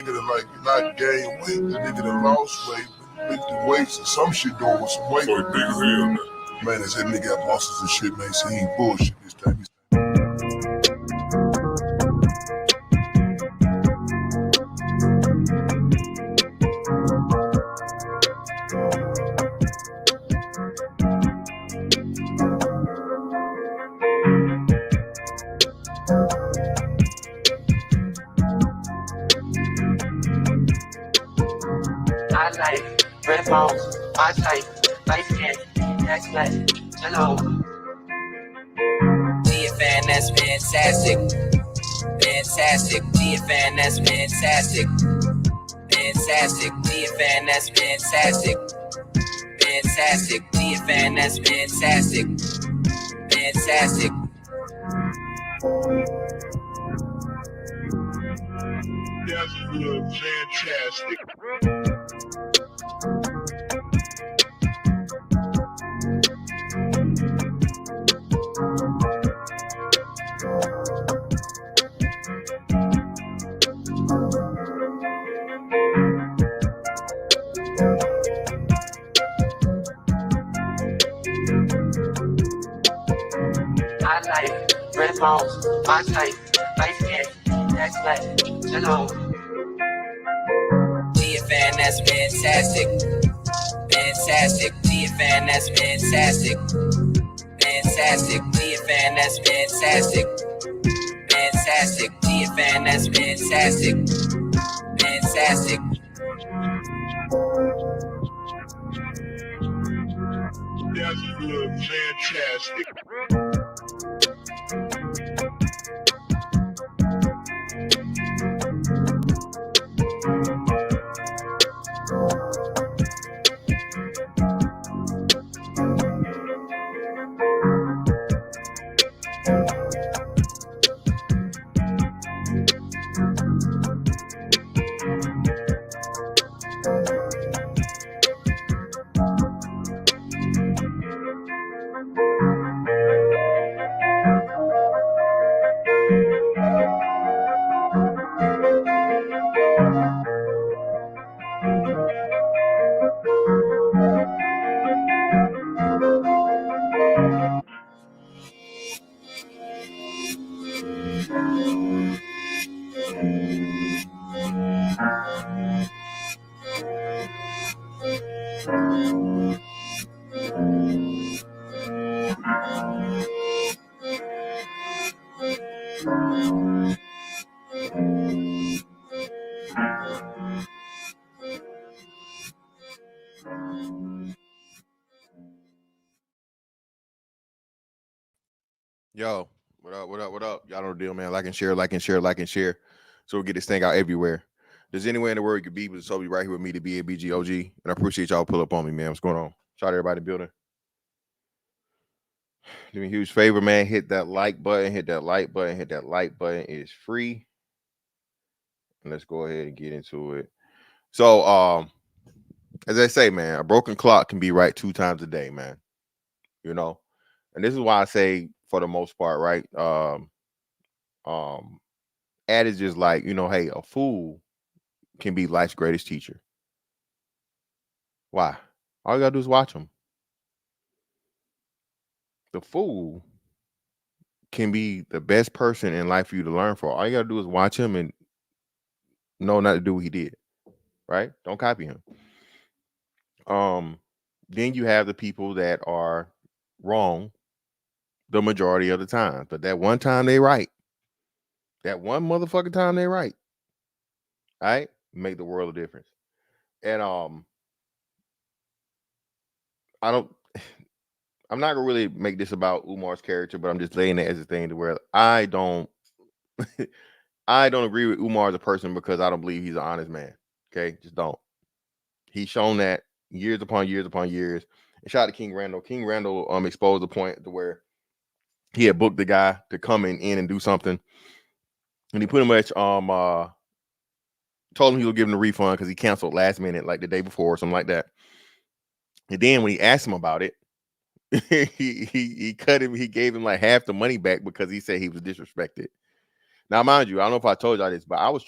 Nigga that like not gain weight, the nigga that lost weight, lift the weights or some shit doing with some weight. So he big as hell now. Man, that nigga got muscles and shit, man. So he ain't bullshit this time. I like red balls, I like light skin, that's like hello. GFN, that's fantastic. Fantastic. GFN, that's fantastic. Fantastic. GFN, that's fantastic. Fantastic. GFN, that's fantastic. Fantastic. That's good, fantastic. I like red balls, I like light skin, that's like hello. GFN, that's fantastic. Fantastic. GFN, that's fantastic. Fantastic. GFN, that's fantastic. Fantastic. GFN, that's fantastic. Fantastic. That's good, fantastic. Yo, what up? What up? What up? Y'all know the deal, man. Like and share, like and share, like and share. So we get this thing out everywhere. There's anywhere in the world you could be, but so be right here with me, the BABGOG. And I appreciate y'all pull up on me, man. What's going on? Shout out to everybody in the building. Do me a huge favor, man. Hit that like button, hit that like button, hit that like button. It is free. And let's go ahead and get into it. So, as I say, man, a broken clock can be right 2 times a day, man. You know, and this is why I say, for the most part, right? Adages like, hey, a fool can be life's greatest teacher. Why? All you gotta do is watch him. The fool can be the best person in life for you to learn from. All you gotta do is watch him and know not to do what he did. Right? Don't copy him. Then you have the people that are wrong the majority of the time, but that one time they right. That one motherfucking time they right. All right? Make the world a difference. And I'm not gonna really make this about Umar's character, but I'm just laying it as a thing to where I don't agree with Umar as a person because I don't believe he's an honest man. Okay, just don't. He's shown that years upon years upon years. And shout out to King Randall. King Randall exposed the point to where he had booked the guy to come in and do something, and he pretty much told him he would give him the refund because he canceled last minute, like the day before or something like that. And then when he asked him about it, he cut him. He gave him like half the money back because he said he was disrespected. Now, mind you, I don't know if I told y'all this, but I was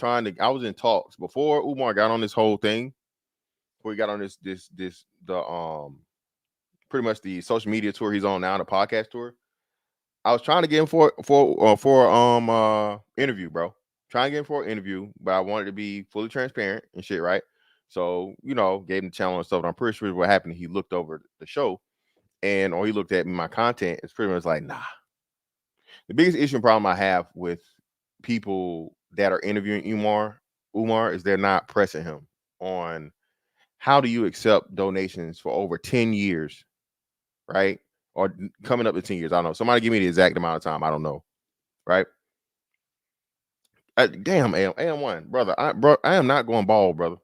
in talks before Umar got on this whole thing. Before he got on pretty much the social media tour he's on now, the podcast tour. I was trying to get him for interview, bro. Trying to get him for an interview, but I wanted to be fully transparent and shit, right? So, gave him the channel and stuff. And I'm pretty sure what happened, he looked over the show or he looked at my content. It's pretty much like, nah. The biggest issue and problem I have with people that are interviewing Umar is they're not pressing him on how do you accept donations for over 10 years, right? Or coming up to 10 years. I don't know. Somebody give me the exact amount of time. I don't know. Right? Damn, AM1, brother. I am not going bald, brother.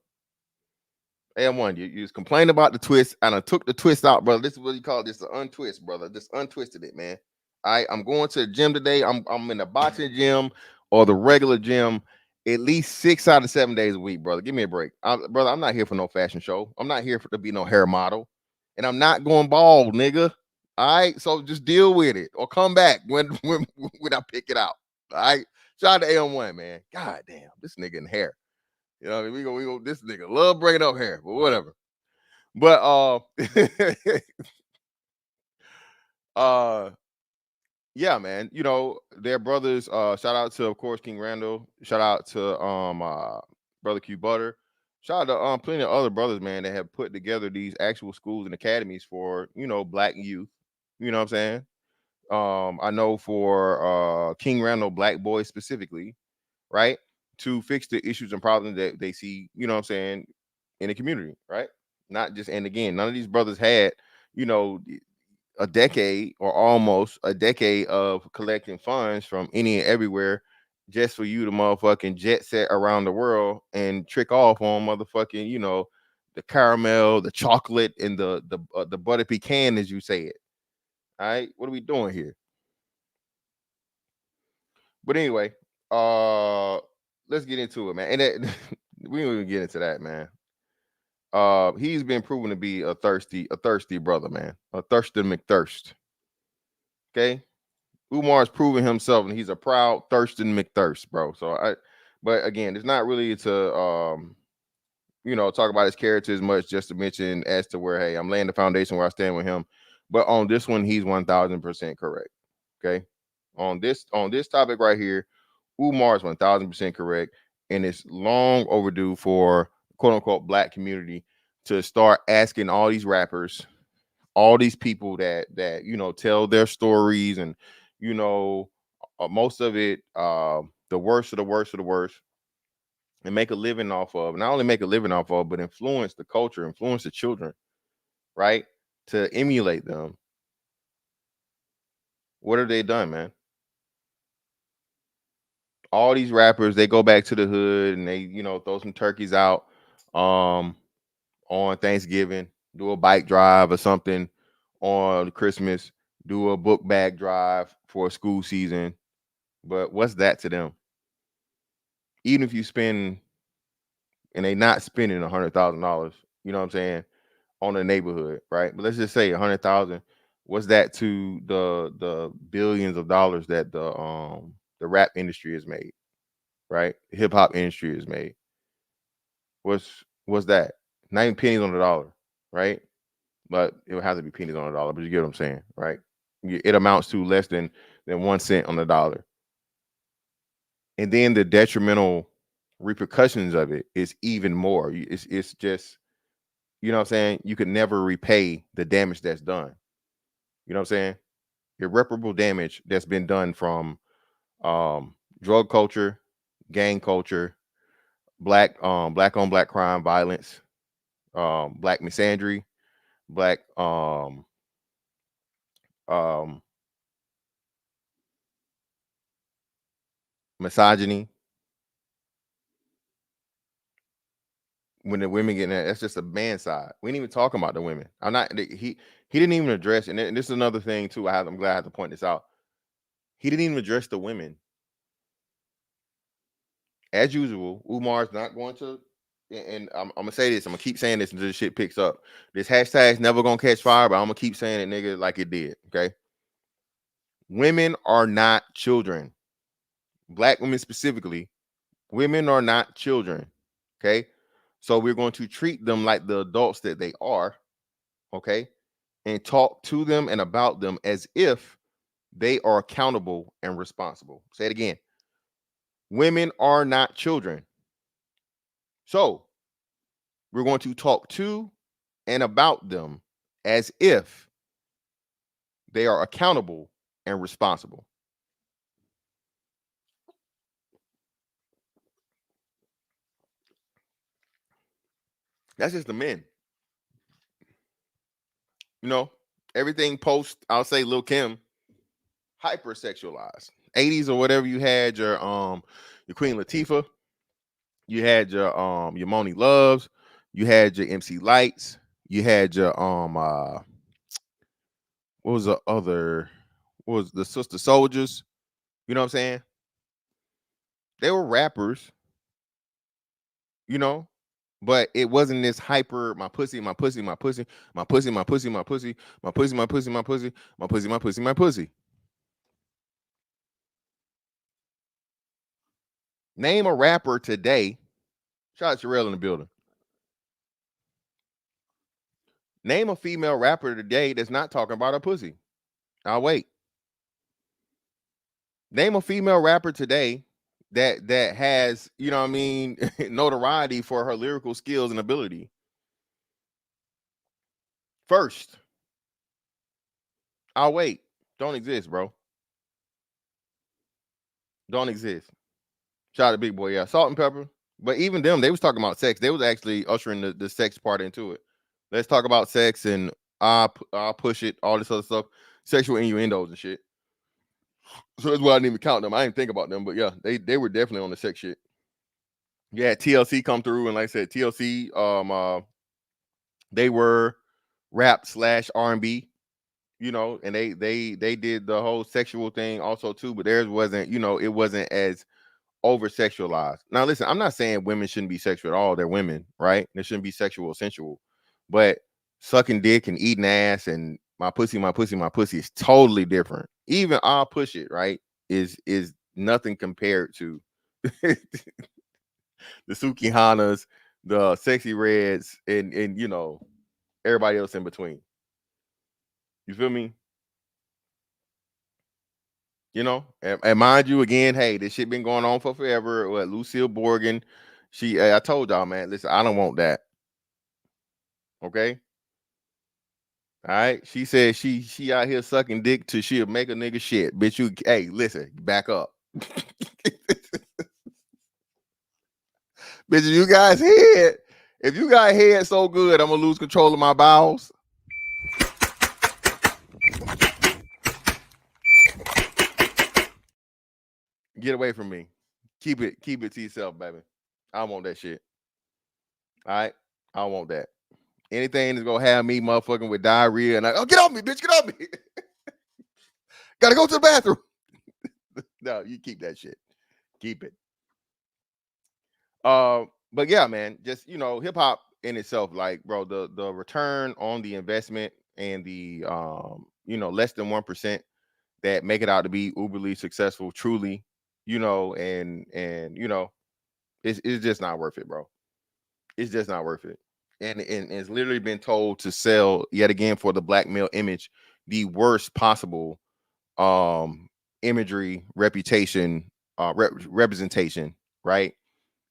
AM1, you just complained about the twist, and I took the twist out, brother. This is what you call this, the untwist, brother. Just untwisted it, man. I'm going to the gym today. I'm in the boxing gym or the regular gym at least 6 out of 7 days a week, brother. Give me a break. Brother, I'm not here for no fashion show. I'm not here to be no hair model. And I'm not going bald, nigga. All right. So just deal with it or come back when I pick it out. All right. Shout out to AM1, man. God damn, this nigga in hair. You know, we go. This nigga love bringing up hair, but whatever. But yeah, man. Their brothers. Shout out to, of course, King Randall. Shout out to brother Q Butter. Shout out to plenty of other brothers, man, that have put together these actual schools and academies for black youth. You know what I'm saying? I know for King Randall Black Boys specifically, right? To fix the issues and problems that they see, you know what I'm saying, in the community, right? Not just, and again, none of these brothers had, a decade or almost a decade of collecting funds from any and everywhere just for you to motherfucking jet set around the world and trick off on motherfucking, the caramel, the chocolate, and the butter pecan, as you say it. All right, what are we doing here? But anyway, let's get into it, man. And we don't even get into that, man. He's been proven to be a thirsty brother, man. A Thurston McThirst. Okay, Umar's proven himself, and he's a proud Thurston McThirst, bro. But again, it's not really to talk about his character as much, just to mention as to where, hey, I'm laying the foundation where I stand with him. But on this one, he's 1000% correct. Okay, on this topic right here, Umar is 1000% correct, and it's long overdue for quote unquote black community to start asking all these rappers, all these people that tell their stories, and most of it the worst of the worst of the worst, and make a living off of, not only make a living off of, but influence the culture, influence the children, right? To emulate them. What have they done, man? All these rappers, they go back to the hood and they, throw some turkeys out on Thanksgiving, do a bike drive or something on Christmas, do a book bag drive for a school season. But what's that to them? Even if you spend, and they not spending $100,000, you know what I'm saying, on a neighborhood, right? But let's just say 100,000. What's that to the billions of dollars that the rap industry has made, right? The hip hop industry has made. What's that? Not even pennies on the dollar, right? But it would have to be pennies on the dollar. But you get what I'm saying, right? It amounts to less than 1 cent on the dollar. And then the detrimental repercussions of it is even more. It's just, you know what I'm saying? You could never repay the damage that's done. You know what I'm saying? Irreparable damage that's been done from drug culture, gang culture, black on black crime violence, black misandry, black misogyny. When the women get that's just a man side. We ain't even talking about the women. I'm not. He didn't even address, and this is another thing too. I'm glad I had to point this out. He didn't even address the women. As usual, Umar's not going to. And I'm gonna say this. I'm gonna keep saying this until this shit picks up. This hashtag's never gonna catch fire, but I'm gonna keep saying it, nigga, like it did. Okay. Women are not children. Black women specifically, women are not children. Okay. So we're going to treat them like the adults that they are. Okay. And talk to them and about them as if they are accountable and responsible. Say it again. Women are not children. So we're going to talk to and about them as if they are accountable and responsible. That's just the men. You know, everything post, I'll say Lil Kim, hypersexualized. 80s or whatever, you had your Queen Latifah, you had your Moni Loves, you had your MC Lights, you had your what was the other, what was the Sister Soldiers, you know what I'm saying? They were rappers, you know, but it wasn't this hyper my pussy, my pussy, my pussy, my pussy, my pussy, my pussy, my pussy, my pussy, my pussy, my pussy, my pussy, my pussy. Name a rapper today. Shout out to Terrell in the building. Name a female rapper today that's not talking about a pussy. I'll wait. Name a female rapper today that has, you know what I mean, notoriety for her lyrical skills and ability. First. I'll wait. Don't exist, bro. Don't exist. Shout out to Big Boy, yeah. Salt and Pepper. But even them, they was talking about sex. They was actually ushering the sex part into it. Let's talk about sex and I'll push it, all this other stuff, sexual innuendos and shit. So that's why I didn't even count them. I didn't think about them, but yeah, they were definitely on the sex shit. Yeah, TLC come through, and like I said, TLC, they were rap / R&B, you know, and they did the whole sexual thing also too, but theirs wasn't, you know, it wasn't as over sexualized. Now, listen, I'm not saying women shouldn't be sexual at all. They're women, right? They shouldn't be sexual, sensual, but sucking dick and eating ass and my pussy, my pussy, my pussy is totally different. Even I'll push it, right? Is nothing compared to the Suki Hanas, the Sexy Reds, and you know, everybody else in between. You feel me? You know, and mind you, again, hey, this shit been going on for forever. What Lucille Borgen, I told y'all, man, listen, I don't want that. Okay. All right. She said she out here sucking dick till she'll make a nigga shit. Bitch, you, hey, listen, back up. Bitch, you guys head. If you got head so good, I'm gonna lose control of my bowels. Get away from me. Keep it to yourself, baby. I don't want that shit. All right. I don't want that. Anything that's gonna have me motherfucking with diarrhea and get off me, bitch, get off me. Gotta go to the bathroom. No, you keep that shit. Keep it. But yeah, man, just, you know, hip hop in itself, like, bro, the return on the investment and the you know, less than 1% that make it out to be uberly successful, truly, you know, and you know, it's just not worth it, bro. It's just not worth it. And it's literally been told to sell yet again for the black male image the worst possible imagery, reputation, representation, right?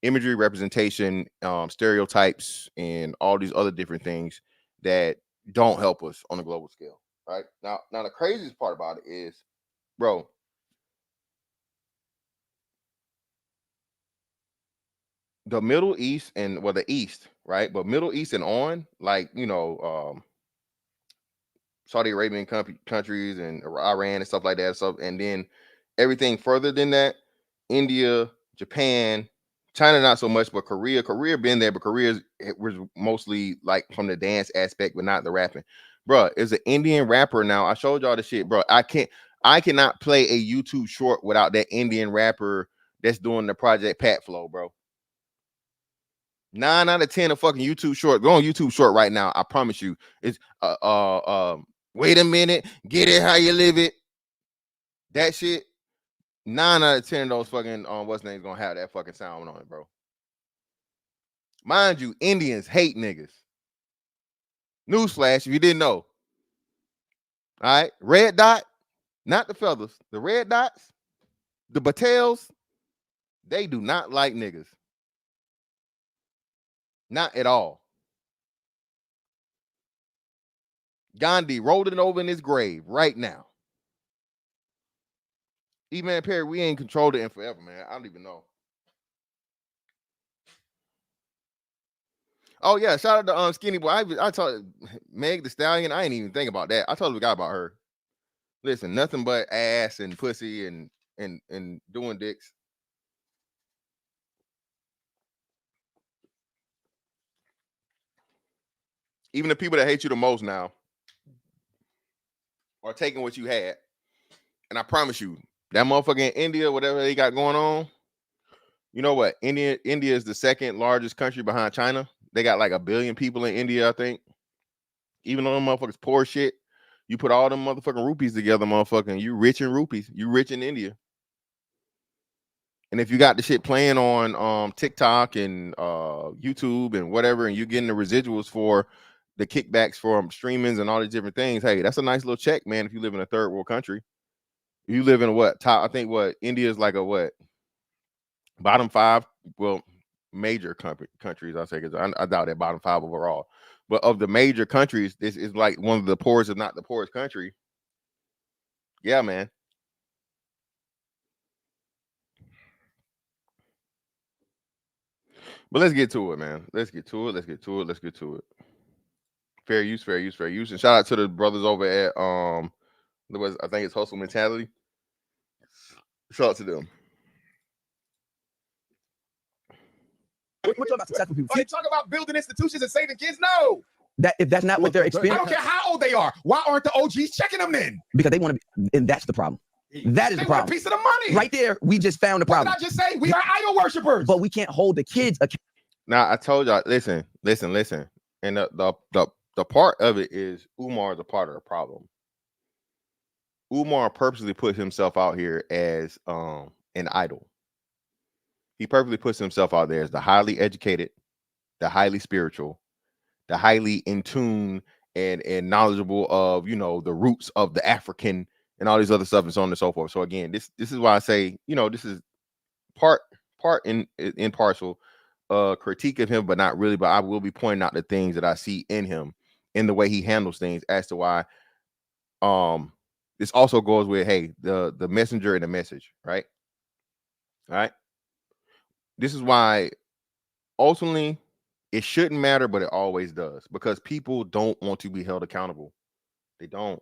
Imagery, representation, stereotypes, and all these other different things that don't help us on a global scale, right? Now the craziest part about it is, bro, the Middle East and, well, the East, right? But Middle East and on, like, you know, Saudi Arabian countries and Iran and stuff like that. So, and then everything further than that, India, Japan, China, not so much, but Korea. Korea been there, but Korea was mostly like from the dance aspect, but not the rapping. Bro, is an Indian rapper now. I showed y'all the shit, bro. I cannot play a YouTube short without that Indian rapper that's doing the Project Pat flow, bro. 9 out of 10 of fucking YouTube short. Go on YouTube short right now. I promise you. It's wait a minute, get it how you live it. That shit. 9 out of 10 of those fucking what's name's gonna have that fucking sound on it, bro. Mind you, Indians hate niggas. Newsflash, if you didn't know. All right, red dot, not the feathers, the red dots, the Patels, they do not like niggas. Not at all. Gandhi rolled it over in his grave right now. E-Man Perry, we ain't controlled it in forever, man. I don't even know. Oh yeah, shout out to Skinny Boy. I told Meg the Stallion. I ain't even think about that. I totally forgot about her. Listen, nothing but ass and pussy and doing dicks. Even the people that hate you the most now are taking what you had. And I promise you, that motherfucker in India, whatever they got going on, you know what? India is the second largest country behind China. They got like 1 billion people in India, I think. Even though them motherfuckers poor shit, you put all them motherfucking rupees together, motherfucking, you rich in rupees. You rich in India. And if you got the shit playing on TikTok and YouTube and whatever, and you're getting the residuals for the kickbacks from streamings and all these different things, hey, that's a nice little check, man. If you live in a third world country, you live in what top? I think what India is like a what bottom 5, well, major countries. I say, because I doubt that bottom 5 overall, but of the major countries, this is like one of the poorest, if not the poorest country. Yeah, man. But let's get to it, man. Let's get to it. Fair use. And shout out to the brothers over at I think it's Hustle Mentality. Shout out to them. We're talking about successful people. They talk about building institutions and saving kids. No, that if that's not what they're I experiencing, don't care how old they are. Why aren't the OGs checking them then? because they want to be, and that's the problem. That is They the want a problem. piece of the money. Right there, we just found the What did problem. I just say? We are idol worshipers. But we can't hold the kids accountable. Now I told y'all, listen. And the part of it is Umar's a part of the problem. Umar purposely put himself out here as an idol. He purposely puts himself out there as the highly educated, the highly spiritual, the highly in tune and knowledgeable of, you know, the roots of the African and all these other stuff and so on and so forth. So again, this is why I say, you know, this is part in partial critique of him, but not really. But I will be pointing out the things that I see in him, in the way he handles things, as to why this also goes with, hey, the messenger and the message, right? All right. This is why ultimately it shouldn't matter, but it always does, because people don't want to be held accountable. They don't.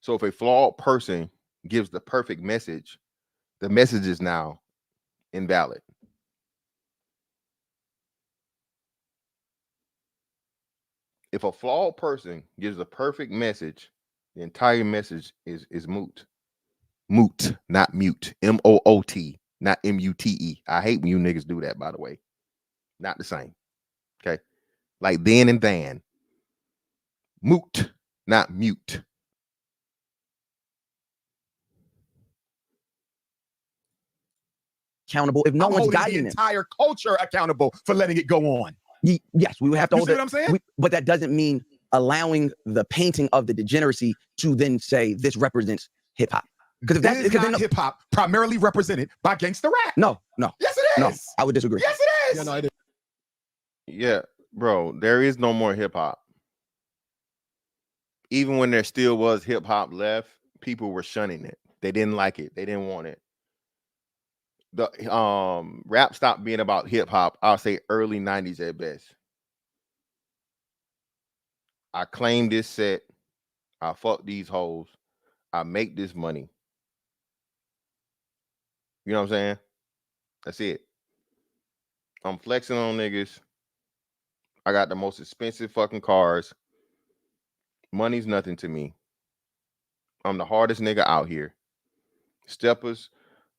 So if a flawed person gives the perfect message, the message is now invalid. If a flawed person gives a perfect message, the entire message is moot. Moot, not mute. M-O-O-T, not M-U-T-E. I hate when you niggas do that, by the way. Not the same. Okay. Like then and then. Moot, not mute. Accountable if no I'm one's holding the guiding them. entire culture accountable for letting it go on. Yes, we would have to You hold see it. what I'm saying? But that doesn't mean allowing the painting of the degeneracy to then say this represents hip hop. Because if that's It is not hip hop primarily represented by gangster rap. no, Yes, it no, is. I would disagree. Yes, it is. Yeah, no, I did. Yeah, bro, there is no more hip hop. Even when there still was hip hop left, people were shunning it. They didn't like it. They didn't want it. The rap stopped being about hip hop, I'll say early 90s at best. I claim this set. I fuck these hoes. I make this money. You know what I'm saying? That's it. I'm flexing on niggas. I got the most expensive fucking cars. Money's nothing to me. I'm the hardest nigga out here. Steppers,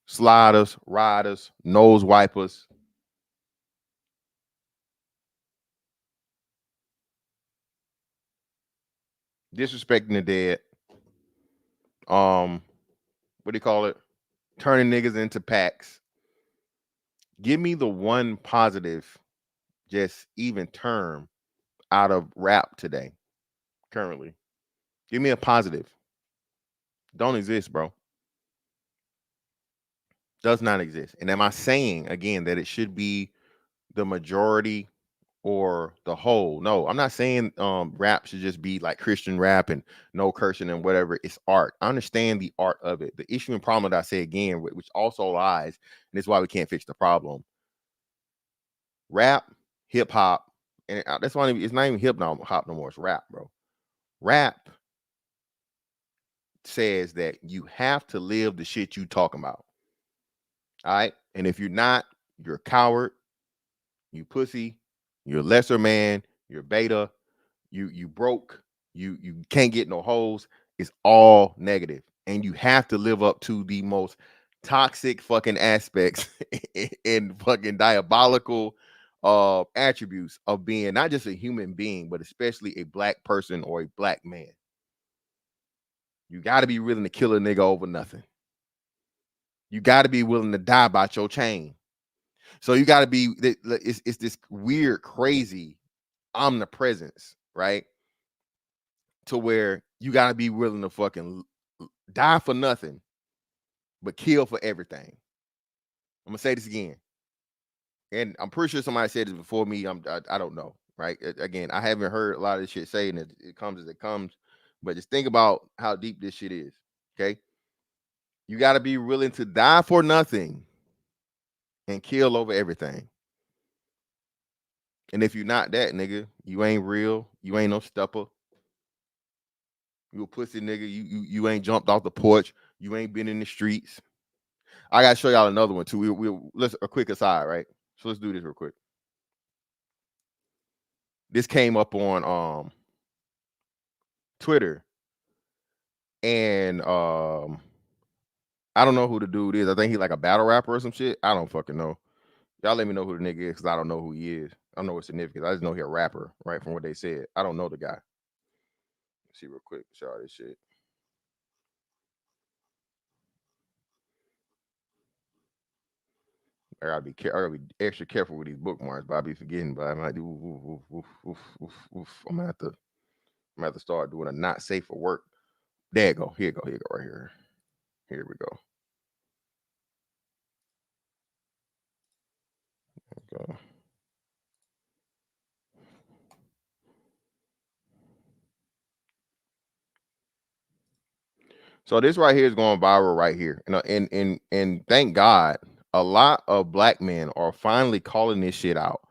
sliders, riders, nose wipers. Disrespecting the dead. What do you call it? turning niggas into packs. Give me the one positive, just even term out of rap today, currently. Give me a positive. Don't exist, bro. Does not exist. And am I saying again that it should be the majority or the whole? No, I'm not saying rap should just be like Christian rap and no cursing and whatever. It's art. I understand the art of it. The issue and problem that I say again, which also lies, and this is why we can't fix the problem. Rap, hip hop, and that's why it's not even hip hop no more. It's rap, bro. Rap says that you have to live the shit you talking about. All right. And if you're not, you're a coward, you pussy, you're a lesser man, you're beta, you broke, you can't get no hoes. It's all negative. And you have to live up to the most toxic fucking aspects and fucking diabolical attributes of being not just a human being, but especially a black person or a black man. You got to be willing to kill a nigga over nothing. You got to be willing to die about your chain. So you got to be, it's this weird, crazy omnipresence, right? To where you got to be willing to fucking die for nothing, but kill for everything. I'm going to say this again. And I'm pretty sure somebody said this before me. I don't know, right? Again, I haven't heard a lot of this shit saying that it comes as it comes. But just think about how deep this shit is, okay? You got to be willing to die for nothing and kill over everything. And if you're not that, nigga, you ain't real. You ain't no stepper. You a pussy nigga. You ain't jumped off the porch. You ain't been in the streets. I gotta show y'all another one too. Let's a quick aside, right? So let's do this real quick. This came up on Twitter, and I don't know who the dude is. I think he's like a battle rapper or some shit. I don't fucking know. Y'all let me know who the nigga is because I don't know who he is. I don't know what's significant. I just know he's a rapper, right? From what they said. I don't know the guy. Let's see real quick. Show all this shit. I gotta be extra careful with these bookmarks, but I be forgetting. But I might do. I'm gonna have to start doing a not safe for work. There you go. Here you go. Right here. Here we go. Okay. So this right here is going viral right here, and thank God, a lot of black men are finally calling this shit out,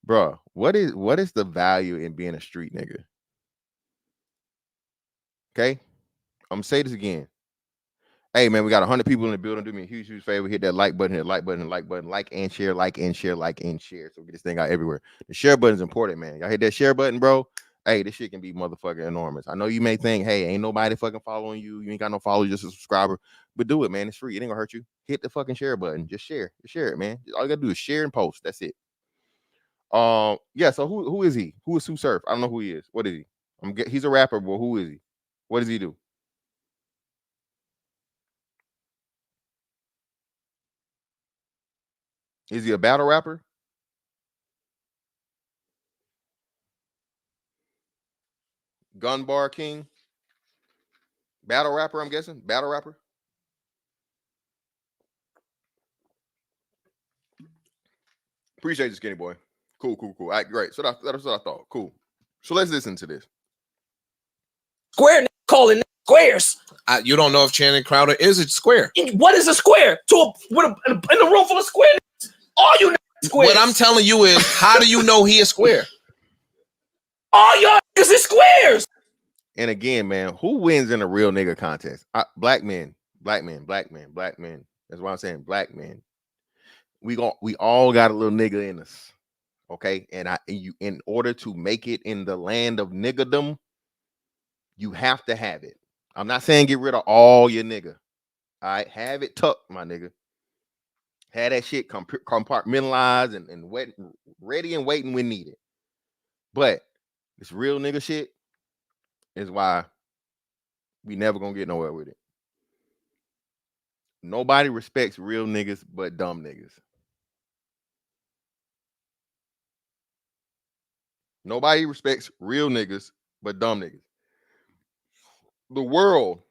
bruh. What is the value in being a street nigga? Okay, I'm gonna say this again. Hey man, we got 100 people in the building. Do me a huge favor. Hit that like button, like and share, like and share. So we get this thing out everywhere. The share button is important, man. Y'all hit that share button, bro. Hey, this shit can be motherfucking enormous. I know you may think, hey, ain't nobody fucking following you. You ain't got no followers, just a subscriber. But do it, man. It's free. It ain't gonna hurt you. Hit the fucking share button. Just share. Just share it, man. All you gotta do is share and post. That's it. Yeah. So who is he? Who is Sue Surf? I don't know who he is. What is he? He's a rapper, but who is he? What does he do? Is he a battle rapper? Gun bar king? Battle rapper, I'm guessing? Battle rapper? Appreciate you, skinny boy. Cool. All right, great. So that's what I thought. Cool. So let's listen to this. Square calling squares. You don't know if Channing Crowder is a square. What is a square? In a room full of squares? All you squares. What I'm telling you is, how do you know he is square? All y'all is squares. And again, man, who wins in a real nigga contest? Black men. That's why I'm saying black men. We all got a little nigga in us. Okay. And you, in order to make it in the land of niggerdom, you have to have it. I'm not saying get rid of all your nigga. All right. Have it tucked, my nigga. Have that shit compartmentalized and wet, ready and waiting when needed. But this real nigga shit is why we never gonna get nowhere with it. Nobody respects real niggas but dumb niggas. Nobody respects real niggas but dumb niggas. The world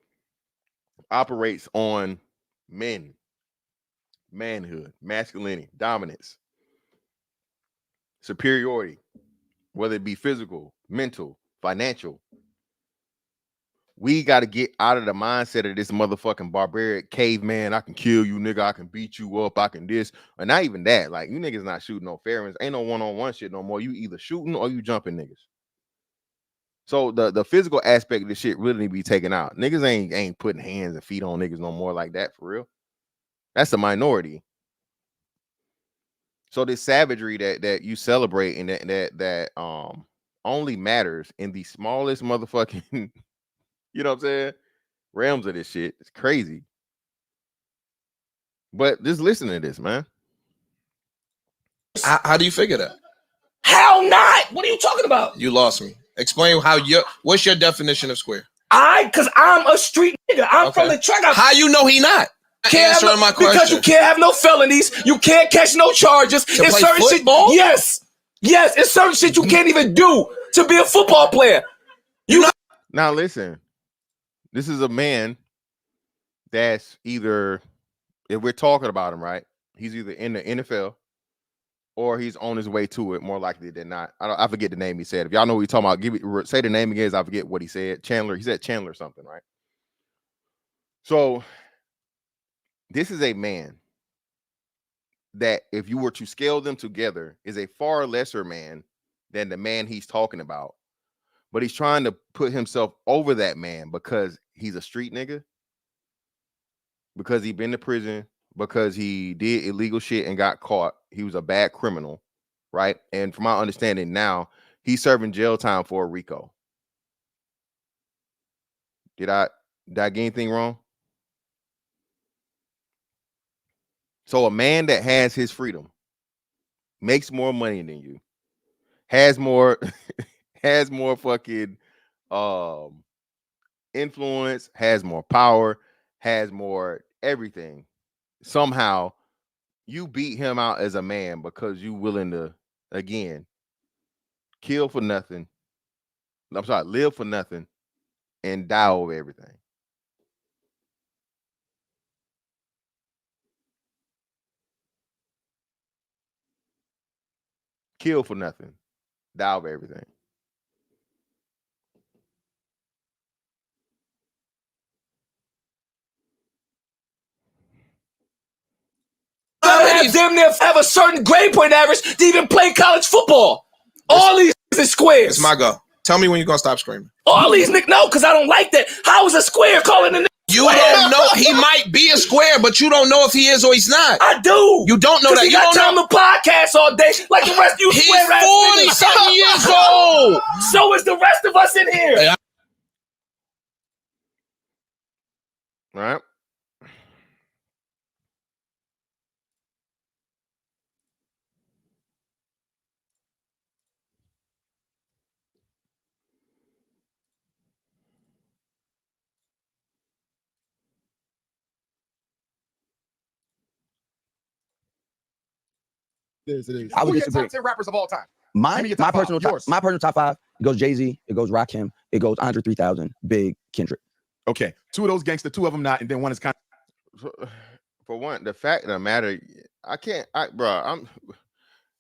operates on men, manhood, masculinity, dominance, superiority, whether it be physical, mental, financial. We got to get out of the mindset of this motherfucking barbaric caveman. I can kill you, nigga. I can beat you up. I can this. And not even that. Like, you niggas not shooting no fair ones. Ain't no one-on-one shit no more. You either shooting or you jumping niggas. So the physical aspect of this shit really need to be taken out. Niggas ain't putting hands and feet on niggas no more like that, for real. That's the minority. So this savagery that you celebrate and that only matters in the smallest motherfucking you know what I'm saying? Realms of this shit. It's crazy. But just listen to this, man. How do you figure that? Hell not. What are you talking about? You lost me. Explain what's your definition of square? Because I'm a street nigga. I'm from the track. How you know he not? Answering my question. Because you can't have no felonies. You can't catch no charges. To play football? Yes. It's certain shit you can't even do to be a football player. Now listen. This is a man that's either, if we're talking about him, right, he's either in the NFL or he's on his way to it, more likely than not. I forget the name he said. If y'all know what he's talking about, say the name again. I forget what he said. Chandler. He said Chandler something, right? So this is a man that, if you were to scale them together, is a far lesser man than the man he's talking about. But he's trying to put himself over that man because he's a street nigga, because he been to prison, because he did illegal shit and got caught. He was a bad criminal, right? And from my understanding now, he's serving jail time for a RICO. Did I get anything wrong? So a man that has his freedom, makes more money than you, has more fucking influence, has more power, has more everything. Somehow you beat him out as a man because you willing to, again, kill for nothing. I'm sorry, live for nothing and die over everything. Kill for nothing, die over everything. Damn near have a certain grade point average to even play college football. All these is squares. It's my go. Tell me when you're gonna stop screaming. All these niggas, no, because I don't like that. How is a square calling a nigga? You don't know. He might be a square, but you don't know if he is or he's not. I do. You don't know that. He got time to podcast all day like the rest of you. He's 40-something years old. So is the rest of us in here. All right. It is. I would Who are your disagree. top 10 rappers of all time? My Give me your top personal five. Yours. my personal top 5. It goes Jay-Z, it goes Rakim, it goes Andre 3000, Big, Kendrick. Okay, 2 of those gangster, 2 of them not, and then one is kind of. For one, the fact of the matter,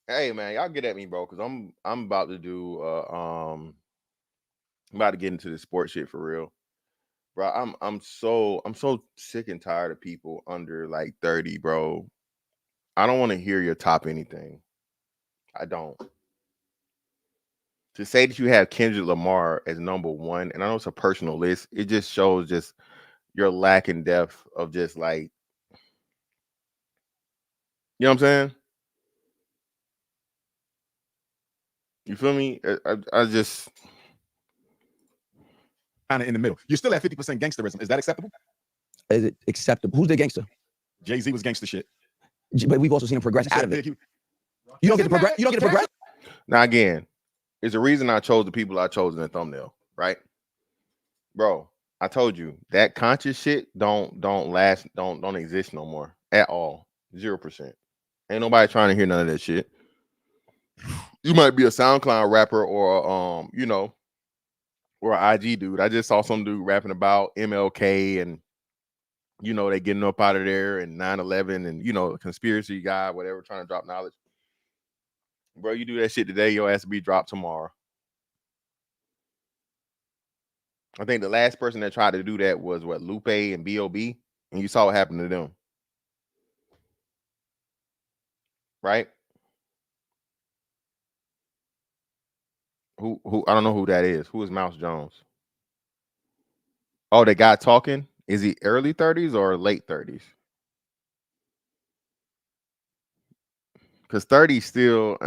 hey man, y'all get at me, bro, because I'm about to do I'm about to get into the sports shit for real. Bro, I'm so sick and tired of people under like 30, bro. I don't want to hear your top anything. I don't. To say that you have Kendrick Lamar as number 1, and I know it's a personal list, it just shows just your lack in depth of just like, you know what I'm saying? You feel me? I just of in the middle. You're still at 50% gangsterism. Is that acceptable? Is it acceptable? Who's the gangster? Jay-Z was gangster shit. But we've also seen him progress out of it. You don't get to progress. You don't get to progress. Now again, it's the reason I chose the people I chose in the thumbnail, right? Bro, I told you that conscious shit don't last, don't exist no more at all. 0%. Ain't nobody trying to hear none of that shit. You might be a SoundCloud rapper or you know, or an IG dude. I just saw some dude rapping about MLK and you know they getting up out of there and 9/11 and you know conspiracy guy, whatever, trying to drop knowledge. Bro, you do that shit today, your ass will be dropped tomorrow. I think the last person that tried to do that was what, Lupe and B.O.B. And you saw what happened to them. Right? Who I don't know who that is. Who is Mouse Jones? Oh, the guy talking? Is he early 30s or late 30s? Because 30 still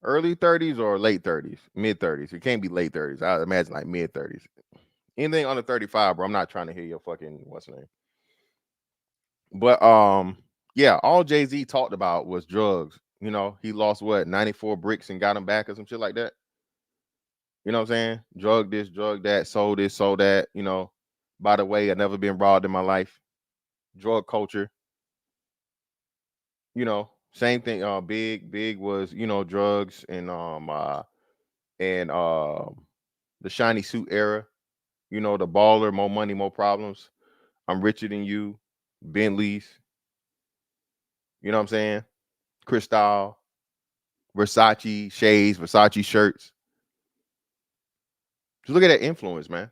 early 30s or late 30s, mid 30s. It can't be late 30s. I imagine like mid 30s. Anything under 35, bro. I'm not trying to hear your fucking what's the name. But yeah, all Jay-Z talked about was drugs. You know, he lost what, 94 bricks and got them back or some shit like that. You know what I'm saying? Drug this, drug that, sold this, sold that. You know, by the way, I've never been robbed in my life. Drug culture. You know, same thing. Big was, you know, drugs and the shiny suit era. You know, the baller, more money, more problems. I'm richer than you. Bentleys. You know what I'm saying? Cristal, Versace shades, Versace shirts. Just look at that influence, man.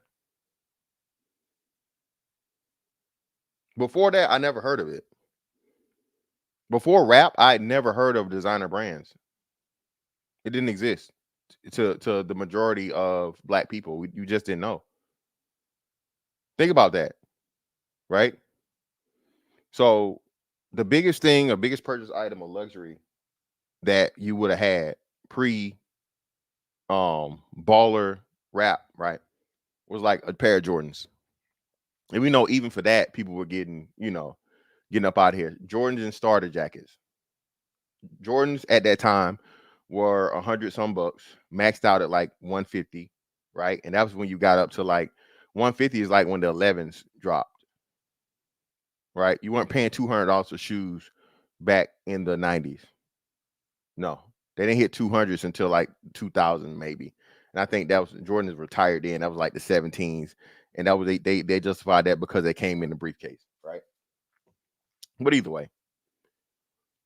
Before that, I never heard of it. Before rap, I had never heard of designer brands. It didn't exist to the majority of black people. You just didn't know. Think about that, right? So the biggest thing, a biggest purchase item of luxury that you would have had pre baller rap, right, was like a pair of Jordans. And we know even for that, people were getting, you know, getting up out of here. Jordans and starter jackets. Jordans at that time were 100 some bucks, maxed out at like 150, right? And that was when you got up to like 150 is like when the 11s dropped, right? You weren't paying $200 for shoes back in the 90s. No, they didn't hit 200s until like 2000 maybe. And I think that was Jordan is retired then. That was like the 17s, and that was they justified that because they came in the briefcase, right? But either way,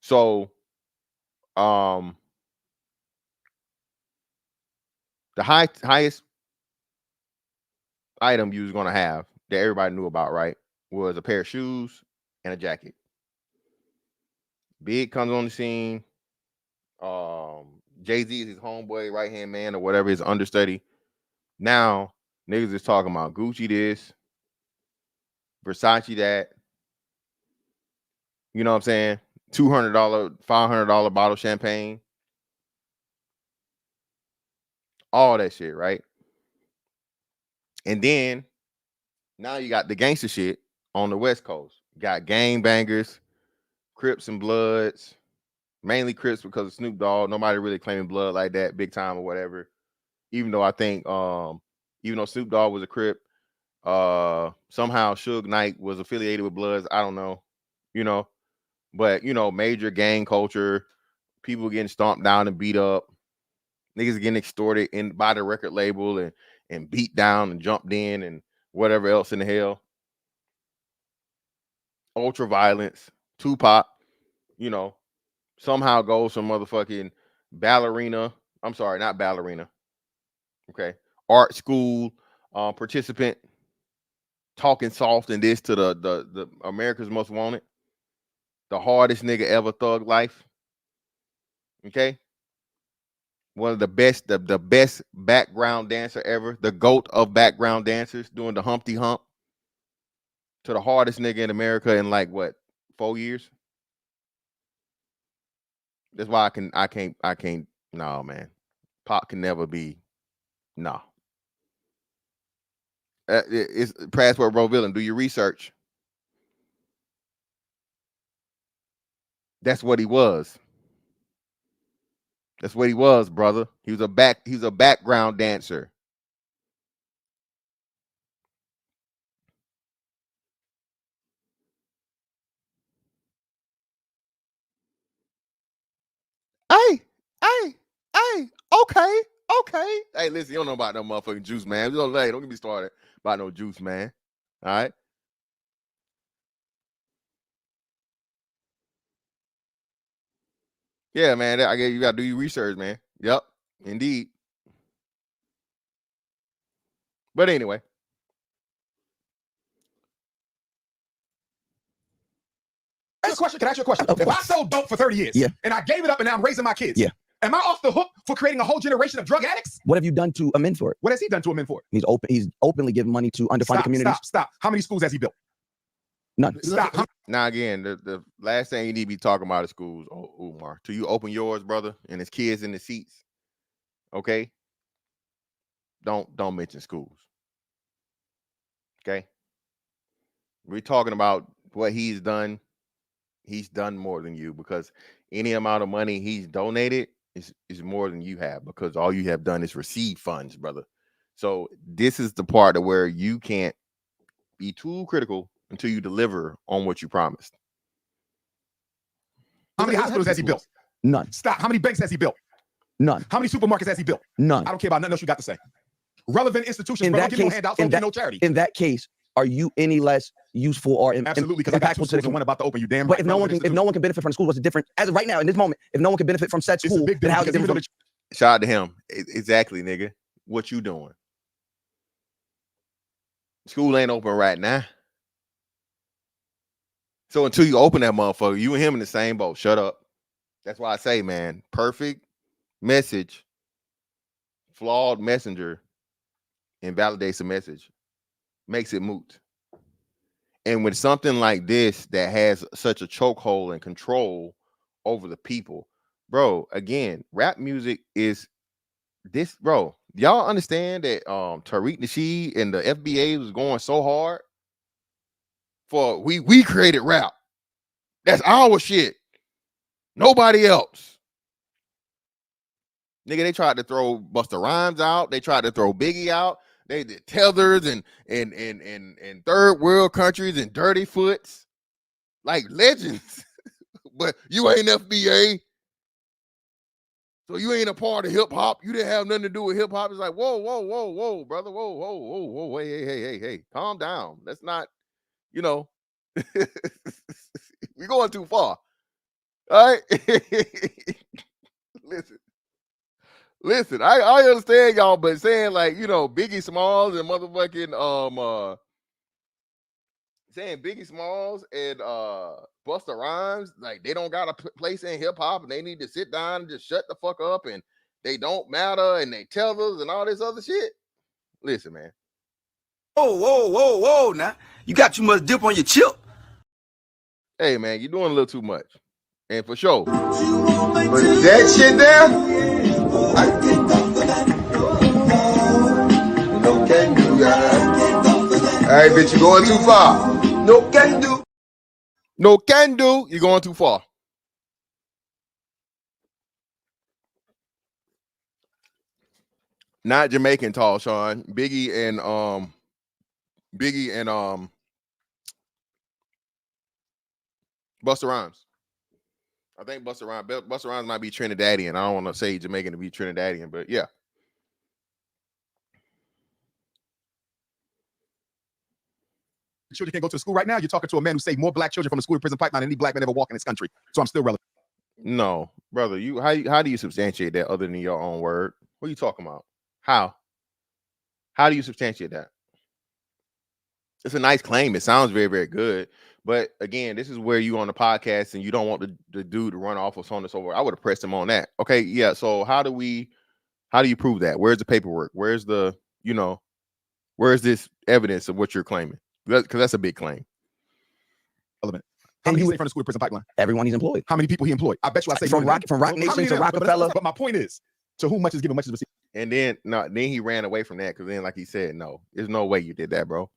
so the highest item you was gonna have that everybody knew about, right, was a pair of shoes and a jacket. Big comes on the scene. Jay-Z is his homeboy, right hand man, or whatever, his understudy. Now niggas is talking about Gucci this, Versace that. You know what I'm saying? $200, $500 bottle champagne. All that shit, right? And then now you got the gangster shit on the West Coast. You got gang bangers, Crips and Bloods, mainly Crips because of Snoop Dogg. Nobody really claiming blood like that, big time or whatever. Even though I think, even though Snoop Dogg was a Crip, somehow Suge Knight was affiliated with Bloods. I don't know, you know, but you know, major gang culture, people getting stomped down and beat up, niggas getting extorted in by the record label and beat down and jumped in and whatever else in the hell. Ultra violence, Tupac, you know, somehow goes from motherfucking ballerina. I'm sorry, not ballerina. Okay. Art school participant, talking soft and this to the America's Most Wanted. The hardest nigga ever, Thug Life. Okay. One of the best, the best background dancer ever, the GOAT of background dancers, doing the Humpty Hump to the hardest nigga in America in like what, 4 years? That's why I can't. No, man. Pop can never be. No. It's Passport Bro Villain. Do your research. That's what he was. That's what he was, brother. He was a background dancer. Okay. Hey, listen, you don't know about no motherfucking juice, man. Don't get me started about no juice, man. All right. Yeah, man. I guess you gotta do your research, man. Yep, indeed. But anyway. Can I ask you a question? Okay. If I sold dope for 30 years, Yeah. and I gave it up and now I'm raising my kids, Yeah. am I off the hook for creating a whole generation of drug addicts? What have you done to amend for it? What has he done to amend for it? He's openly giving money to underfunded communities. Stop. How many schools has he built? None. Stop. Now again, the last thing you need to be talking about is schools, Umar. Till you open yours, brother, and his kids in the seats. Okay. Don't mention schools. Okay. We're talking about what he's done. He's done more than you, because any amount of money he's donated is more than you have, because all you have done is receive funds, brother. So this is the part of where you can't be too critical until you deliver on what you promised. How many hospitals has he built? None. Stop. How many banks has he built? None. How many supermarkets has he built? None. I don't care about nothing else you got to say. Relevant institutions, bro. Don't give no handouts, don't give no charity. In that case, are you any less useful or Absolutely, because I got two impactful to schools the and one about to open. You damn But right. if no one can benefit from the school, what's the difference? As of right now, in this moment, if no one can benefit from said It's a school, big then deal, how is it because even different from Shout out to him. Exactly, nigga. What you doing? School ain't open right now. So until you open that motherfucker, you and him in the same boat. Shut up. That's why I say, man, perfect message, flawed messenger invalidates the message, makes it moot. And with something like this that has such a chokehold and control over the people, bro, again, rap music is this, bro. Y'all understand that Tariq Nasheed and the FBA was going so hard for we created rap. That's our shit. Nobody else. Nigga, they tried to throw Busta Rhymes out. They tried to throw Biggie out. They did Tethers and third world countries and Dirty Foots, like legends. But you ain't FBA, so you ain't a part of hip hop. You didn't have nothing to do with hip hop. It's like, whoa, brother, whoa, hey, calm down. That's not, we're going too far. All right. Listen, I understand y'all, but saying like, Biggie Smalls and motherfucking saying Biggie Smalls and Busta Rhymes, like they don't got a place in hip hop and they need to sit down and just shut the fuck up and they don't matter and they tell us and all this other shit. Listen, man. Whoa. Now, you got too much dip on your chip. Hey, man, you're doing a little too much. And for sure. But that shit there, no can do, guys. All right, bitch, you're going too far. No can do. No can do. You're going too far. Not Jamaican tall, Sean. Biggie and Busta Rhymes. I think Busta Rhymes might be Trinidadian. I don't want to say Jamaican to be Trinidadian, but yeah. Children can't go to school right now. You're talking to a man who saved more black children from the school to prison pipeline than any black man ever walk in this country. So I'm still relevant. No, brother. How do you substantiate that other than your own word? What are you talking about? How do you substantiate that? It's a nice claim. It sounds very, very good. But again, this is where you on the podcast and you don't want the dude to run off or so on and so forth. I would have pressed him on that. Okay, yeah. So how do you prove that? Where's the paperwork? Where's the, where's this evidence of what you're claiming? Because that's a big claim. Relevant. How many say from the school to prison pipeline? Everyone he's employed. How many people he employed? I bet you I say from Rock Nation to Rockefeller. But my point is, to whom much is given, much is received. And then he ran away from that because then, like he said, no, there's no way you did that, bro.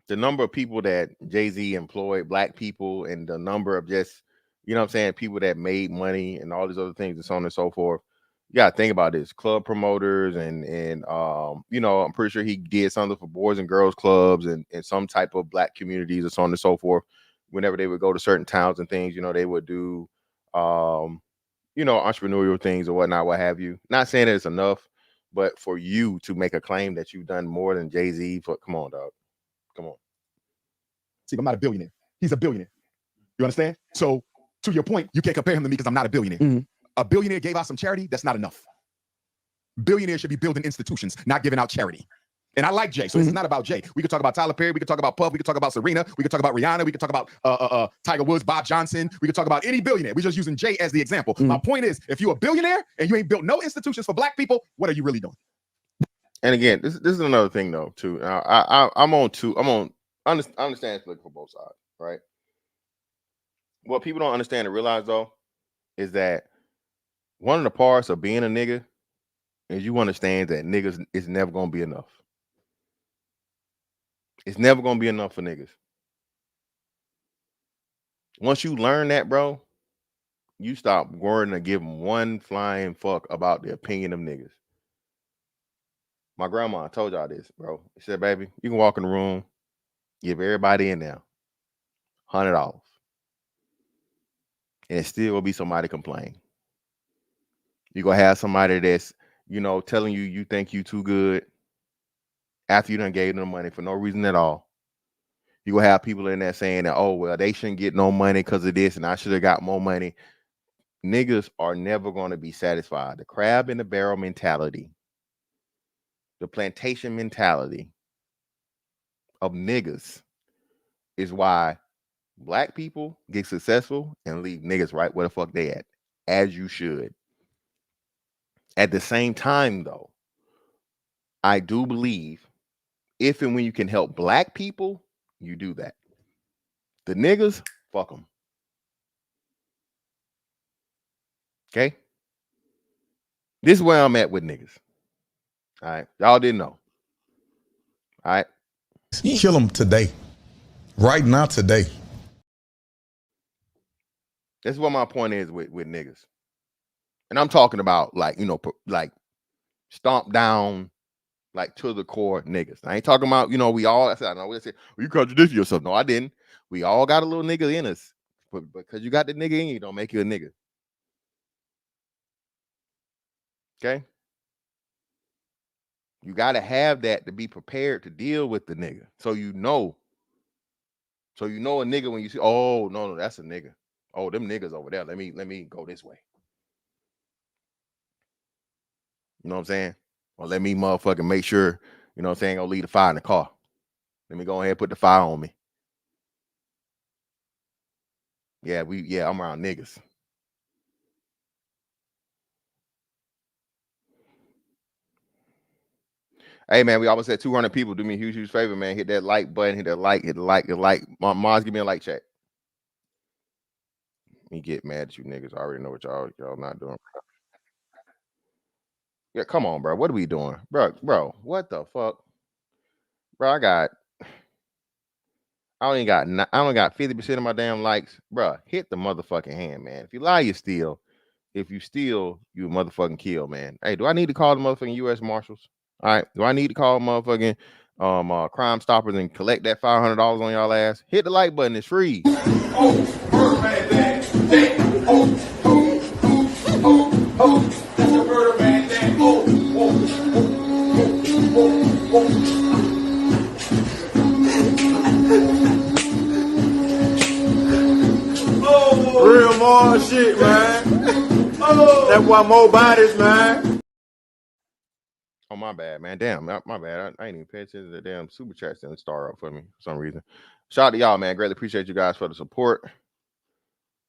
The number of people that Jay-Z employed, black people, and the number of just, people that made money and all these other things and so on and so forth. You got to think about this. Club promoters and I'm pretty sure he did something for boys and girls clubs and some type of black communities and so on and so forth. Whenever they would go to certain towns and things, they would do you know, entrepreneurial things or whatnot, what have you. Not saying that it's enough, but for you to make a claim that you've done more than Jay-Z, come on, dog. Come on. See, I'm not a billionaire. He's a billionaire. You understand? So to your point, you can't compare him to me because I'm not a billionaire. Mm-hmm. A billionaire gave out some charity. That's not enough. Billionaires should be building institutions, not giving out charity. And I like Jay, so this is not about Jay. We could talk about Tyler Perry, we could talk about Puff, we could talk about Serena, we could talk about Rihanna, we could talk about Tiger Woods, Bob Johnson, we could talk about any billionaire. We're just using Jay as the example. My point is, if you're a billionaire and you ain't built no institutions for black people, what are you really doing? And again, this is another thing though, too. I understand it's looking for both sides, right? What people don't understand and realize though is that one of the parts of being a nigga is you understand that niggas is never gonna be enough. It's never gonna be enough for niggas. Once you learn that, bro, you stop worrying to give them one flying fuck about the opinion of niggas. My grandma told y'all this, bro. She said, baby, you can walk in the room, give everybody in there $100. And it still will be somebody complain. You're gonna have somebody that's, you know, telling you you think you too good after you done gave them the money for no reason at all. You gonna have people in there saying that, oh, well, they shouldn't get no money because of this, and I should have got more money. Niggas are never gonna be satisfied. The crab in the barrel mentality, the plantation mentality of niggas is why black people get successful and leave niggas right where the fuck they at, as you should. At the same time, though, I do believe if and when you can help black people, you do that. The niggas, fuck them. Okay? This is where I'm at with niggas. All right? Y'all didn't know. All right? Kill them today. Right now, today. That's what my point is with niggas. And I'm talking about, like, you know, like stomp down, like to the core niggas. I ain't talking about, you know, we all, I said, well, you contradicted yourself. No, I didn't. We all got a little nigga in us. But because you got the nigga in you, don't make you a nigga. Okay? You got to have that to be prepared to deal with the nigga. So you know a nigga when you see, oh, no, that's a nigga. Oh, them niggas over there. Let me go this way. You know what I'm saying? Or let me motherfucking make sure, you know what I'm saying, gonna leave the fire in the car. Let me go ahead and put the fire on me. Yeah, I'm around niggas. Hey man, we almost had 200 people. Do me a huge favor, man. Hit that like button, hit the like. Mars, give me a like check. Me get mad at you niggas. I already know what y'all not doing. Yeah, come on, bro. What are we doing? Bro, what the fuck? Bro, I only got 50% of my damn likes. Bro, hit the motherfucking hand, man. If you lie, you steal. If you steal, you motherfucking kill, man. Hey, do I need to call the motherfucking U.S. Marshals? All right. Do I need to call motherfucking Crime Stoppers and collect that $500 on y'all ass? Hit the like button. It's free. That's the murder man thing. Real more shit, man. That's why more bodies, man. Oh, my bad, man. Damn, my bad. I ain't even pay attention to the damn super chats didn't start up for me for some reason. Shout out to y'all, man. Greatly appreciate you guys for the support,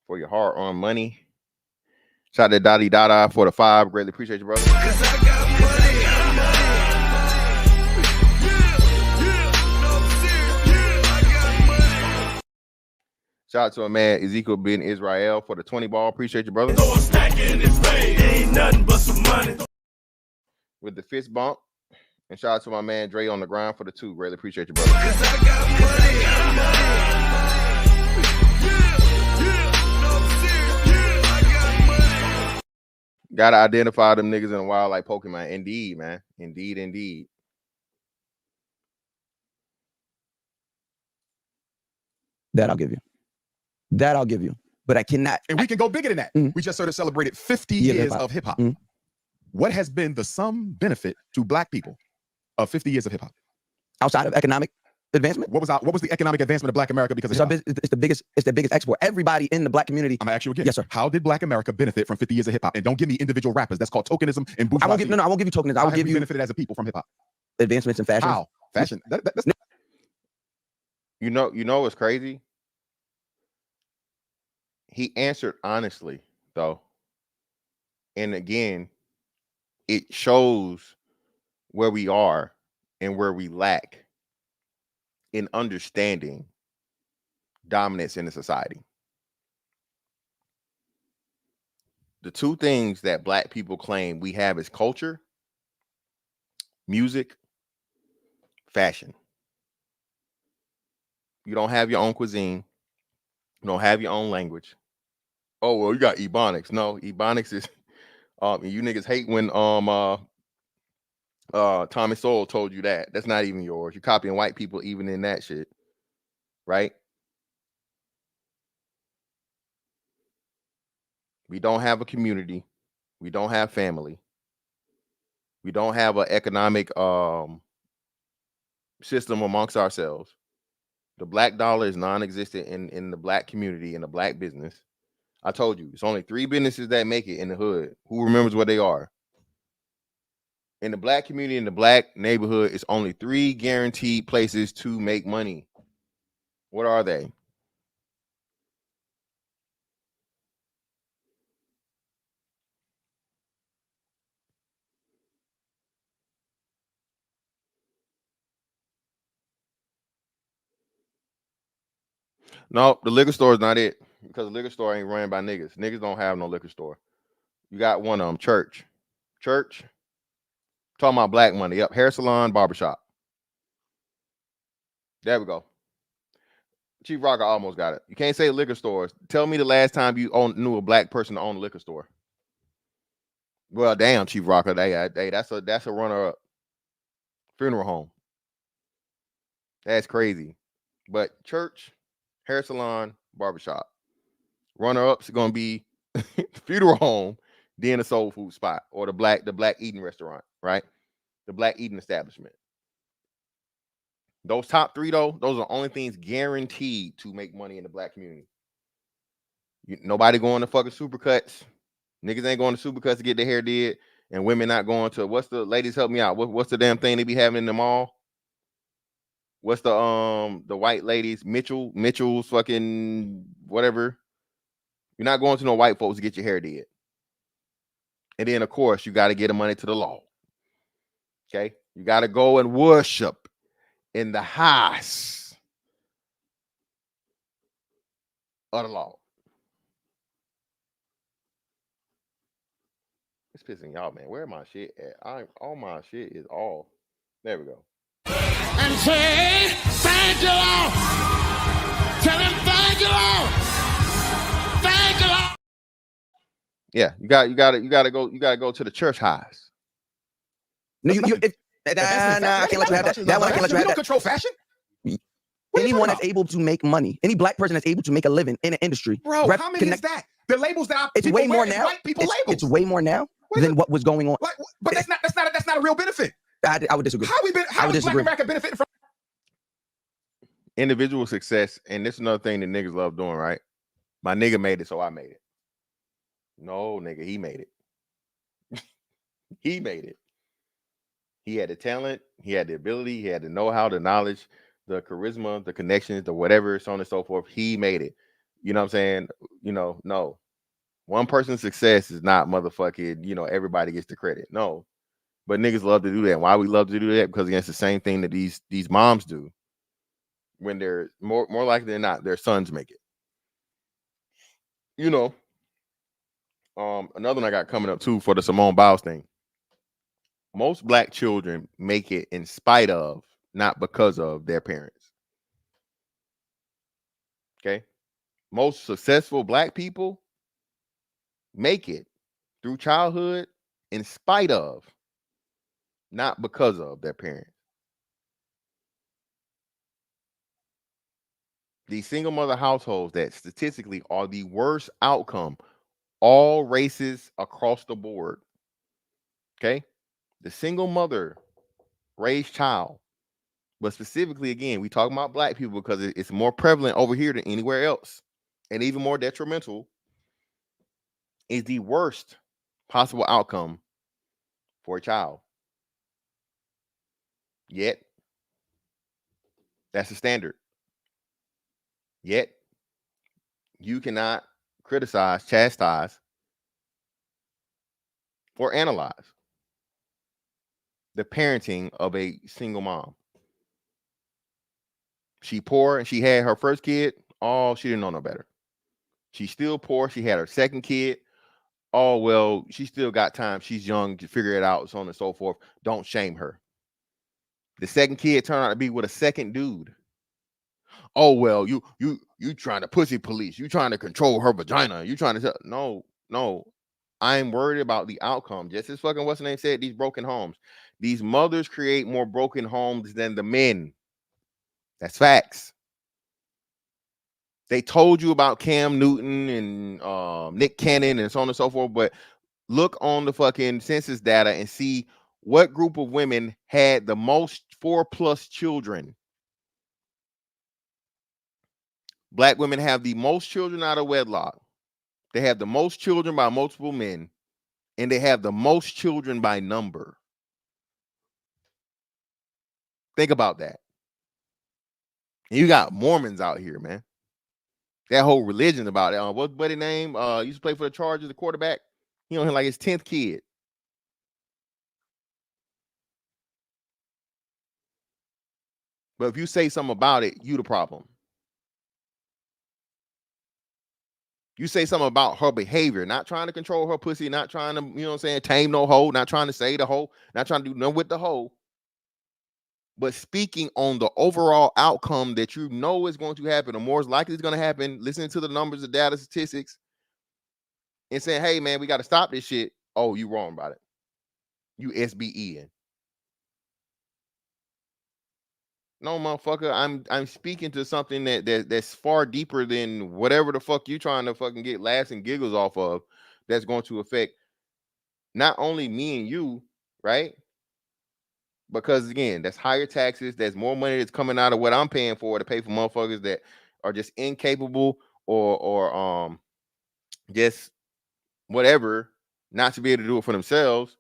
for your hard-earned money. Shout out to Dottie Dada for the 5. Greatly appreciate you, brother. Shout out to a man, Ezekiel bin Israel, for the 20 ball. Appreciate you, brother. Ain't nothing but some money. With the fist bump. And shout out to my man Dre on the ground for the 2. Greatly appreciate you, brother. Gotta identify them niggas in the wild like Pokemon. Indeed, man. Indeed. That I'll give you. but I cannot. And we can go bigger than that. We just sort of celebrated 50 years of hip hop. What has been the sum benefit to black people of 50 years of hip hop? Outside of economic advancement? What was the economic advancement of black America because of it's the biggest export. Everybody in the black community. I'm gonna ask you again. Yes, sir. How did black America benefit from 50 years of hip hop? And don't give me individual rappers. That's called tokenism and bourgeoisie. I won't give you tokenism. I will give you benefited as a people from hip hop. Advancements in fashion. How? Fashion. That's You know what's crazy? He answered honestly, though. And again, it shows where we are and where we lack in understanding dominance in the society. The two things that black people claim we have is culture, music, fashion. You don't have your own cuisine. You don't have your own language. Oh, well, you got Ebonics. No, Ebonics is you niggas hate when Tommy Sowell told you that. That's not even yours. You're copying white people even in that shit. Right? We don't have a community. We don't have family. We don't have an economic system amongst ourselves. The black dollar is non-existent in the black community, in the black business. I told you, it's only 3 businesses that make it in the hood. Who remembers what they are? In the black community, in the black neighborhood, it's only 3 guaranteed places to make money. What are they? No, the liquor store is not it, because the liquor store ain't ran by niggas. Niggas don't have no liquor store. You got one of them, church. Talking about black money. Yep, hair salon, barbershop. There we go. Chief Rocker almost got it. You can't say liquor stores. Tell me the last time you knew a black person to own a liquor store. Well, damn, Chief Rocker. That's a runner-up. Funeral home. That's crazy. But church, hair salon, barbershop. Runner-ups are gonna be funeral home, then a soul food spot, or the black eating restaurant, right? The black eating establishment. Those top 3 though, those are the only things guaranteed to make money in the black community. Nobody going to fucking Supercuts. Niggas ain't going to Supercuts to get their hair did, and women not going to ladies help me out. What's the damn thing they be having in the mall? What's the white ladies, Mitchell's fucking whatever. You're not going to no white folks to get your hair did. And then of course you got to get the money to the law. Okay? You got to go and worship in the house of the law. It's pissing y'all, man. Where my shit at? All my shit is all. There we go. And say, thank you, Lord. Tell him, thank you, Lord. Thank you, Lord. Yeah, you gotta go to the church house. No, I can't let you have that. That one I can't let you have. You don't control fashion. Anyone that's able to make money, any black person that's able to make a living in an industry, bro. How many is that? The labels that it's way more now. White people labels. It's way more now than what was going on. But that's not a real benefit. I would disagree. How is black America benefiting from individual success? And this is another thing that niggas love doing, right? My nigga made it, so I made it. No, nigga, he made it. He made it. He had the talent, he had the ability, he had the know-how, the knowledge, the charisma, the connections, the whatever, so on and so forth. He made it. You know what I'm saying? No. One person's success is not motherfucking, everybody gets the credit. No. But niggas love to do that. Why we love to do that? Because it's the same thing that these moms do. When they're more likely than not, their sons make it. Another one I got coming up too for the Simone Biles thing. Most black children make it in spite of, not because of their parents. Okay? Most successful black people make it through childhood in spite of, not because of their parents. These single mother households that statistically are the worst outcome, all races across the board. Okay. The single mother raised child, but specifically, again, we talking about black people because it's more prevalent over here than anywhere else, and even more detrimental, is the worst possible outcome for a child. Yet, that's the standard. Yet, you cannot criticize, chastise, or analyze the parenting of a single mom. She poor and she had her first kid. Oh, she didn't know no better. She's still poor. She had her second kid. Oh, well, she still got time. She's young to figure it out, so on and so forth. Don't shame her. The second kid turned out to be with a second dude. Oh, well, you trying to pussy police. You trying to control her vagina. You trying to no. I'm worried about the outcome. Just as fucking what's the name said, these broken homes. These mothers create more broken homes than the men. That's facts. They told you about Cam Newton and Nick Cannon and so on and so forth, but look on the fucking census data and see what group of women had the most 4+ children. Black women have the most children out of wedlock. They have the most children by multiple men, and they have the most children by number. Think about that. And you got Mormons out here, man. That whole religion about it. What's buddy name? Used to play for the Chargers, the quarterback. He on like his 10th kid. But if you say something about it, you the problem. You say something about her behavior, not trying to control her pussy, not trying to, you know what I'm saying, tame no hoe, not trying to say the hoe, not trying to do nothing with the hoe, but speaking on the overall outcome that you know is going to happen, or more is likely it's going to happen, listening to the numbers, the data, statistics, and saying, hey, man, we got to stop this shit. Oh, you wrong about it. You SBEing. No, motherfucker, I'm speaking to something that's far deeper than whatever the fuck you trying to fucking get laughs and giggles off of. That's going to affect not only me and you, right? Because again, that's higher taxes. There's more money that's coming out of what I'm paying for to pay for motherfuckers that are just incapable or just whatever, not to be able to do it for themselves.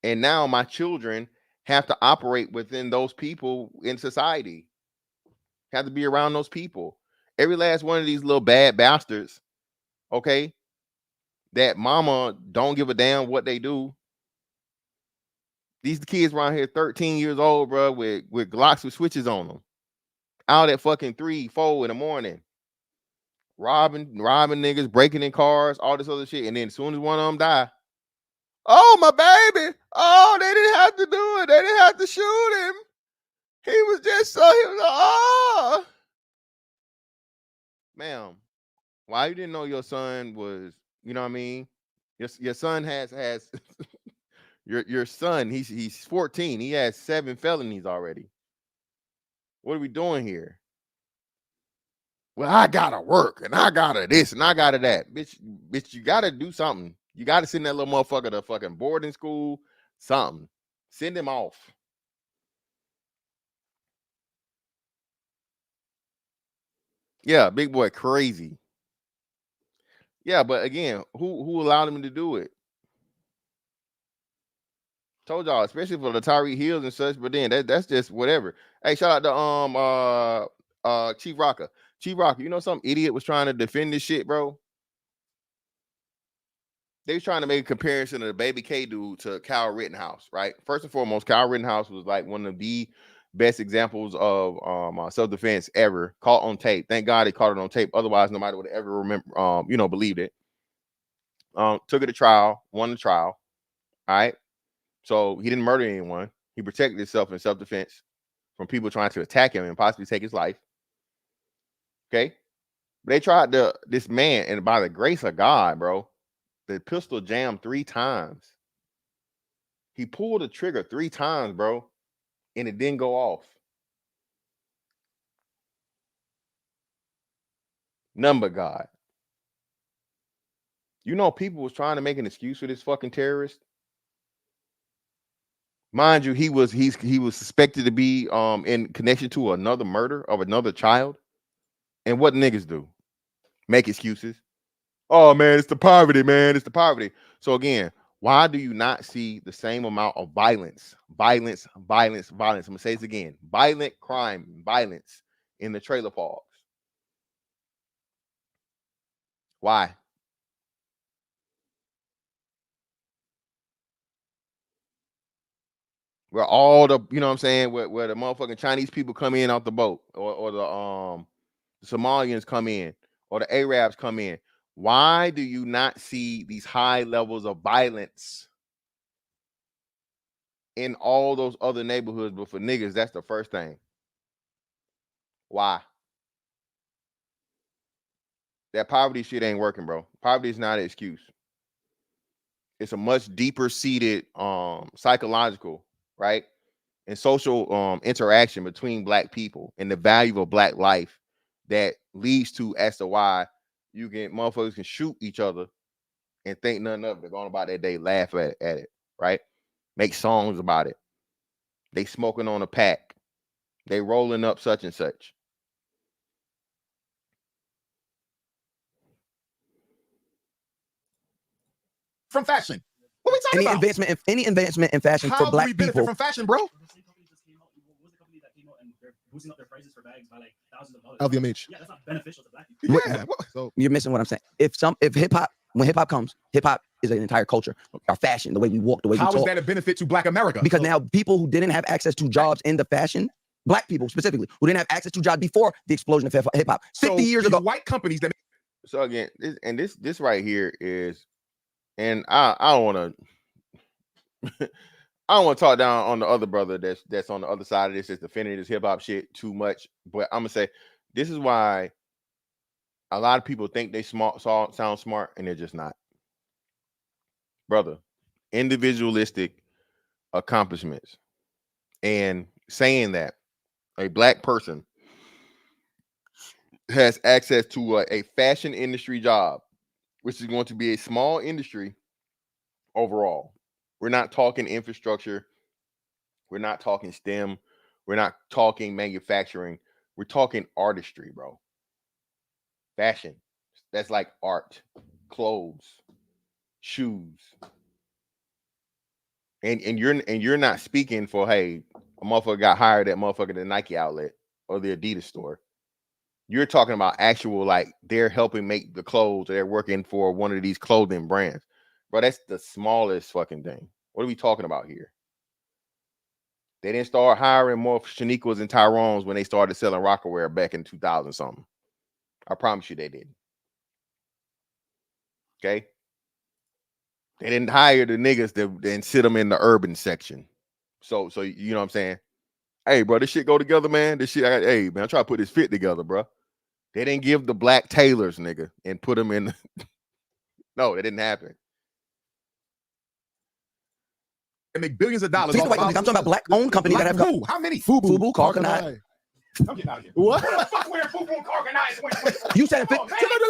And now my children have to operate within those people in society. Have to be around those people. Every last one of these little bad bastards, okay, that mama don't give a damn what they do. These kids around here 13 years old, bro, with Glocks with switches on them. Out at fucking 3, 4 in the morning. Robbing niggas, breaking in cars, all this other shit. And then as soon as one of them die, oh, my baby. Oh, they didn't have to do it. They didn't have to shoot him. He was just oh. Ma'am, why you didn't know your son was, you know what I mean? Your son has your son, he's 14. He has 7 felonies already. What are we doing here? Well, I gotta work and I gotta this and I gotta that. Bitch, you gotta do something. You gotta send that little motherfucker to fucking boarding school, something. Send him off. Yeah, big boy crazy. Yeah, but again, who allowed him to do it? Told y'all, especially for the Tyree Hills and such, but then that's just whatever. Hey, shout out to Chief Rocker. Chief Rocker, you know some idiot was trying to defend this shit, bro. They was trying to make a comparison of the Baby K dude to Kyle Rittenhouse, right? First and foremost, Kyle Rittenhouse was like one of the best examples of self-defense ever, caught on tape. Thank God he caught it on tape. Otherwise, nobody would have ever remember, believed it. Took it to trial, won the trial. All right. So he didn't murder anyone. He protected himself in self-defense from people trying to attack him and possibly take his life. Okay. They tried this man, and by the grace of God, bro, the pistol jammed 3 times. He pulled the trigger 3 times, bro, and it didn't go off. None but God. You know, people was trying to make an excuse for this fucking terrorist. Mind you, he was suspected to be in connection to another murder of another child. And what niggas do? Make excuses. Oh man, it's the poverty, man. It's the poverty. So again, why do you not see the same amount of violence? I'm gonna say this again. Violent crime, violence in the trailer parks. Why? Where all the, you know what I'm saying, where the motherfucking Chinese people come in off the boat, or the Somalians come in, or the Arabs come in. Why do you not see these high levels of violence in all those other neighborhoods? But for niggas, that's the first thing. Why? That poverty shit ain't working, bro. Poverty is not an excuse. It's a much deeper seated psychological, right, and social interaction between black people and the value of black life that leads to as to why you can motherfuckers can shoot each other and think nothing of it. They're going about their day, laugh at it, right? Make songs about it. They smoking on a pack. They rolling up such and such. From fashion. What we talking about? Any advancement in fashion How for black do we benefit people from fashion, bro? Boosting up their prices for bags by like thousands of dollars. LVMH. Yeah, that's not beneficial to black people. Yeah. So you're missing what I'm saying. If hip hop, when hip hop comes, hip hop is an entire culture. Our fashion, the way we walk, the way we talk. how is that a benefit to Black America? Because now people who didn't have access to jobs in the fashion, black people specifically, who didn't have access to jobs before the explosion of hip hop, 50 years ago. White companies that. So again, this right here is, and I don't want to. I don't want to talk down on the other brother that's on the other side of this, that's defending this hip hop shit too much. But I'm gonna say this is why a lot of people think they sound smart and they're just not. Brother, individualistic accomplishments and saying that a black person has access to a fashion industry job, which is going to be a small industry overall. We're not talking infrastructure. We're not talking STEM. We're not talking manufacturing. We're talking artistry, bro. Fashion. That's like art, clothes, shoes. And you're not speaking for, hey, a motherfucker got hired at motherfucker the Nike outlet or the Adidas store. You're talking about actual, like, they're helping make the clothes, or they're working for one of these clothing brands. Bro, that's the smallest fucking thing. What are we talking about here? They didn't start hiring more Shaniquas and Tyrones when they started selling Rockaware back in 2000 something. I promise you they didn't. Okay? They didn't hire the niggas and sit them in the urban section. So you know what I'm saying? Hey, bro, this shit go together, man. This shit, hey, man, I'm trying to put this fit together, bro. They didn't give the black tailors, nigga, and put them in. No, it didn't happen. They make billions of dollars. I'm talking about black-owned companies that have who? How many? Fubu, Carcanine. I'm getting out of here. What? Fuck where Fubu and Carcanine? You said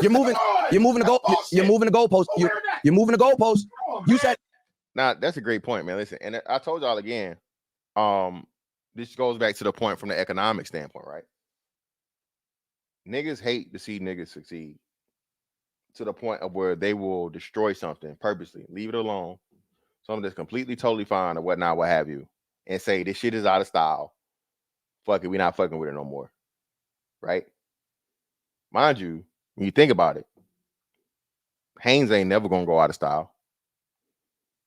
you're moving the goal. You're moving the goalpost. You're moving the goalpost. You said. Now that's a great point, man. Listen, and I told y'all again. This goes back to the point from the economic standpoint, right? Niggas hate to see niggas succeed to the point of where they will destroy something purposely, leave it alone, something that's completely, totally fine or whatnot, what have you, and say this shit is out of style. Fuck it, we're not fucking with it no more. Right? Mind you, when you think about it, Hanes ain't never gonna go out of style.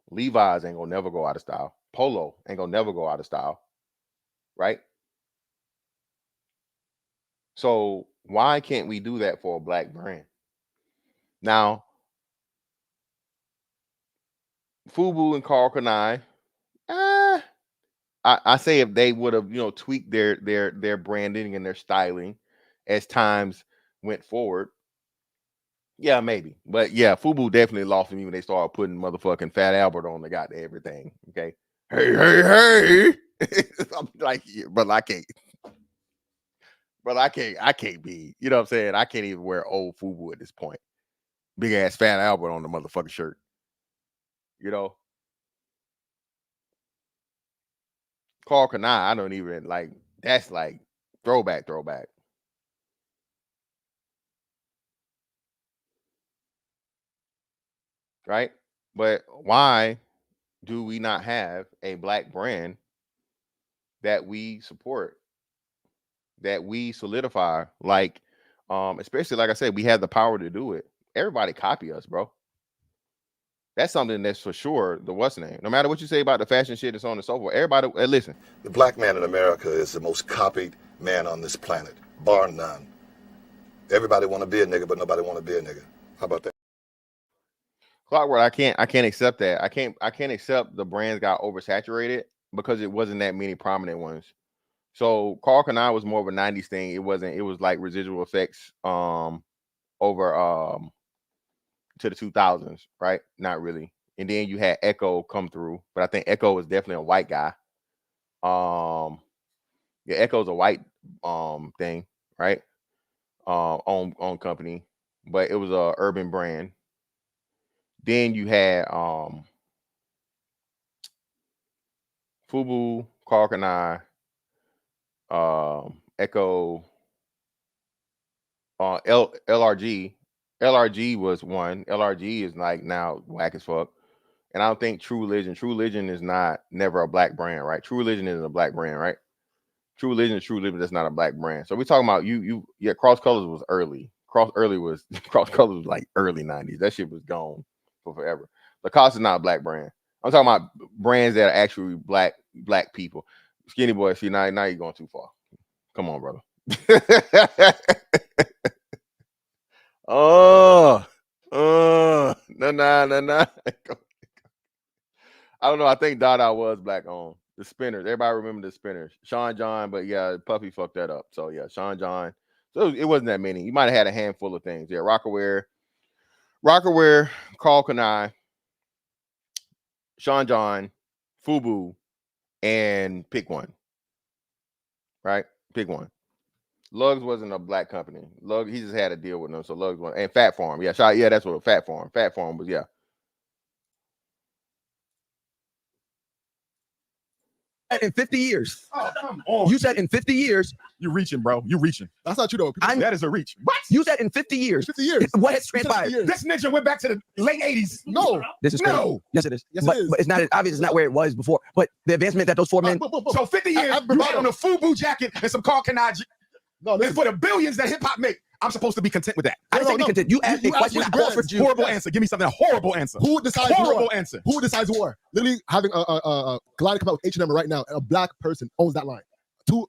Levi's ain't gonna never go out of style. Polo ain't gonna never go out of style. Right? So why can't we do that for a black brand? Now, Fubu and Carl Kanai, I say if they would have, tweaked their branding and their styling as times went forward, yeah, maybe. But yeah, Fubu definitely lost me when they started putting motherfucking Fat Albert on the goddamn everything. Okay, hey. I'm like, yeah, but I can't. But I can't be, you know what I'm saying? I can't even wear old FUBU at this point. Big ass Fat Albert on the motherfucking shirt. You know? Carl Kanai, I don't even like, that's like throwback. Right? But why do we not have a black brand that we support, that we solidify? Like, especially like I said, we have the power to do it. Everybody copy us, bro. That's something that's for sure the what's name. No matter what you say about the fashion shit and so on and so forth, everybody listen. The black man in America is the most copied man on this planet, bar none. Everybody want to be a nigga, but nobody want to be a nigga. How about that? Clockwork, I can't accept that. I can't accept the brands got oversaturated because it wasn't that many prominent ones. So Carl Kanai was more of a 90s thing. It was like residual effects over to the 2000s, right? Not really. And then you had Echo come through, but I think Echo was definitely a white guy. Yeah, Echo's a white thing, right? Own company, but it was a urban brand. Then you had FUBU, Carl Kanai, Echo, LRG. LRG was one. LRG is like now whack as fuck. And I don't think True Religion is never a black brand, right? True Religion isn't a black brand, right? True Religion is True Religion. That's not a black brand. So we're talking about yeah, Cross Colors was early. Cross Colors was like early 90s. That shit was gone for forever. Lacoste is not a black brand. I'm talking about brands that are actually black people. Skinny Boy, see, now you're going too far. Come on, brother. No. I don't know. I think Dada was black owned. The Spinners. Everybody remember the Spinners. Sean John, but yeah, Puffy fucked that up. So yeah, Sean John. So it wasn't that many. You might have had a handful of things. Yeah, Rockaware, Carl Kanai, Sean John, FUBU, and pick one. Right? Pick one. Lugs wasn't a black company. Lugs, he just had a deal with them. So Lugs was, and Fat Farm. Yeah, that's what Fat Farm. Fat Farm was, yeah. In 50 years. Oh, come on. You said in 50 years. You're reaching, bro. You're reaching. That's not true, though. That is a reach. What? You said in 50 years. 50 years. What has transpired? This ninja went back to the late 80s. No. This is crazy. No. Yes, it is. Yes, but, it is. but it's not obvious. It's not where it was before. But the advancement that those four men. So 50 years, you had on a FUBU jacket and some Carl Kanai. No, and for the billions that hip hop make, I'm supposed to be content with that. I didn't say be content. You asked a question. I offered you. Horrible answer. Give me something. A horrible answer. Who decides horrible war? Answer. Who decides war? Literally having a glider come out with H&M right now, and a black person owns that line.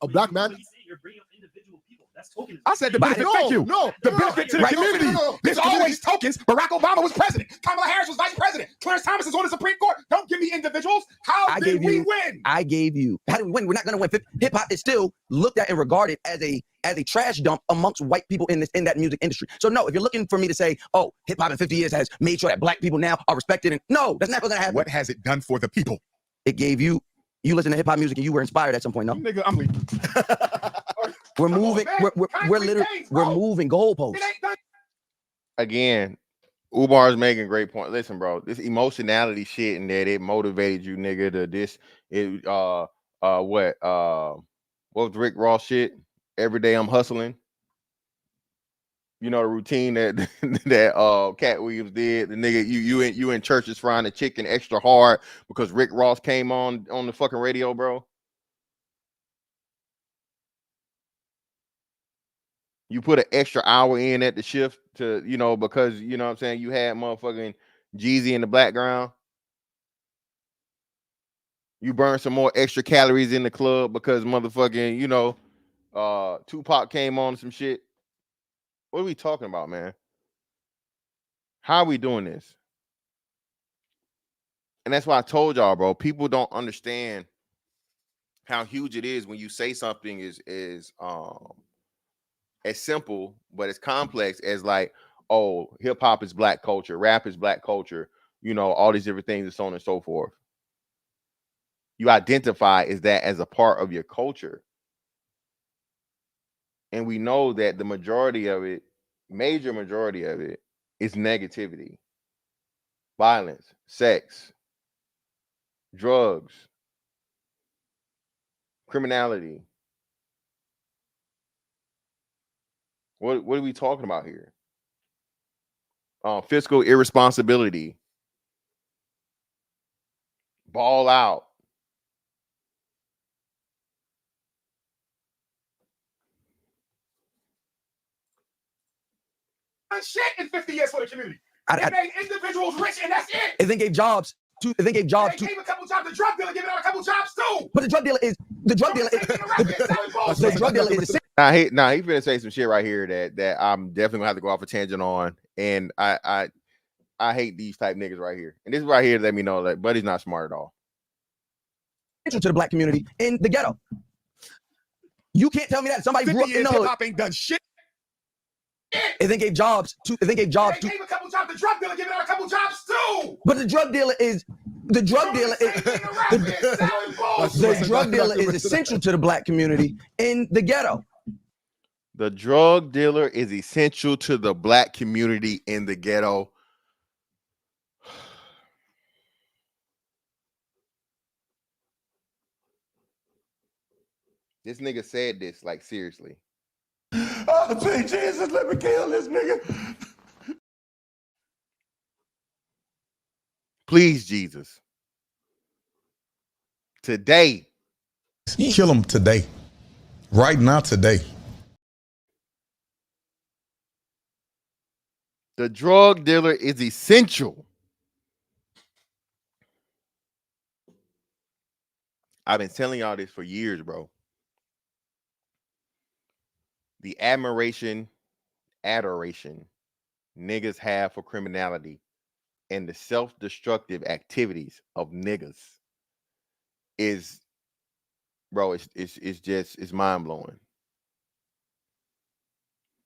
A black man. You're bringing up individual people. That's tokens. I said the benefit. Thank you. The benefit to the community. There's always tokens. Barack Obama was president. Kamala Harris was vice president. Clarence Thomas is on the Supreme Court. Don't give me individuals. How did we win? I gave you. How did we win? We're not going to win. Hip hop is still looked at and regarded as a trash dump amongst white people in that music industry. So no, if you're looking for me to say, oh, hip hop in 50 years has made sure that black people now are respected, and no, that's never going to happen. What has it done for the people? It gave you. You listen to hip hop music and you were inspired at some point, no? Nigga, I'm leaving. We're moving. We're literally moving goalposts. Again, Umar's making a great point. Listen, bro, this emotionality shit and that it motivated you, nigga, to this. It what was Rick Ross shit? Every day I'm hustling. You know the routine that Cat Williams did. The nigga, you in churches frying the chicken extra hard because Rick Ross came on the fucking radio, bro. You put an extra hour in at the shift to, because you know what I'm saying, you had motherfucking Jeezy in the background. You burn some more extra calories in the club because motherfucking, Tupac came on some shit. What are we talking about, man? How are we doing this? And that's why I told y'all, bro, people don't understand how huge it is when you say something is as simple, but as complex as like, oh, hip hop is black culture, rap is black culture, all these different things and so on and so forth. You identify as that as a part of your culture. And we know that the majority of it, major majority of it, is negativity, violence, sex, drugs, criminality. What are we talking about here? Fiscal irresponsibility, ball out. Shit in 50 years for the community. They made individuals rich, and that's it. And then gave jobs to. And then gave jobs to. They gave a couple jobs. The drug dealer giving out a couple jobs too. But the drug dealer is the drug dealer. The drug dealer is. Now he finna say some shit right here that I'm definitely gonna have to go off a tangent on, and I hate these type niggas right here. And this is right here let me know that Buddy's not smart at all. To the black community in the ghetto. You can't tell me that somebody grew up in the hood. Hip-hop ain't done shit. And then gave jobs to. And then gave jobs to. They gave a couple jobs. The drug dealer giving out a couple jobs too. But the drug dealer is. The drug dealer is. The drug dealer is essential to the black community in the ghetto. The drug dealer is essential to the black community in the ghetto. This nigga said this, like, seriously. Oh, please, Jesus, let me kill this nigga. Please, Jesus. Today. Kill him today. Right now, today. The drug dealer is essential. I've been telling y'all this for years, bro. The adoration niggas have for criminality and the self-destructive activities of niggas is, bro, it's mind-blowing.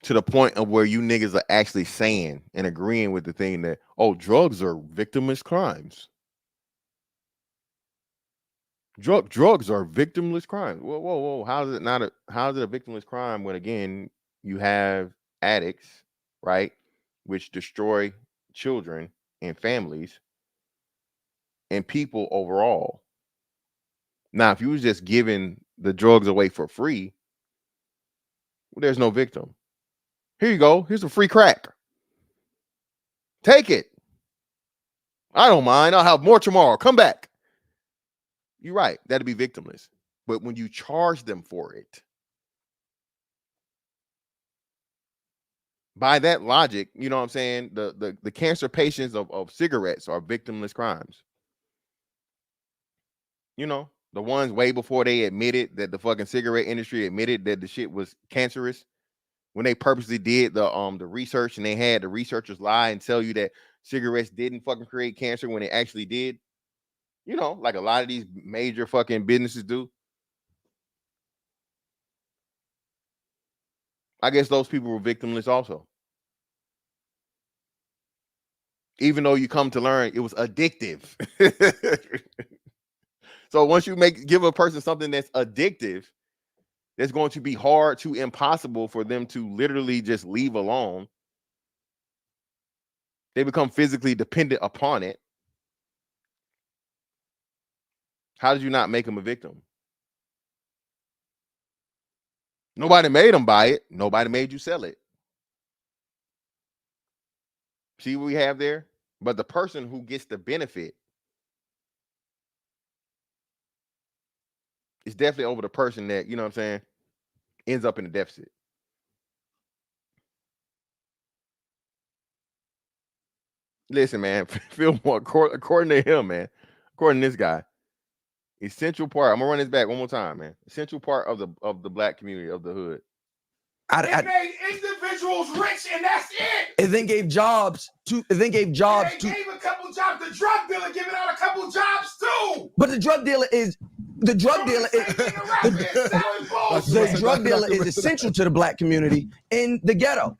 To the point of where you niggas are actually saying and agreeing with the thing that, oh, drugs are victimless crimes. Drugs are victimless crimes. Whoa. How is it a victimless crime when, again, you have addicts, right, which destroy children and families and people overall? Now, if you was just giving the drugs away for free, well, there's no victim. Here you go. Here's a free crack. Take it. I don't mind. I'll have more tomorrow. Come back. You're right. That'd be victimless. But when you charge them for it, by that logic, you know what I'm saying? The cancer patients of cigarettes are victimless crimes. You know, the ones way before they admitted that the fucking cigarette industry admitted that the shit was cancerous. When they purposely did the research and they had the researchers lie and tell you that cigarettes didn't fucking create cancer when it actually did. You know, like a lot of these major fucking businesses do. I guess those people were victimless also. Even though you come to learn it was addictive. So once you give a person something that's addictive, it's going to be hard to impossible for them to literally just leave alone. They become physically dependent upon it. How did you not make them a victim? Nobody made them buy it. Nobody made you sell it. See what we have there? But the person who gets the benefit is definitely over the person that, you know what I'm saying, ends up in a deficit. Listen, man, Fillmore, according to him, man, according to this guy, essential part. I'm gonna run this back one more time, man. Essential part of the black community of the hood. They made individuals rich, and that's it. And then gave jobs to. And then gave jobs to. They gave a couple jobs. The drug dealer giving out a couple jobs too. But the drug dealer is. The drug dealer is. The drug dealer is essential to the black community in the ghetto.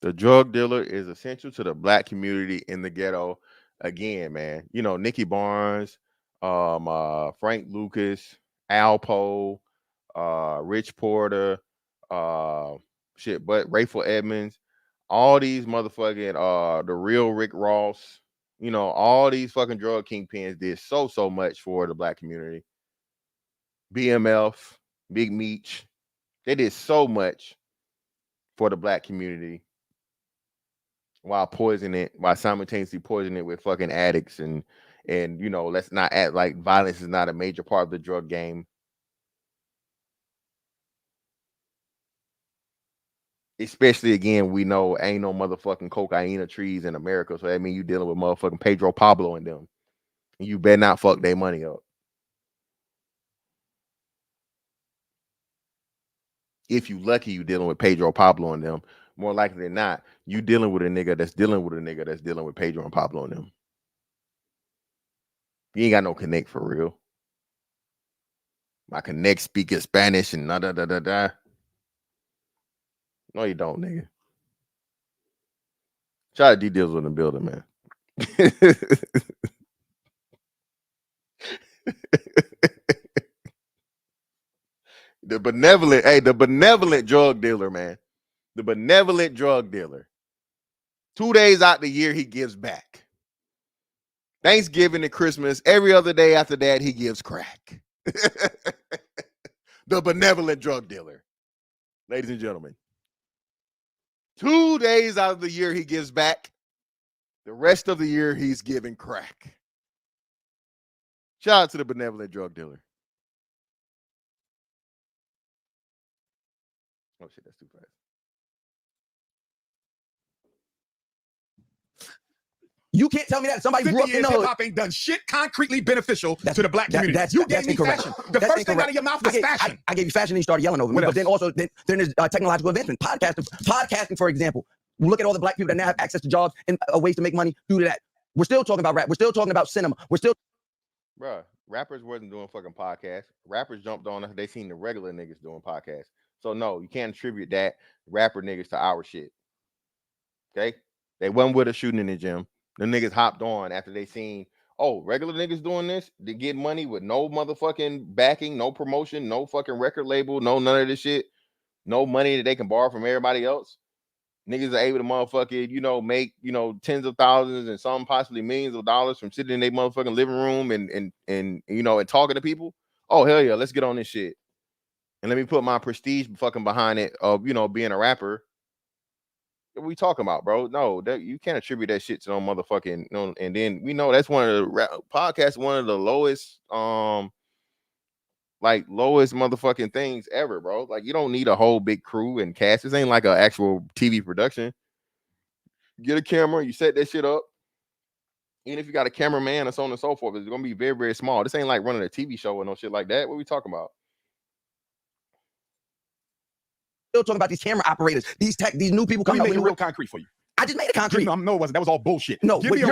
The drug dealer is essential to the black community in the ghetto. Again, man, you know, Nicky Barnes, Frank Lucas, Alpo, Rich Porter, shit, but Rayful Edmonds, all these motherfucking the real Rick Ross, you know, all these fucking drug kingpins did so much for the black community. BMF, Big Meech, they did so much for the black community while simultaneously poisoning it with fucking addicts and you know, let's not act like violence is not a major part of the drug game. Especially again, we know ain't no motherfucking cocaine trees in America, so that means you dealing with motherfucking Pedro Pablo and them. And you better not fuck their money up. If you lucky, you dealing with Pedro Pablo and them. More likely than not, you dealing with a nigga that's dealing with a nigga that's dealing with Pedro and Pablo and them. You ain't got no connect for real. My connect speaking Spanish and da da da da da. No, you don't, nigga. Shout out D Deals in the building, man. The benevolent drug dealer, man. The benevolent drug dealer. 2 days out the year, he gives back. Thanksgiving and Christmas, every other day after that, he gives crack. The benevolent drug dealer. Ladies and gentlemen. 2 days out of the year, he gives back. The rest of the year, he's giving crack. Shout out to the benevolent drug dealer. Oh, shit, that's too fast. You can't tell me that somebody grew up in the hood. Hip-hop ain't done shit concretely beneficial to the black community. You gave me fashion. The first thing out of your mouth was fashion. I gave you fashion and you started yelling over me. But then also, then there's technological advancement. Podcasting, for example. Look at all the black people that now have access to jobs and ways to make money due to that. We're still talking about rap. We're still talking about cinema. We're still... Bruh, rappers wasn't doing fucking podcasts. Rappers jumped on us. They seen the regular niggas doing podcasts. So no, you can't attribute that rapper niggas to our shit. Okay? They wasn't with us shooting in the gym. The niggas hopped on after they seen, oh, regular niggas doing this, they get money with no motherfucking backing, no promotion, no fucking record label, no none of this shit, no money that they can borrow from everybody else. Niggas are able to motherfucking, you know, make, you know, tens of thousands and some possibly millions of dollars from sitting in their motherfucking living room and you know, and talking to people. Oh, hell yeah, let's get on this shit. And let me put my prestige fucking behind it of, you know, being a rapper. What we talking about, bro? No, that you can't attribute that shit to no motherfucking, you know, and then we know that's one of the podcasts, one of the lowest, like lowest motherfucking things ever, bro. Like you don't need a whole big crew and cast. This ain't like an actual TV production. Get a camera, you set that shit up. Even if you got a cameraman or so on and so forth, it's gonna be very, very small. This ain't like running a TV show or no shit like that. What we talking about? Still talking about these camera operators, these new people coming up with real concrete for you. I just made it concrete. No, it wasn't. That was all bullshit. No, give me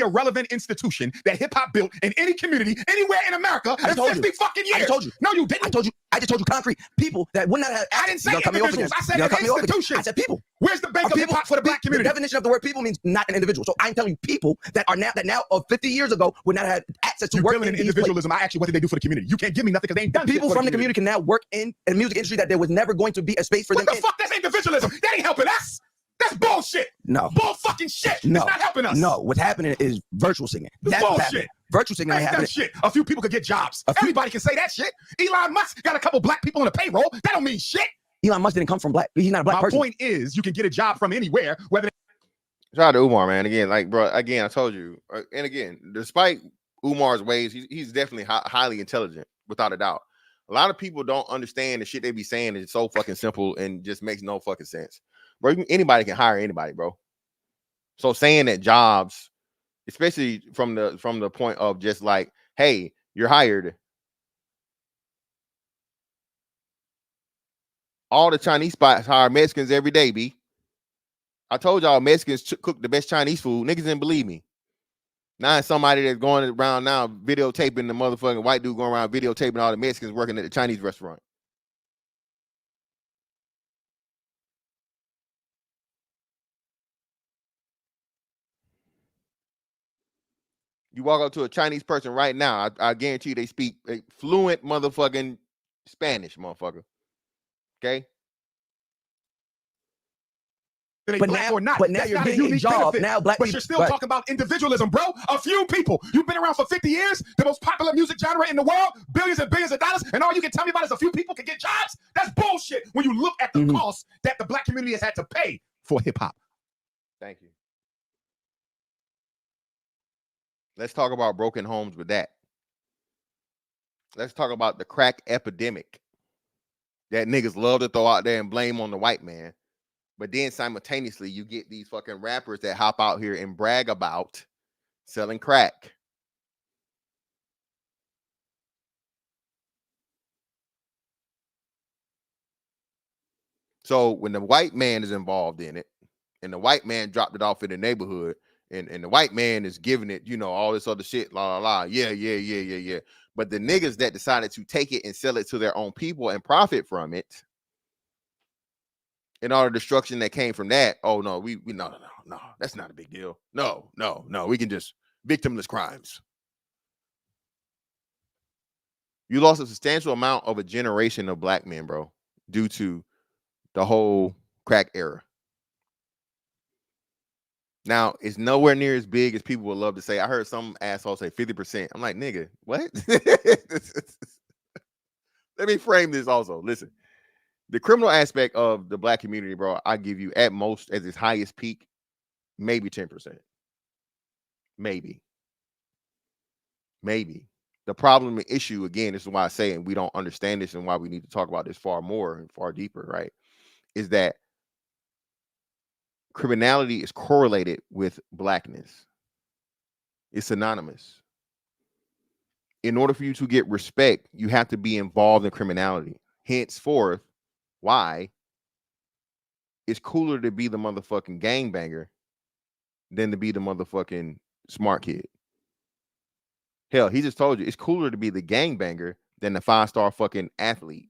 a relevant institution that hip hop built in any community anywhere in America in 50 fucking years. I told you. No, you didn't. I just told you concrete people that would not have. I didn't say individuals. I said institutions. I said people. Where's the bank of hip hop for the black community? The definition of the word people means not an individual. So I'm telling you, people that are now of 50 years ago would not have access to work in individualism. I ask you, what did they do for the community? You can't give me nothing because they ain't done. People from the community can now work in a music industry that there was never going to be a space for them. What the fuck? That's individualism. That ain't helping us. That's bullshit. No. Bull fucking shit. No. It's not helping us. No. What's happening is virtual singing. That's bullshit. Virtual singing ain't happening. Shit. A few people could get jobs. Everybody can say that shit. Elon Musk got a couple black people on the payroll. That don't mean shit. Elon Musk didn't come from black. He's not a black person. My point is, you can get a job from anywhere, whether. Shout out to Umar, man. Again, like, bro, again, I told you, and again, despite Umar's ways, he's definitely highly intelligent, without a doubt. A lot of people don't understand the shit they be saying is so fucking simple and just makes no fucking sense. Bro, anybody can hire anybody, bro. So saying that jobs, especially from the point of just like, hey, you're hired. All the Chinese spots hire Mexicans every day, B. I told y'all Mexicans cook the best Chinese food. Niggas didn't believe me. Now it's somebody that's going around now videotaping the motherfucking white dude going around videotaping all the Mexicans working at the Chinese restaurant. You walk up to a Chinese person right now, I guarantee you they speak fluent motherfucking Spanish, motherfucker. Okay? they But black now- or not. but now That's you're not a getting a unique job. benefit. Now black but people- you're still right. talking about individualism, bro. A few people. You've been around for 50 years, the most popular music genre in the world, billions and billions of dollars, and all you can tell me about is a few people can get jobs? That's bullshit when you look at the cost that the black community has had to pay for hip-hop. Thank you. Let's talk about broken homes with that. Let's talk about the crack epidemic that niggas love to throw out there and blame on the white man. But then simultaneously, you get these fucking rappers that hop out here and brag about selling crack. So when the white man is involved in it, and the white man dropped it off in the neighborhood, and the white man is giving it, you know, all this other shit, la la la, yeah. But the niggas that decided to take it and sell it to their own people and profit from it, and all the destruction that came from that, oh no, we no, that's not a big deal. No, we can just victimless crimes. You lost a substantial amount of a generation of black men, bro, due to the whole crack era. Now, it's nowhere near as big as people would love to say. I heard some asshole say 50%. I'm like, nigga, what? Let me frame this also. Listen, the criminal aspect of the black community, bro, I give you at most at its highest peak, maybe 10%. Maybe. The problem and issue, again, this is why I say, and we don't understand this and why we need to talk about this far more and far deeper, right? Is that criminality is correlated with blackness. It's synonymous. In order for you to get respect, you have to be involved in criminality. Henceforth, why it's cooler to be the motherfucking gangbanger than to be the motherfucking smart kid. Hell, he just told you it's cooler to be the gangbanger than the 5-star fucking athlete.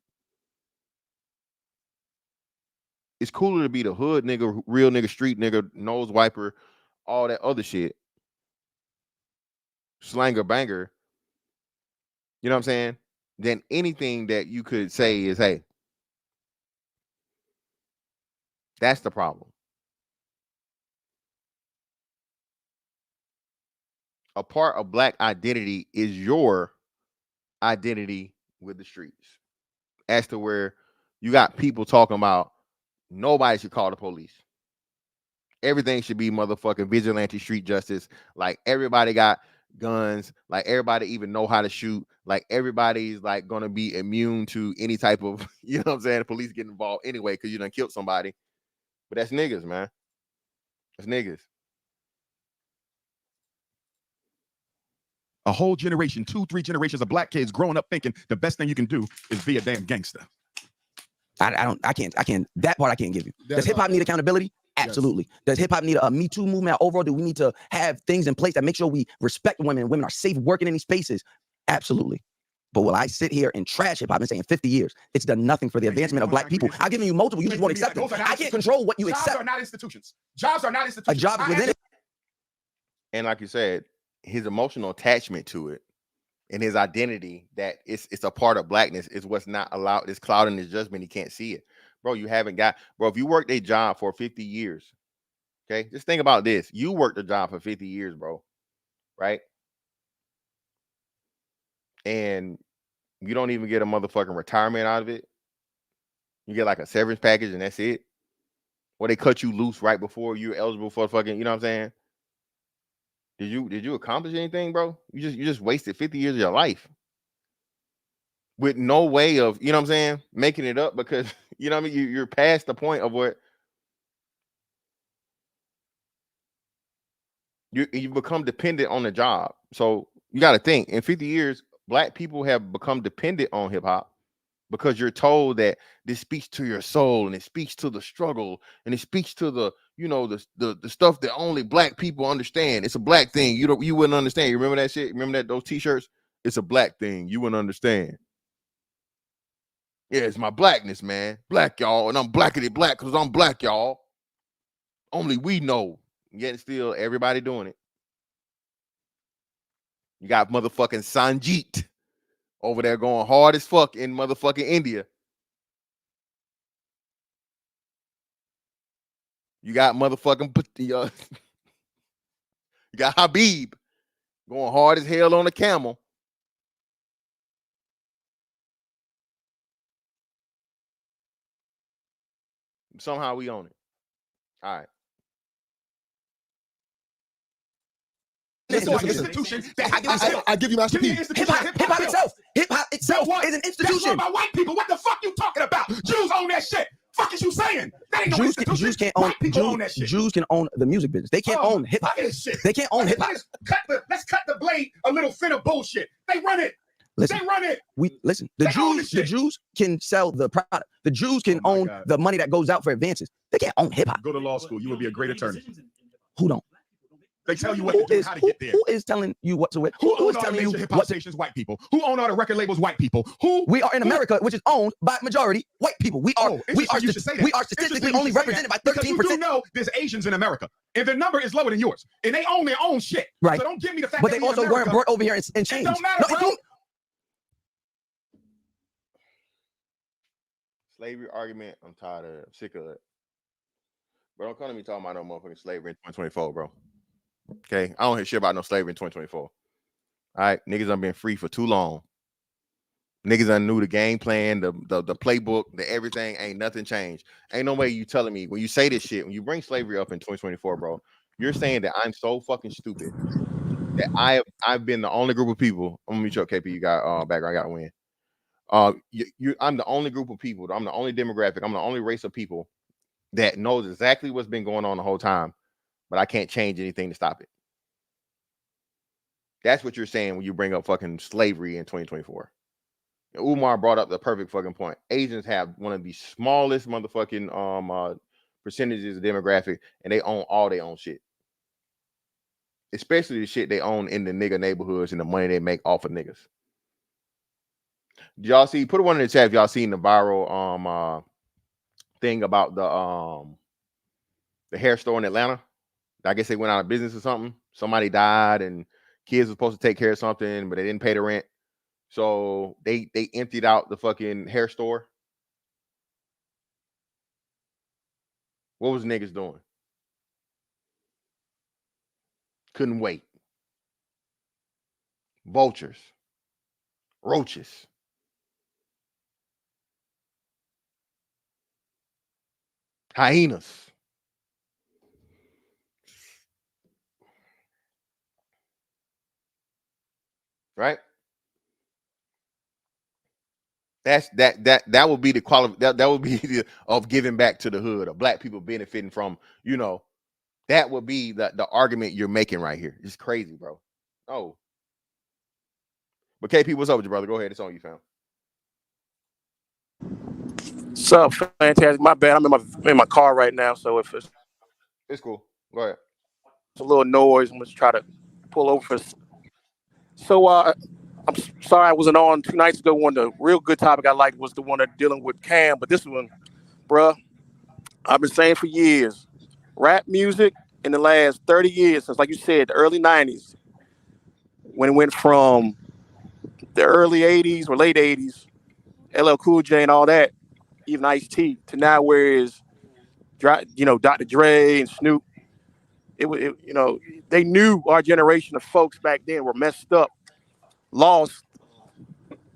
It's cooler to be the hood nigga, real nigga, street nigga, nose wiper, all that other shit. Slanger banger. You know what I'm saying? Than anything that you could say is, hey, that's the problem. A part of black identity is your identity with the streets. As to where you got people talking about nobody should call the police. Everything should be motherfucking vigilante street justice. Like everybody got guns. Like everybody even know how to shoot. Like everybody's like gonna be immune to any type of, you know what I'm saying, the police get involved anyway because you done killed somebody. But that's niggas, man. That's niggas. A whole generation, 2-3 generations of black kids growing up thinking the best thing you can do is be a damn gangster. I can't. That part I can't give you. Does hip hop need accountability? Absolutely. Yes. Does hip hop need a Me Too movement? Overall, do we need to have things in place that make sure we respect women and women are safe working in these spaces? Absolutely. But will I sit here and trash hip hop and say in 50 years it's done nothing for the advancement of black people? I've given you multiple. You just won't accept them. I can't control what you accept. Jobs are not institutions. Jobs are not institutions. A job is within it. And like you said, his emotional attachment to it and his identity that it's a part of blackness is what's not allowed. It's clouding his judgment. He can't see it. Bro, you haven't got, bro, if you worked a job for 50 years, okay, just think about this. You worked a job for 50 years, bro, right? And you don't even get a motherfucking retirement out of it. You get like a severance package and that's it. Or they cut you loose right before you're eligible for fucking, you know what I'm saying? Did you accomplish anything, bro? You just wasted 50 years of your life with no way of, you know what I'm saying, making it up because, you know what I mean? You're past the point of what you become dependent on the job. So you got to think in 50 years, black people have become dependent on hip hop because you're told that this speaks to your soul and it speaks to the struggle and it speaks to the, you know, the stuff that only black people understand. It's a black thing. You wouldn't understand. You remember that shit? Remember those t-shirts? It's a black thing. You wouldn't understand. Yeah, it's my blackness, man. Black, y'all. And I'm blackity black because I'm black, y'all. Only we know. Yet still everybody doing it. You got motherfucking Sanjeet over there going hard as fuck in motherfucking India. You got motherfucking you got Habib going hard as hell on the camel. Somehow we own it. All right. Institution that I give you Master P. Hip hop itself is an institution. That's run by white people. What the fuck you talking about? Jews own that shit. Fuck is you saying? That ain't no institution. Jews can't own. Own that shit. Jews can own the music business. They can't own hip hop. They can't own hip hop. Let's cut the blade a little thinner. Bullshit. They run it. Listen, they run it. The Jews can sell the product. The Jews can own the money that goes out for advances. They can't own hip hop. Go to law school. You would be a great attorney. Who don't? They tell you what to do, how to get there. Who is telling you what to wear? Who is telling you hip hop stations? White people. Who own all the record labels? White people. We are in America, which is owned by majority white people. We are statistically only represented by 13%. Because you do know there's Asians in America, and their number is lower than yours, and they own their own shit. Right. So don't give me the fact. But they also weren't brought over here and changed. It don't matter, bro. Slavery argument, I'm tired of it. I'm sick of it. But don't come to me talking about no motherfucking slavery in 2024, bro. Okay, I don't hear shit about no slavery in 2024. All right, niggas done been free for too long. Niggas done knew the game plan, the playbook, the everything. Ain't nothing changed. Ain't no way you telling me when you say this shit, when you bring slavery up in 2024, bro, you're saying that I'm so fucking stupid that I've been the only group of people. I'm gonna meet you up, KP. You got background, got to win. I'm the only group of people. I'm the only demographic. I'm the only race of people that knows exactly what's been going on the whole time, but I can't change anything to stop it. That's what you're saying when you bring up fucking slavery in 2024. Umar brought up the perfect fucking point. Asians have one of the smallest motherfucking percentages of demographic, and they own all their own shit. Especially the shit they own in the nigga neighborhoods and the money they make off of niggas. Y'all see? Put one in the chat if y'all seen the viral thing about the hair store in Atlanta. I guess they went out of business or something. Somebody died and kids were supposed to take care of something, but they didn't pay the rent. So they emptied out the fucking hair store. What was niggas doing? Couldn't wait. Vultures. Roaches. Hyenas. Right? That would be the quality that would be the of giving back to the hood, of black people benefiting from, you know, that would be the argument you're making right here. It's crazy, bro. Oh. But KP, what's up with you, brother? Go ahead. It's on you, fam. What's up, fantastic? My bad. I'm in my car right now, so if it's cool. Go ahead. It's a little noise. I'm gonna try to pull over. So I'm sorry I wasn't on 2 nights ago. One the real good topic I liked was the one that dealing with Cam, but this one, bruh, I've been saying for years, rap music in the last 30 years, since, like you said, the early 90s, when it went from the early 80s or late 80s, LL Cool J and all that, even Ice-T, to now where is, you know, Dr. Dre and Snoop. You know, they knew our generation of folks back then were messed up, lost,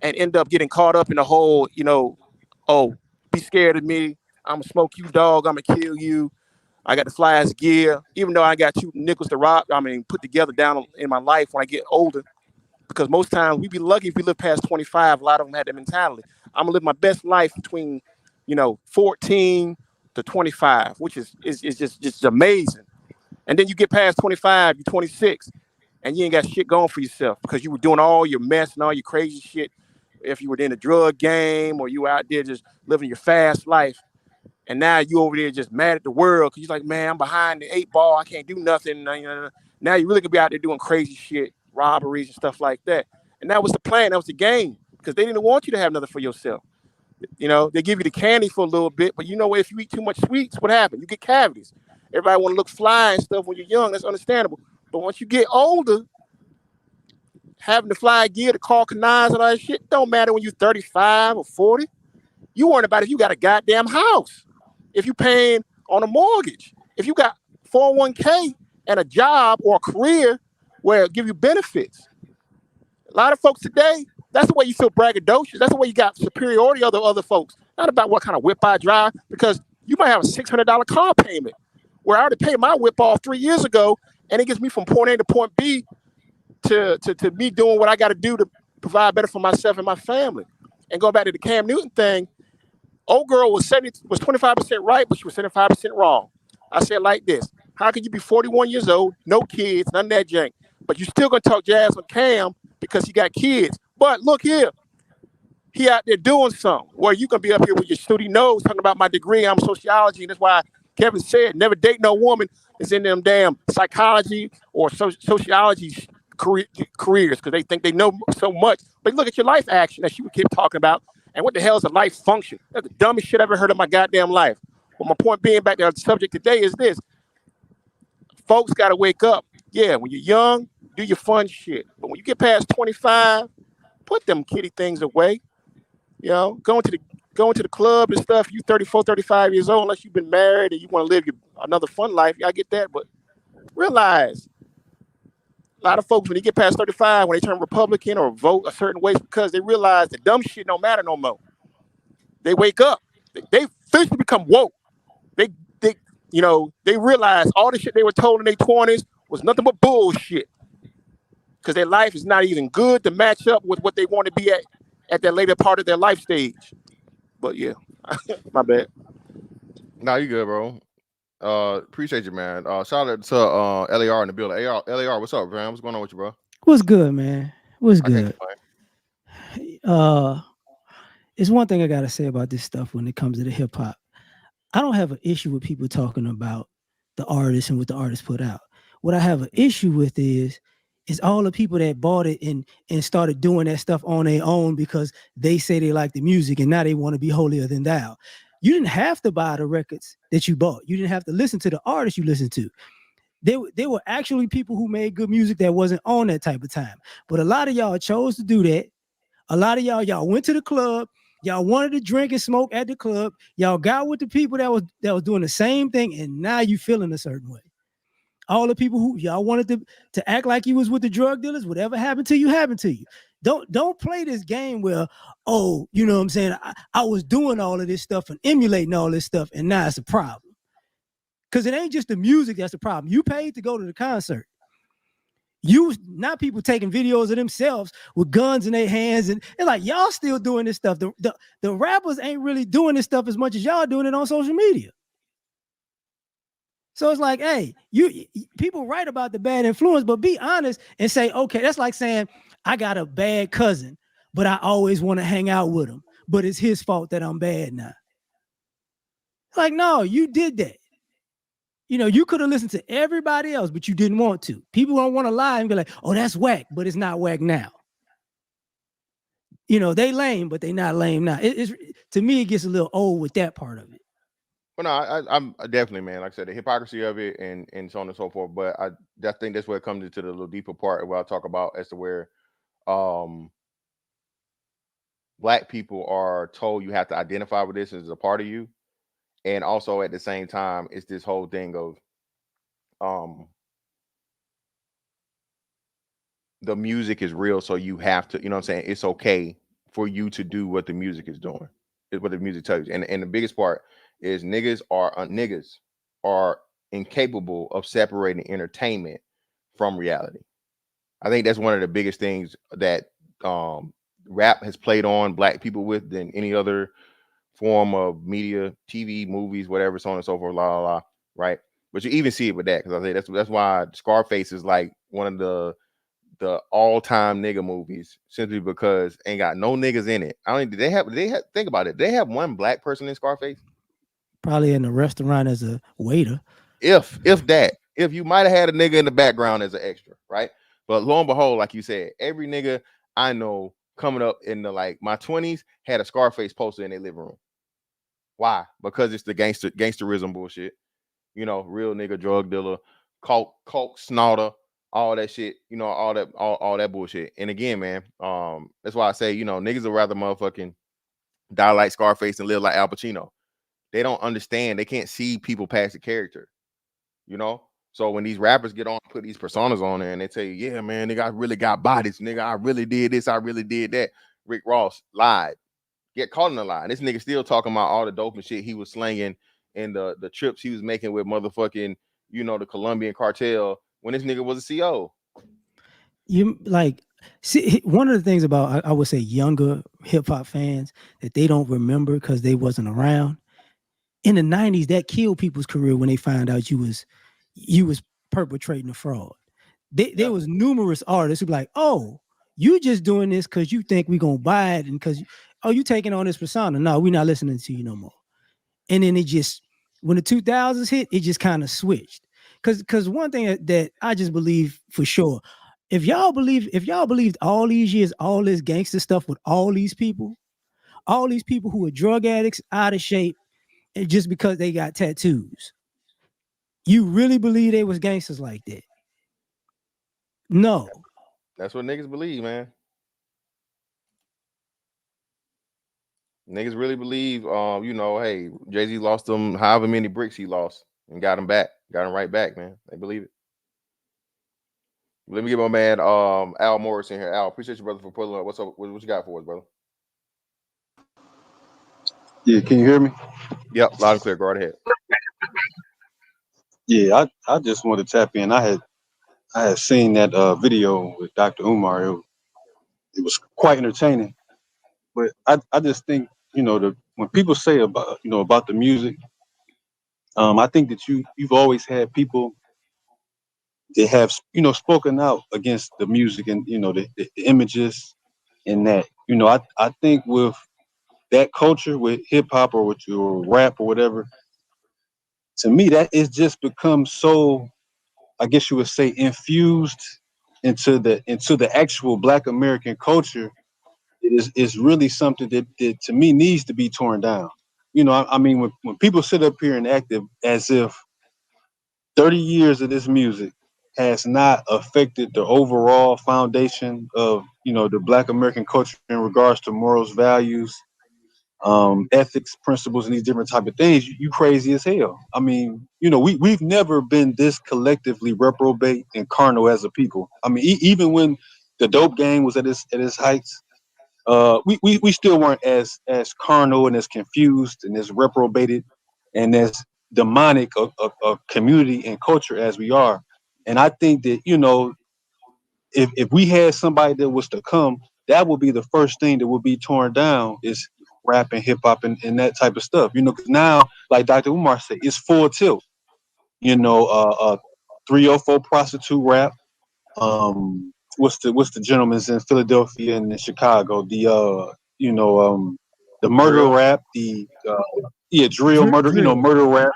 and end up getting caught up in the whole, you know, oh, be scared of me. I'm gonna smoke you, dog. I'm gonna kill you. I got the flyest gear, even though I got 2 nickels to rob. I mean, put together down in my life when I get older, because most times we'd be lucky if we live past 25. A lot of them had that mentality. I'm gonna live my best life between, you know, 14 to 25, which is just amazing. And then you get past 25, you're 26, and you ain't got shit going for yourself because you were doing all your mess and all your crazy shit. If you were in the drug game or you out there just living your fast life, and now you over there just mad at the world because you're like, man, I'm behind the 8 ball. I can't do nothing. Now you really could be out there doing crazy shit, robberies and stuff like that. And that was the plan. That was the game, because they didn't want you to have nothing for yourself. You know, they give you the candy for a little bit, but you know, if you eat too much sweets, what happens? You get cavities. Everybody want to look fly and stuff when you're young. That's understandable. But once you get older, having the fly gear, the car canines, and all that shit don't matter when you're 35 or 40. You worrying about if you got a goddamn house, if you paying on a mortgage. if you got 401k and a job or a career where it give you benefits. A lot of folks today, that's the way you feel braggadocious. That's the way you got superiority over other folks. Not about what kind of whip I drive, because you might have a $600 car payment where I already paid my whip off 3 years ago, and it gets me from point A to point B to me doing what I got to do to provide better for myself and my family. And going back to the Cam Newton thing, old girl was 25% right, but she was 75% wrong. I said like this: how could you be 41 years old, no kids, none of that jank, but you still gonna talk jazz on Cam because he got kids? But look here, he out there doing something. Where you can be up here with your snooty nose talking about my degree, I'm sociology, and that's why Kevin said never date no woman that's in them damn psychology or sociology careers, because they think they know so much. But look at your life action that you keep talking about. And what the hell is a life function? That's the dumbest shit I've ever heard in my goddamn life. But my point being back to the subject today is this. Folks got to wake up. Yeah, when you're young, do your fun shit. But when you get past 25, put them kiddie things away. You know, going to the club and stuff, you 34, 35 years old, unless you've been married and you want to live another fun life, I get that. But realize, a lot of folks, when they get past 35, when they turn Republican or vote a certain way, because they realize the dumb shit don't matter no more. They wake up. They officially become woke. They realize all the shit they were told in their 20s was nothing but bullshit. Because their life is not even good to match up with what they want to be at that later part of their life stage. But yeah, my bad. No, you good, bro. Appreciate you, man. Shout out to LAR in the building. LAR, what's up, man? What's going on with you, bro? What's good, man? What's good? It's one thing I gotta say about this stuff when it comes to the hip hop. I don't have an issue with people talking about the artists and what the artists put out. What I have an issue with is all the people that bought it and started doing that stuff on their own because they say they like the music and now they want to be holier than thou. You didn't have to buy the records that you bought. You didn't have to listen to the artists you listened to. They were actually people who made good music that wasn't on that type of time. But a lot of y'all chose to do that. A lot of y'all went to the club. Y'all wanted to drink and smoke at the club. Y'all got with the people that was doing the same thing, and now you feeling a certain way. All the people who y'all wanted to act like you was with the drug dealers, whatever happened to you, happened to you. Don't play this game where, oh, you know what I'm saying? I was doing all of this stuff and emulating all this stuff, and now it's a problem. Because it ain't just the music that's the problem. You paid to go to the concert. Not people taking videos of themselves with guns in their hands, and it's like y'all still doing this stuff. The rappers ain't really doing this stuff as much as y'all doing it on social media. So it's like, hey, people write about the bad influence, but be honest and say, okay, that's like saying I got a bad cousin, but I always want to hang out with him, but it's his fault that I'm bad now. Like, no, you did that. You know, you could have listened to everybody else, but you didn't want to. People don't want to lie and be like, oh, that's whack, but it's not whack now. You know, they lame, but they not lame now. To me, it gets a little old with that part of it. Well, no, I'm definitely, man. Like I said, the hypocrisy of it and so on and so forth. But I think that's where it comes into the little deeper part where I talk about as to where Black people are told you have to identify with this as a part of you. And also at the same time, it's this whole thing of the music is real, so you have to, you know what I'm saying? It's okay for you to do what the music is doing. Is what the music tells you. And the biggest part is niggas are incapable of separating entertainment from reality. I think that's one of the biggest things that rap has played on Black people with than any other form of media, TV, movies, whatever, so on and so forth, la la la, right? But you even see it with that, because I say that's why Scarface is like one of the all-time nigga movies, simply because ain't got no niggas in it. I don't. They have think about it. They have one Black person in Scarface. Probably in a restaurant as a waiter. If you might have had a nigga in the background as an extra, right? But lo and behold, like you said, every nigga I know coming up in the like my 20s had a Scarface poster in their living room. Why? Because it's the gangsterism bullshit. You know, real nigga, drug dealer, coke snorter, all that shit. You know, all that bullshit. And again, man, that's why I say, you know, niggas would rather motherfucking die like Scarface and live like Al Pacino. They don't understand. They can't see people past the character. you know. So when these rappers get on, put these personas on there, and they tell you, yeah, man, nigga, I really got bodies, nigga, I really did this, I really did that. Rick Ross lied, get caught in a lie. This nigga still talking about all the dope and shit he was slanging and the trips he was making with motherfucking, you know, the Colombian cartel when this nigga was a CO. You like see one of the things about I would say younger hip hop fans that they don't remember because they wasn't around. In the 90s, that killed people's career when they found out you was perpetrating a fraud. There was numerous artists who be like, oh, you just doing this because you think we gonna buy it and because you taking on this persona. No, we're not listening to you no more. And then it just when the 2000s hit, it just kind of switched. Because one thing that I just believe for sure, if y'all believed all these years, all this gangster stuff with all these people who are drug addicts, out of shape, and just because they got tattoos, you really believe they was gangsters like that? No. That's what niggas believe, man. Niggas really believe, you know, hey, Jay-Z lost them however many bricks he lost and got him back, got him right back, man. They believe it. Let me get my man Al Morris in here. Al, appreciate you, brother, for pulling up. What's up? What you got for us, brother? Yeah, can you hear me? Yep, loud and clear. Go right ahead. Yeah, I just wanted to tap in. I had seen that video with Dr. Umar. It was quite entertaining. But I just think, you know, when people say about about the music, I think that you've always had people that have spoken out against the music and the images and that. I think with that culture, with hip hop or with your rap or whatever, to me that it's just become so, I guess you would say, infused into the actual Black American culture. Is really something that to me needs to be torn down. I mean, when people sit up here and act as if 30 years of this music has not affected the overall foundation of the Black American culture in regards to morals, values, ethics, principles, and these different type of things, you crazy as hell. I mean, we've never been this collectively reprobate and carnal as a people. I mean, even when the dope game was at its heights, we still weren't as carnal and as confused and as reprobated and as demonic a community and culture as we are. And I think that if we had somebody that was to come, that would be the first thing that would be torn down is rap and hip hop and that type of stuff. Because now, like Dr. Umar said, it's full tilt. 304 prostitute rap. What's the gentleman's in Philadelphia and in Chicago? The murder Drill. rap, drill murder, murder rap.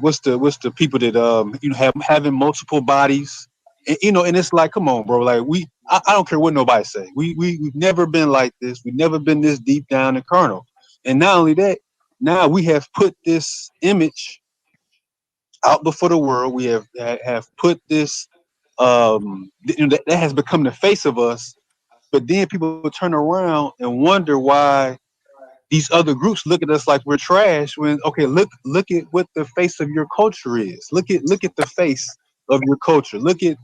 What's the people that having multiple bodies, and it's like, come on, bro, like I don't care what nobody say, we've never been like this, we've never been this deep down and carnal, and not only that, now we have put this image out before the world. We have put this that has become the face of us, but then people turn around and wonder why these other groups look at us like we're trash when, okay, look at what the face of your culture is. Look at the face of your culture. Look at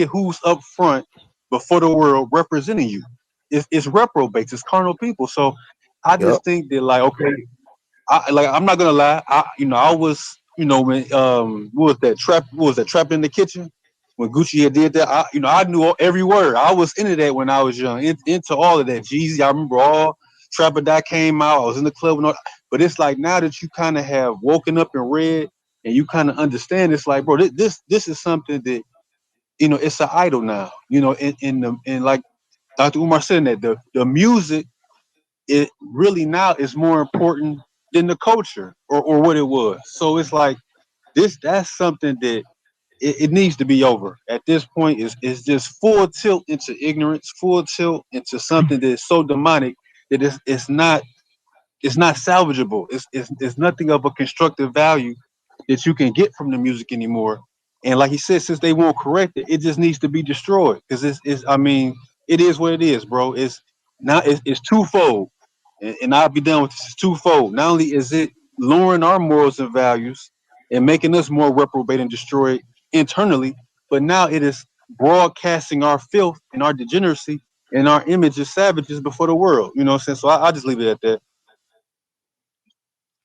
who's up front before the world representing you. It's reprobates, it's carnal people. So I just think that, like, okay, I'm not gonna lie. I was, when what was that Trap in the Kitchen? When Gucci had did that, I knew every word. I was into that when I was young, into all of that. Jeezy, I remember all Trapper that came out. I was in the club and all, but it's like now that you kind of have woken up and read and you kind of understand, it's like, bro, this is something that it's an idol now. And like Dr. Umar said, that the music, it really now is more important than the culture or what it was. So it's like that's something that it needs to be over. At this point, is just full tilt into ignorance, full tilt into something that is so demonic that it's not salvageable. It's nothing of a constructive value that you can get from the music anymore. And like he said, since they won't correct it, it just needs to be destroyed. Because it is what it is, bro. It's twofold. And I'll be done with this. It's twofold. Not only is it lowering our morals and values and making us more reprobate and destroyed internally. But now it is broadcasting our filth and our degeneracy and our image as savages before the world. You know what I'm saying? So I'll just leave it at that.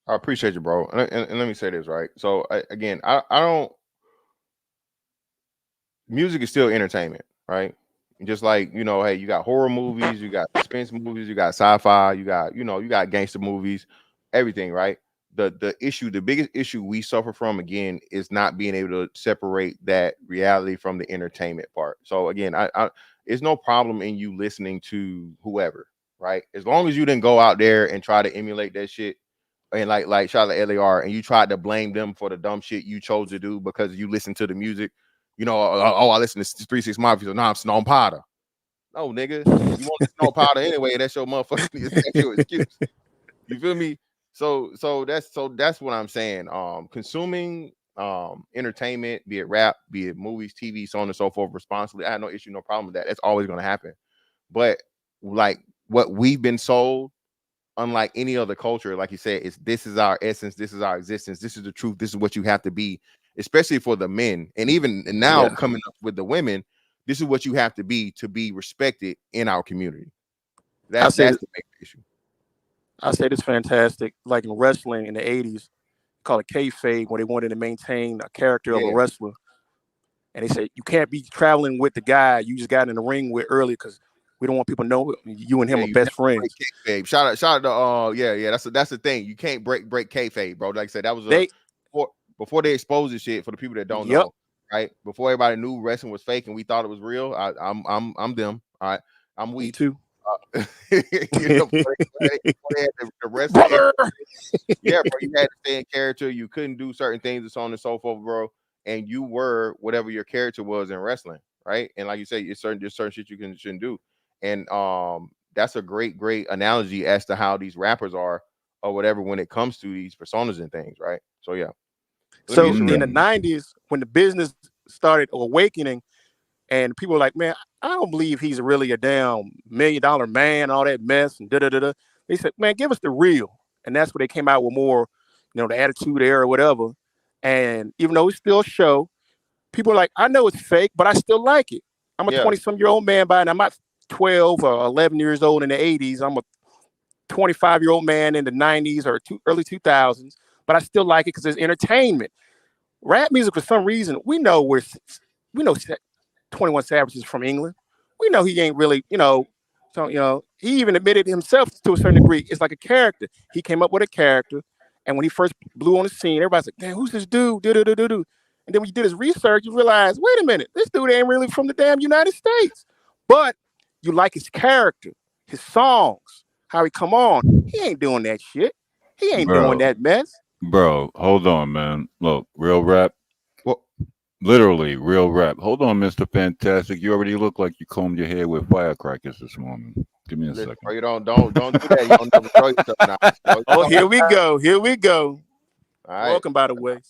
I appreciate you, bro. And let me say this, right? So again, I don't. Music is still entertainment, right? Just like, you know, hey, you got horror movies, you got suspense movies, you got sci-fi, you got, you know, you got gangster movies, everything, right? The issue, the biggest issue we suffer from, again, is not being able to separate that reality from the entertainment part. So again, I it's no problem in you listening to whoever, right? As long as you didn't go out there and try to emulate that shit, and like shout out to LAR, and you tried to blame them for the dumb shit you chose to do because you listened to the music. You know, I listen to 3 6 Mafia, so now I'm Snow Powder. No, nigga, you want to Snow Powder anyway? That's your motherfucking that's your excuse. You feel me? So that's what I'm saying. Consuming entertainment, be it rap, be it movies, TV, so on and so forth, responsibly. I have no issue, no problem with that. That's always going to happen. But like what we've been sold, unlike any other culture, like you said, this is our essence, this is our existence, this is the truth, this is what you have to be, especially for the men, and even now coming up with the women, this is what you have to be respected in our community. That's the big issue. I said it's fantastic. Like in wrestling in the 80s, call it kayfabe, when they wanted to maintain a character of a wrestler. And they said, you can't be traveling with the guy you just got in the ring with early because we don't want people to know you and him are best friends. Shout out to that's the thing. You can't break kayfabe, bro. Like I said, that was before they exposed this shit, for the people that don't know, right? Before everybody knew wrestling was fake and we thought it was real. I'm them. All right. I'm weak too. You know, the wrestling, bro, you had to stay in character. You couldn't do certain things and so on and so forth, bro. And you were whatever your character was in wrestling, right? And like you say, there's certain shit you shouldn't do. And that's a great analogy as to how these rappers are or whatever when it comes to these personas and things, right? So yeah. So in the 90s, when the business started awakening, and people were like, man, I don't believe he's really a damn $1 million man, all that mess and da-da-da-da. They said, man, give us the real. And that's where they came out with more, you know, the Attitude Era or whatever. And even though it's still a show, people are like, I know it's fake, but I still like it. I'm a 20-some-year-old man by now. I'm not 12 or 11 years old in the 80s. I'm a 25-year-old man in the 90s or early 2000s, but I still like it because it's entertainment. Rap music, for some reason, we know 21 Savage is from England. We know he ain't really, so, he even admitted himself to a certain degree. It's like a character. He came up with a character. And when he first blew on the scene, everybody's like, damn, who's this dude? Do. And then when you did his research, you realize, wait a minute, this dude ain't really from the damn United States. But you like his character, his songs, how he come on. He ain't doing that shit. He ain't doing that mess. Bro, hold on, man. Look, real rap. Literally, real rap. Hold on, Mr. Fantastic. You already look like you combed your hair with firecrackers this morning. Give me a second. Bro, you don't do that. You don't never throw yourself now. Oh, here we go. All right. Welcome, by the way.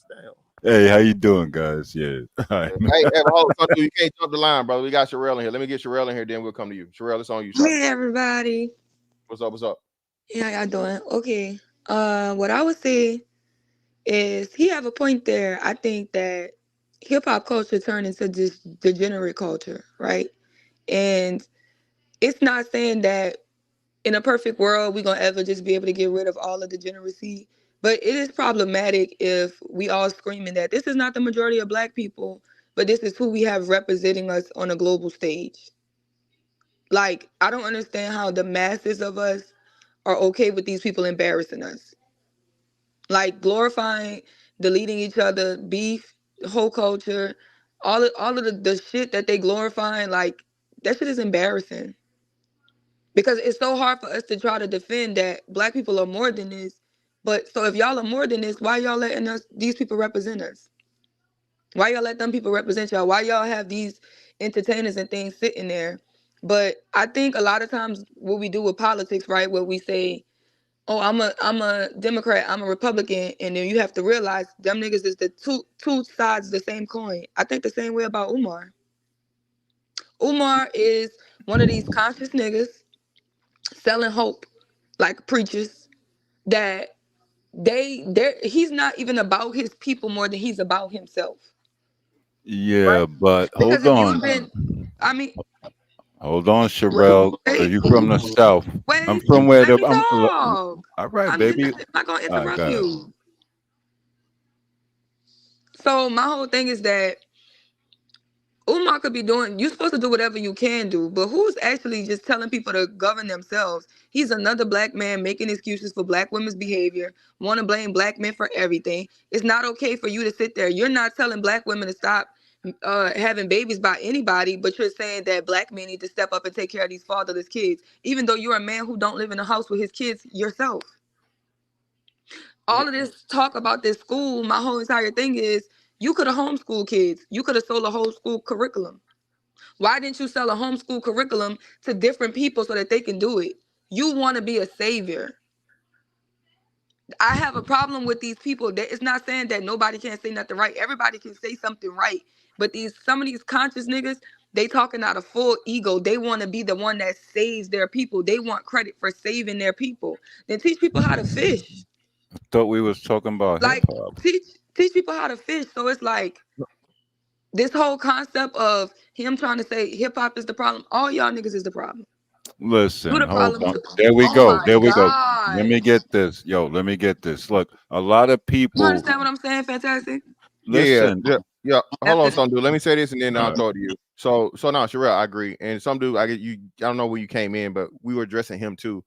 Hey, how you doing, guys? Yeah. All right. Hey, hold on. You can't jump the line, bro. We got Sherelle in here. Let me get Sherelle in here, then we'll come to you. Sherelle, it's on you. Hey, everybody. What's up? Yeah, how y'all doing? Okay. What I would say is he have a point there. I think that hip-hop culture turned into just degenerate culture, right? And it's not saying that in a perfect world we're gonna ever just be able to get rid of all of the degeneracy, but it is problematic if we all screaming that this is not the majority of Black people, but this is who we have representing us on a global stage. Like, I don't understand how the masses of us are okay with these people embarrassing us. Like, glorifying, deleting each other, beef, whole culture, all of the shit that they glorifying, like, that shit is embarrassing. Because it's so hard for us to try to defend that Black people are more than this. But so if y'all are more than this, why y'all letting these people represent us? Why y'all let them people represent y'all? Why y'all have these entertainers and things sitting there? But I think a lot of times what we do with politics, right, where we say, oh, I'm a Democrat, I'm a Republican, and then you have to realize them niggas is the two sides of the same coin. I think the same way about Umar. Umar is one of these conscious niggas selling hope like preachers that he's not even about his people more than he's about himself. Yeah, but Because hold if you've on. been, I mean, Hold on, Sherelle. Are you from the South? I'm wait, from where let the me talk. all right, I'm baby. not gonna All right, interrupt go ahead. you. So my whole thing is that Umar could be doing, you're supposed to do whatever you can do, but who's actually just telling people to govern themselves? He's another black man making excuses for black women's behavior, want to blame black men for everything. It's not okay for you to sit there. You're not telling black women to stop having babies by anybody, but you're saying that black men need to step up and take care of these fatherless kids, even though you're a man who don't live in a house with his kids yourself. All of this talk about this school, my whole entire thing is you could have homeschooled kids. You could have sold a whole school curriculum. Why didn't you sell a homeschool curriculum to different people so that they can do it? You want to be a savior. I have a problem with these people. It's not saying that nobody can't say nothing right. Everybody can say something right. But some of these conscious niggas, they talking out of full ego. They want to be the one that saves their people. They want credit for saving their people. Then teach people how to fish. Thought we was talking about hip Like hop. teach people how to fish. So it's like this whole concept of him trying to say hip hop is the problem. All y'all niggas is the problem. Listen, the hold problem on. too. There we Oh go. my There we go. God. Let me get this. Yo, let me get this. Look, a lot of You people understand what I'm saying, Fantastic? listen. Yeah. Hold on, some dude. Let me say this and then I'll Alright. throw it to you. So no, Sherelle, I agree. And some dude, I don't know where you came in, but we were addressing him too,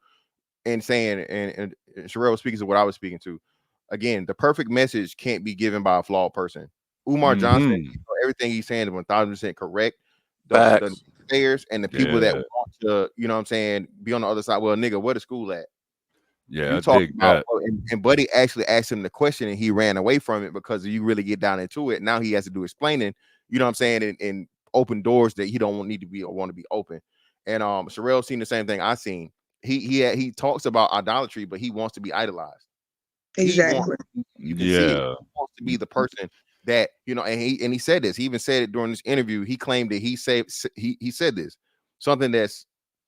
and saying and Sherelle was speaking to what I was speaking to. Again, the perfect message can't be given by a flawed person. Umar Johnson, everything he's saying is 1,000% correct. The players and the people that Yeah. want to, you know what I'm saying, be on the other side. Well, nigga, where the school at? Yeah, You I talk dig about, that. and Buddy actually asked him the question and he ran away from it because you really get down into it. Now he has to do explaining, you know what I'm saying, and open doors that he don't need to be or want to be open. And Sherelle seen the same thing I seen. He talks about idolatry, but he wants to be idolized. Exactly. You can see it. Yeah. He wants to be the person that, you know, and he said this. He even said it during this interview. He claimed that he said this, something that's,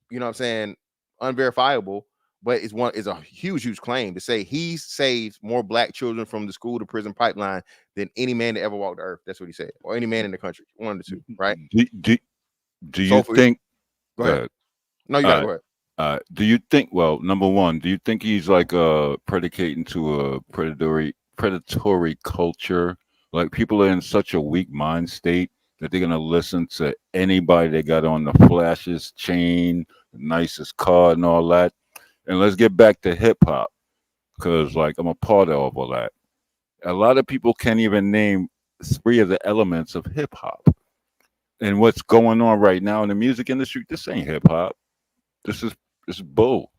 you know what I'm saying, unverifiable, but is a huge claim to say he saves more black children from the school to prison pipeline than any man that ever walked the earth. That's what he said, or any man in the country. One of the two, right? Do you think? Go ahead. No, you gotta go ahead. Do you think? Well, number one, do you think he's like predicating to a predatory culture? Like people are in such a weak mind state that they're gonna listen to anybody that got on the flashiest chain, the nicest car, and all that. And let's get back to hip hop, because like I'm a part of all that. A lot of people can't even name 3 of the elements of hip hop. And what's going on right now in the music industry, this ain't hip hop. This is bull.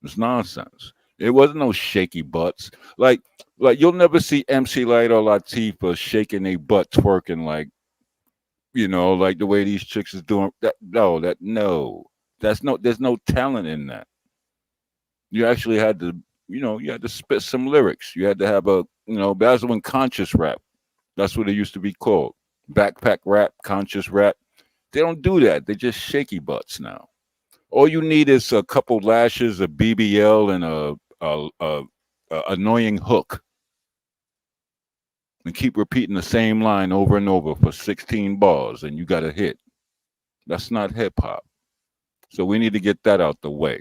It's nonsense. It wasn't no shaky butts. Like you'll never see MC Light or Latifah shaking their butt twerking like, you know, like the way these chicks is doing. There's no talent in that. You actually had to, you had to spit some lyrics. You had to have that's when conscious rap. That's what it used to be called. Backpack rap, conscious rap. They don't do that. They just shaky butts now. All you need is a couple lashes, a BBL, and a annoying hook, and keep repeating the same line over and over for 16 bars, and you got a hit. That's not hip hop. So we need to get that out the way.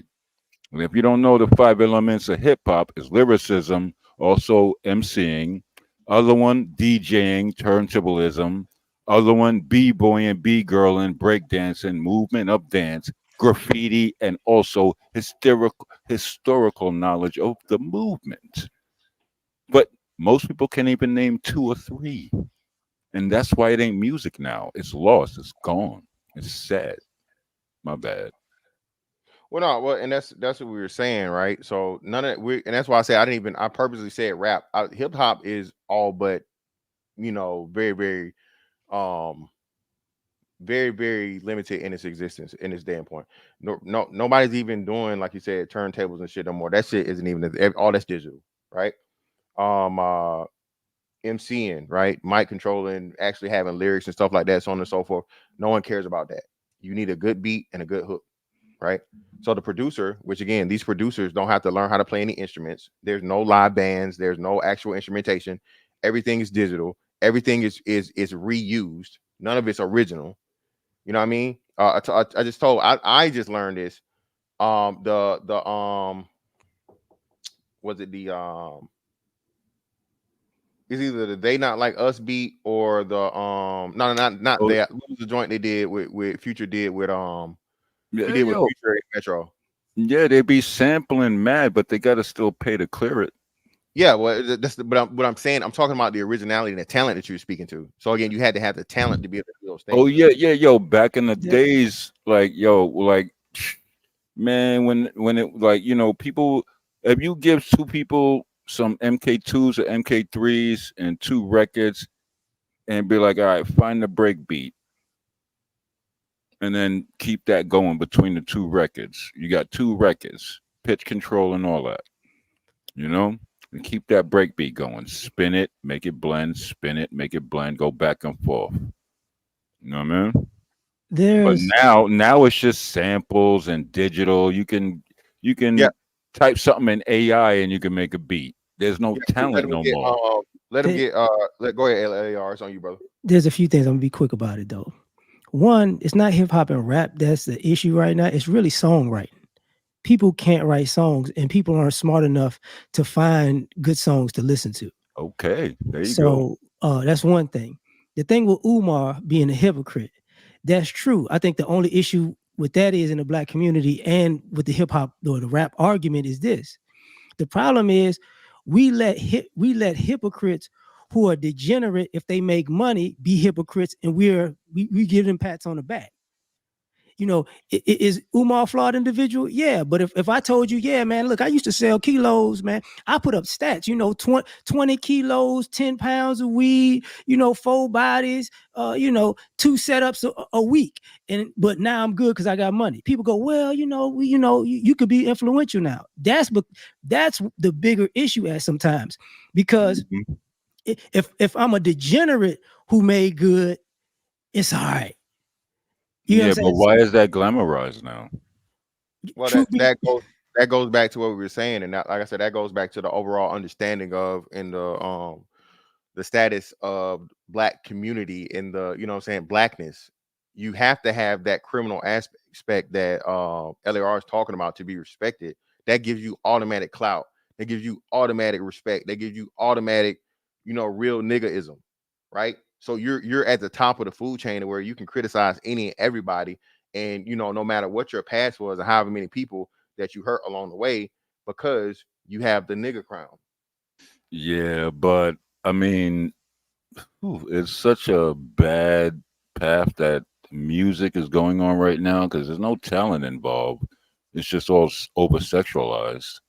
And if you don't know, the 5 elements of hip hop is lyricism, also MCing, other one DJing, turntablism, other one b-boying, b-girling, breakdancing, movement of dance, graffiti, and also historical knowledge of the movement. But most people can't even name 2 or 3. And that's why it ain't music now. It's lost. It's gone. It's sad. My bad. And that's what we were saying, right? So none of and that's why I say I purposely said rap. Hip hop is all but, very, very, very, very limited in its existence in this damn point. Nobody's even doing, like you said, turntables and shit no more. That shit isn't even all that's digital, right? MCing, right? Mic controlling, actually having lyrics and stuff like that, so on and so forth. No one cares about that. You need a good beat and a good hook. right? So the producer, which again, these producers don't have to learn how to play any instruments. There's no live bands. There's no actual instrumentation. Everything is digital. Everything is reused. None of it's original. You know what I mean? I just told. I just learned this. Was it the It's either the They Not Like Us beat or the no, not Oh, that. What was the joint they did with Future did with yeah, he did with yo. Future and Metro? Yeah, they be sampling mad, but they gotta still pay to clear it. Yeah, well, but what I'm saying, I'm talking about the originality and the talent that you're speaking to. So again, you had to have the talent to be able to do those things. Oh yeah, yo, back in the days, like man, when it like people, if you give two people some MK2s or MK3s and two records and be like, all right, find the break beat and then keep that going between the two records. You got two records, pitch control and all that, and keep that break beat going. Spin it, make it blend, spin it, make it blend, go back and forth. You know what I mean? But now it's just samples and digital. You can type something in AI and you can make a beat. There's no talent no more. Let him get go ahead, LAR. It's on you, brother. There's a few things I'm gonna be quick about it though. One, it's not hip hop and rap that's the issue right now. It's really songwriting. People can't write songs, and people aren't smart enough to find good songs to listen to. Okay, there you go. So that's one thing. The thing with Umar being a hypocrite, that's true. I think the only issue with that is in the black community and with the hip hop or the rap argument is this. The problem is we let hypocrites who are degenerate, if they make money, be hypocrites, and we give them pats on the back. Is Umar a flawed individual? Yeah, but if I told you, yeah, man, look, I used to sell kilos, man. I put up stats, 20 kilos, 10 pounds of weed, 4 bodies, 2 setups a week. But now I'm good because I got money. People go, well, you could be influential now. That's the bigger issue at sometimes, because if I'm a degenerate who made good, it's all right. Yeah, but why is that glamorized now? Well, that goes back to what we were saying, and that, like I said, that goes back to the overall understanding of and the status of black community in the blackness. You have to have that criminal aspect that LAR is talking about to be respected. That gives you automatic clout. That gives you automatic respect. That gives you automatic, real niggaism, right? So you're at the top of the food chain where you can criticize any and everybody, and no matter what your past was or however many people that you hurt along the way, because you have the nigga crown. Yeah, but I mean, it's such a bad path that music is going on right now because there's no talent involved. It's just all over sexualized.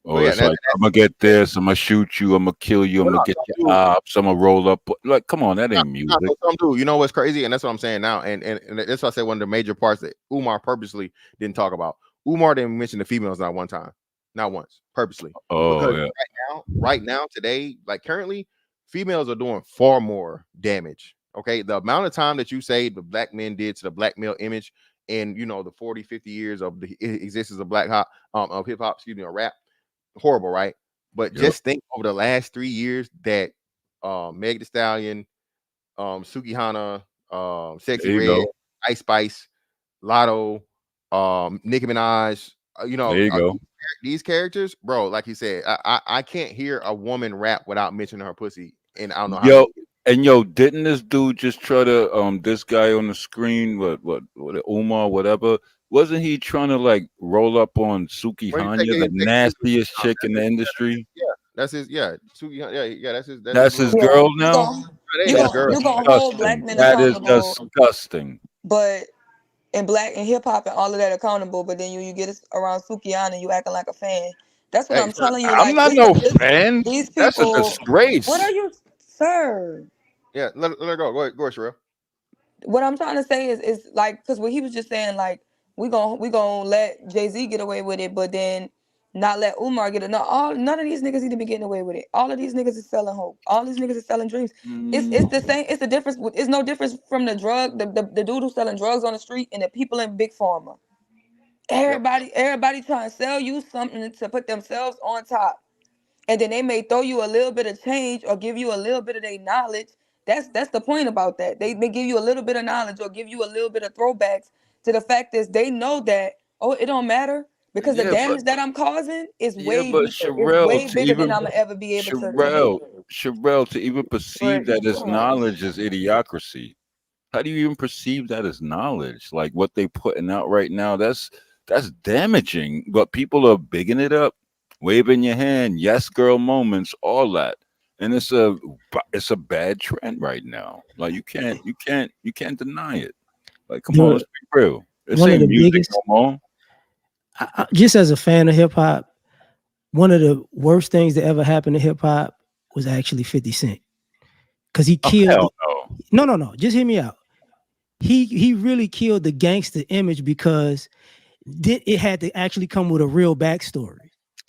Or it's like, I'm gonna get this, I'm gonna shoot you, I'm gonna kill you, I'm gonna get your ops, I'm gonna roll up. Like, come on, that ain't music. Some do. You know what's crazy? And that's what I'm saying now. And that's why I said one of the major parts that Umar purposely didn't talk about. Umar didn't mention the females not one time, not once, purposely. Oh, because yeah. right now, today, like currently, females are doing far more damage. Okay, the amount of time that you say the black men did to the black male image in the 40, 50 years of the existence of of hip hop, or rap. Horrible, right? But just think over the last 3 years that Meg Thee Stallion, Suki Hana, Sexy Red, Ice Spice, Lotto, Nicki Minaj, there you go. These characters, bro, like you said, I can't hear a woman rap without mentioning her pussy, and I don't know how. Didn't this dude just try to this guy on the screen, what Umar, whatever? Wasn't he trying to like roll up on Suki Hanya, the nastiest chick in the industry? Yeah, that's his. Yeah, Suki. Yeah, that's his girl now. You gonna hold black men that is accountable, disgusting. But in hip hop and all of that accountable, but then you get around Sukiana, you acting like a fan. That's what I'm telling you. I'm not no fan. These people, that's a disgrace. What are you, sir? Yeah, let her go. Go ahead, Sherelle. What I'm trying to say is like, because what he was just saying, like, we gonna let Jay-Z get away with it, but then not let Umar get it. No, none of these niggas need to be getting away with it. All of these niggas is selling hope. All these niggas is selling dreams. It's the same. It's the difference. It's no difference from the dude who's selling drugs on the street and the people in Big Pharma. Everybody trying to sell you something to put themselves on top. And then they may throw you a little bit of change or give you a little bit of their knowledge. That's the point about that. They give you a little bit of knowledge or give you a little bit of throwbacks to the fact is they know that, oh, it don't matter because the damage that I'm causing is way but deeper. It's Sherelle, way to bigger than even I'm gonna ever be able to Sherelle, make. Sherelle, to even perceive But that as come on. knowledge is idiocracy. How do you even perceive that as knowledge? Like what they putting out right now, that's damaging. But people are bigging it up, waving your hand, yes, girl moments, all that. And it's a bad trend right now. Like you can't deny it. Like, come on, let's be real. This One of ain't the music biggest, no more. just as a fan of hip hop, one of the worst things that ever happened to hip hop was actually 50 Cent. Because he killed. Hell no. No. Just hear me out. He really killed the gangster image because it had to actually come with a real backstory.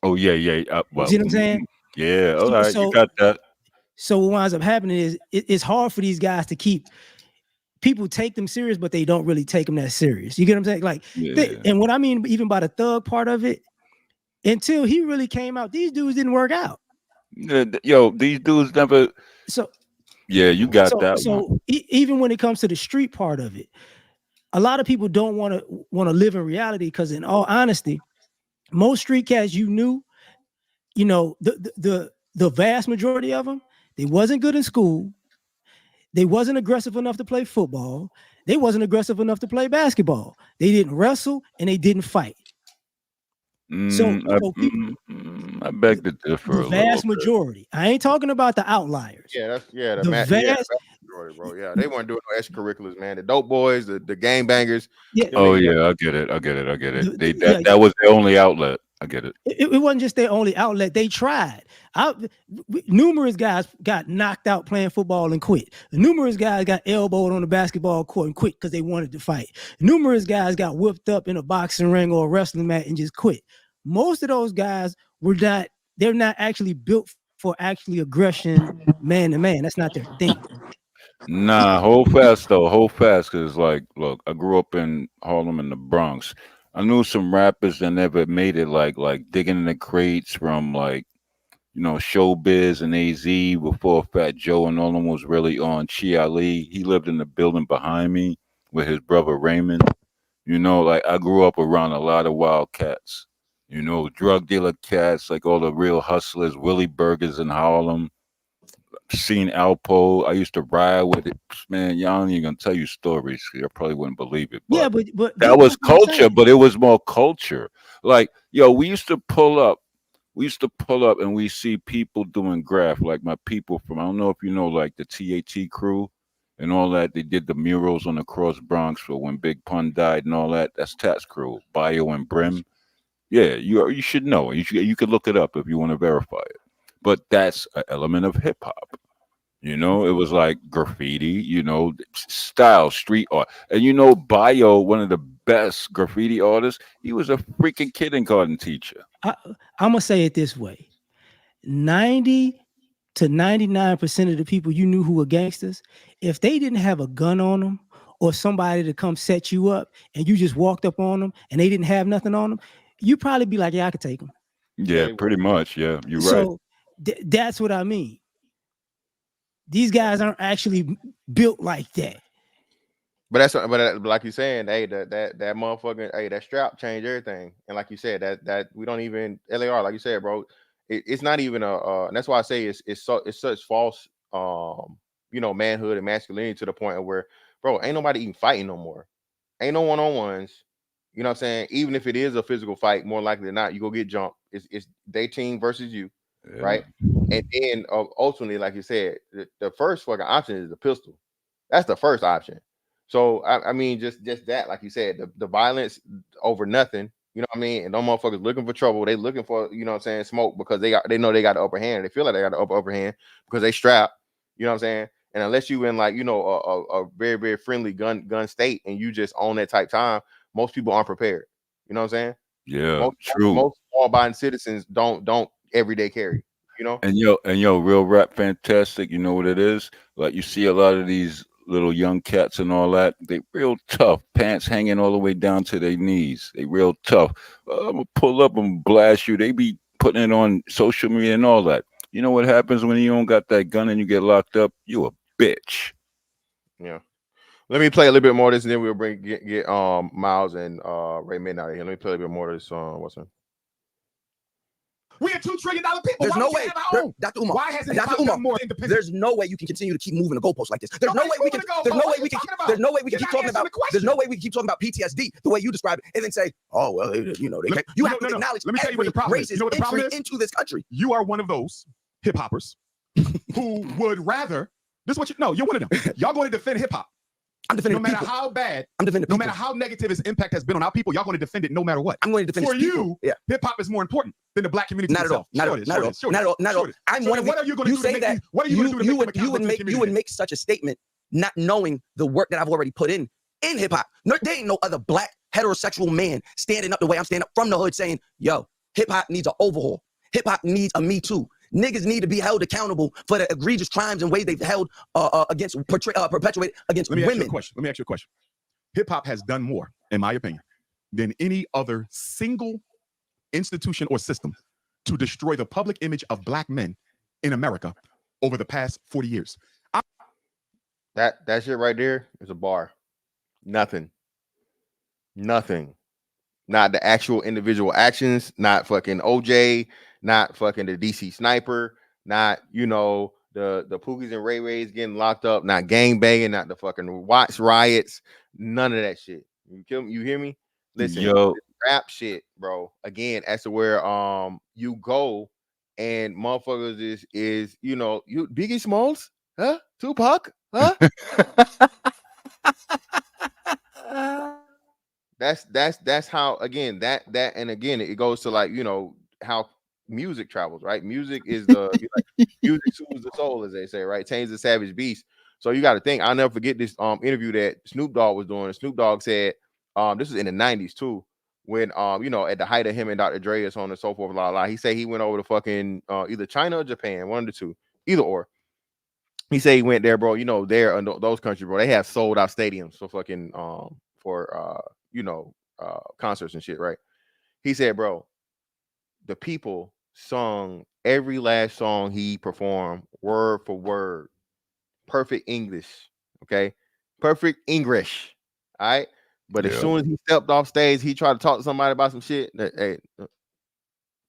Oh yeah. Well, See what I'm saying? yeah. All right, you got that. So what winds up happening is it's hard for these guys to keep. People take them serious, but they don't really take them that serious. You get what I'm saying? Like, and what I mean, even by the thug part of it, until he really came out, these dudes didn't work out. Yo, these dudes never. So yeah, you got that. So even when it comes to the street part of it, a lot of people don't want to live in reality because, in all honesty, most street cats you knew, the vast majority of them, they wasn't good in school. They wasn't aggressive enough to play football. They wasn't aggressive enough to play basketball. They didn't wrestle and they didn't fight. I beg to differ. The vast majority. I ain't talking about the outliers. Yeah, the vast majority, bro. Yeah, they weren't doing no extracurriculars, man. The dope boys, the game bangers. Yeah. Oh yeah, I get it. That was their only outlet. I get it. It wasn't just their only outlet. They tried. Numerous guys got knocked out playing football and quit. Numerous guys got elbowed on the basketball court and quit because they wanted to fight. Numerous guys got whipped up in a boxing ring or a wrestling mat and just quit. Most of those guys they're not actually built for actually aggression man to man. That's not their thing. Nah, hold fast, because like, look, I grew up in Harlem in the Bronx. I knew some rappers that never made it, like Digging in the Crates from like, Showbiz and AZ before Fat Joe and all them was really on. Chi Ali, he lived in the building behind me with his brother Raymond. Like I grew up around a lot of wild cats. Drug dealer cats, like all the real hustlers, Willie Burgers in Harlem. Seen Alpo. I used to ride with it. Man, y'all ain't even gonna tell you stories. I probably wouldn't believe it. But yeah, but that was culture, but it was more culture. Like, we used to pull up and we see people doing graph, like my people from, I don't know if you know, like the TAT crew and all that. They did the murals on the Cross Bronx for when Big Pun died and all that. That's Tat's crew, Bio and Brim. Yeah, you should know. You could look it up if you want to verify it. But that's an element of hip hop. It was like graffiti, style, street art. And Bio, one of the best graffiti artists, he was a freaking kindergarten teacher. I'm going to say it this way. 90 to 99% of the people you knew who were gangsters, if they didn't have a gun on them or somebody to come set you up and you just walked up on them and they didn't have nothing on them, you'd probably be like, yeah, I could take them. Yeah, pretty much. Yeah, you're right. So that's what I mean. These guys aren't actually built like that. But like you're saying, hey, that motherfucking, hey, that strap changed everything. And like you said, that we don't even LAR, like you said, bro. It's not even and that's why I say it's such false, manhood and masculinity to the point of where, bro, ain't nobody even fighting no more. Ain't no one-on-ones. You know what I'm saying? Even if it is a physical fight, more likely than not, you go get jumped. It's their team versus you, right? And then ultimately, like you said, the first fucking option is the pistol. That's the first option. So I mean, just that, like you said, the violence over nothing. You know what I mean? And those motherfuckers looking for trouble. They looking for, smoke because they know they got the upper hand. They feel like they got the upper hand because they strapped. You know what I'm saying? And unless you in like, a very, very friendly gun state and you just own that type time, most people aren't prepared. You know what I'm saying? Yeah, true. Most law-abiding citizens don't everyday carry. And yo, real rap fantastic. You know what it is? Like you see a lot of these little young cats and all that. They real tough, pants hanging all the way down to their knees. They real tough. I'm gonna pull up and blast you. They be putting it on social media and all that. You know what happens when you don't got that gun and you get locked up? You a bitch. Yeah. Let me play a little bit more of this, and then we'll get Miles and Ray Min out of here. Let me play a little bit more of this. What's it? We are $2 trillion people. There's Why no we way, can't have our own? Dr. Umar. Why hasn't Dr. hip-hop Umar, done more independent? there's no way you can continue to keep moving the goalposts like this. There's no way we can. moving the There's no goalposts. way What we you can. talking about? There's no way we can You're keep not talking about. answering the question. There's no way we can keep talking about PTSD the way you describe it, and then say, "Oh well, you know, they can't." You have to acknowledge let me tell you what every the problem is. racist You know what the problem entry is? into this country. You are one of those hip hoppers who would rather. This is what you know. You're one of them. Y'all going to defend hip hop. I'm defending no matter people. how bad. I'm defending no people. matter how negative its impact has been on our people. Y'all going to defend it no matter what. I'm going to defend For people. you. Hip hop is more important than the black community. Not at all. Not at all. Not at all. Not at all. Not at all. I'm one of. What are you going to do? Say that. What are you going to do? You would make such a statement, not knowing the work that I've already put in hip hop. No, there ain't no other black heterosexual man standing up the way I'm standing up from the hood saying, "Yo, hip hop needs an overhaul. Hip hop needs a Me Too. Niggas need to be held accountable for the egregious crimes and ways they've held perpetuated against women." Let me ask you a question. Hip hop has done more, in my opinion, than any other single institution or system to destroy the public image of black men in America over the past 40 years. That shit right there is a bar. Nothing. Not the actual individual actions, not fucking OJ, not fucking the DC sniper, not, you know, the Pookies and Ray Rays getting locked up, not gang banging, not the fucking Watts riots, none of that shit. You hear me? Listen, Yo. rap shit, bro. Again, as to where you go and motherfuckers is you know, you Biggie Smalls, huh? Tupac, huh? That's how, again, that and again it goes to, like, you know, how music travels, right? Music is the music soothes the soul, as they say, right? Tames the savage beast. So you got to think. I'll never forget this interview that Snoop Dogg was doing. Snoop Dogg said, this was in the 90s too, when you know, at the height of him and Dr. Dre, so on and so forth, he said he went over to fucking either China or Japan, one of the two, either or. He said he went there, bro. You know, there in those countries, bro, they have sold out stadiums for fucking you know, concerts and shit, right? He said, bro, the people sung every last song he performed word for word, perfect English, okay, perfect English, all right. But as soon as he stepped off stage, he tried to talk to somebody about some shit. Hey,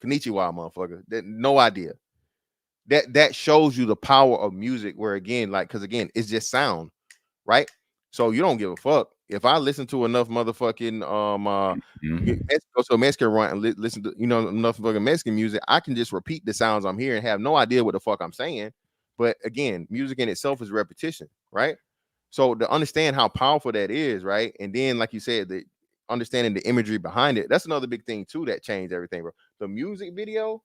konnichiwa, motherfucker. No idea. That shows you the power of music. Where again, like, because again, it's just sound, right? So you don't give a fuck if I listen to enough motherfucking go to a Mexican run and listen to, you know, enough fucking Mexican music. I can just repeat the sounds I'm hearing, have no idea what the fuck I'm saying. But again, music in itself is repetition, right? So to understand how powerful that is, right? And then, like you said, the understanding the imagery behind it, that's another big thing too that changed everything, bro. The music video,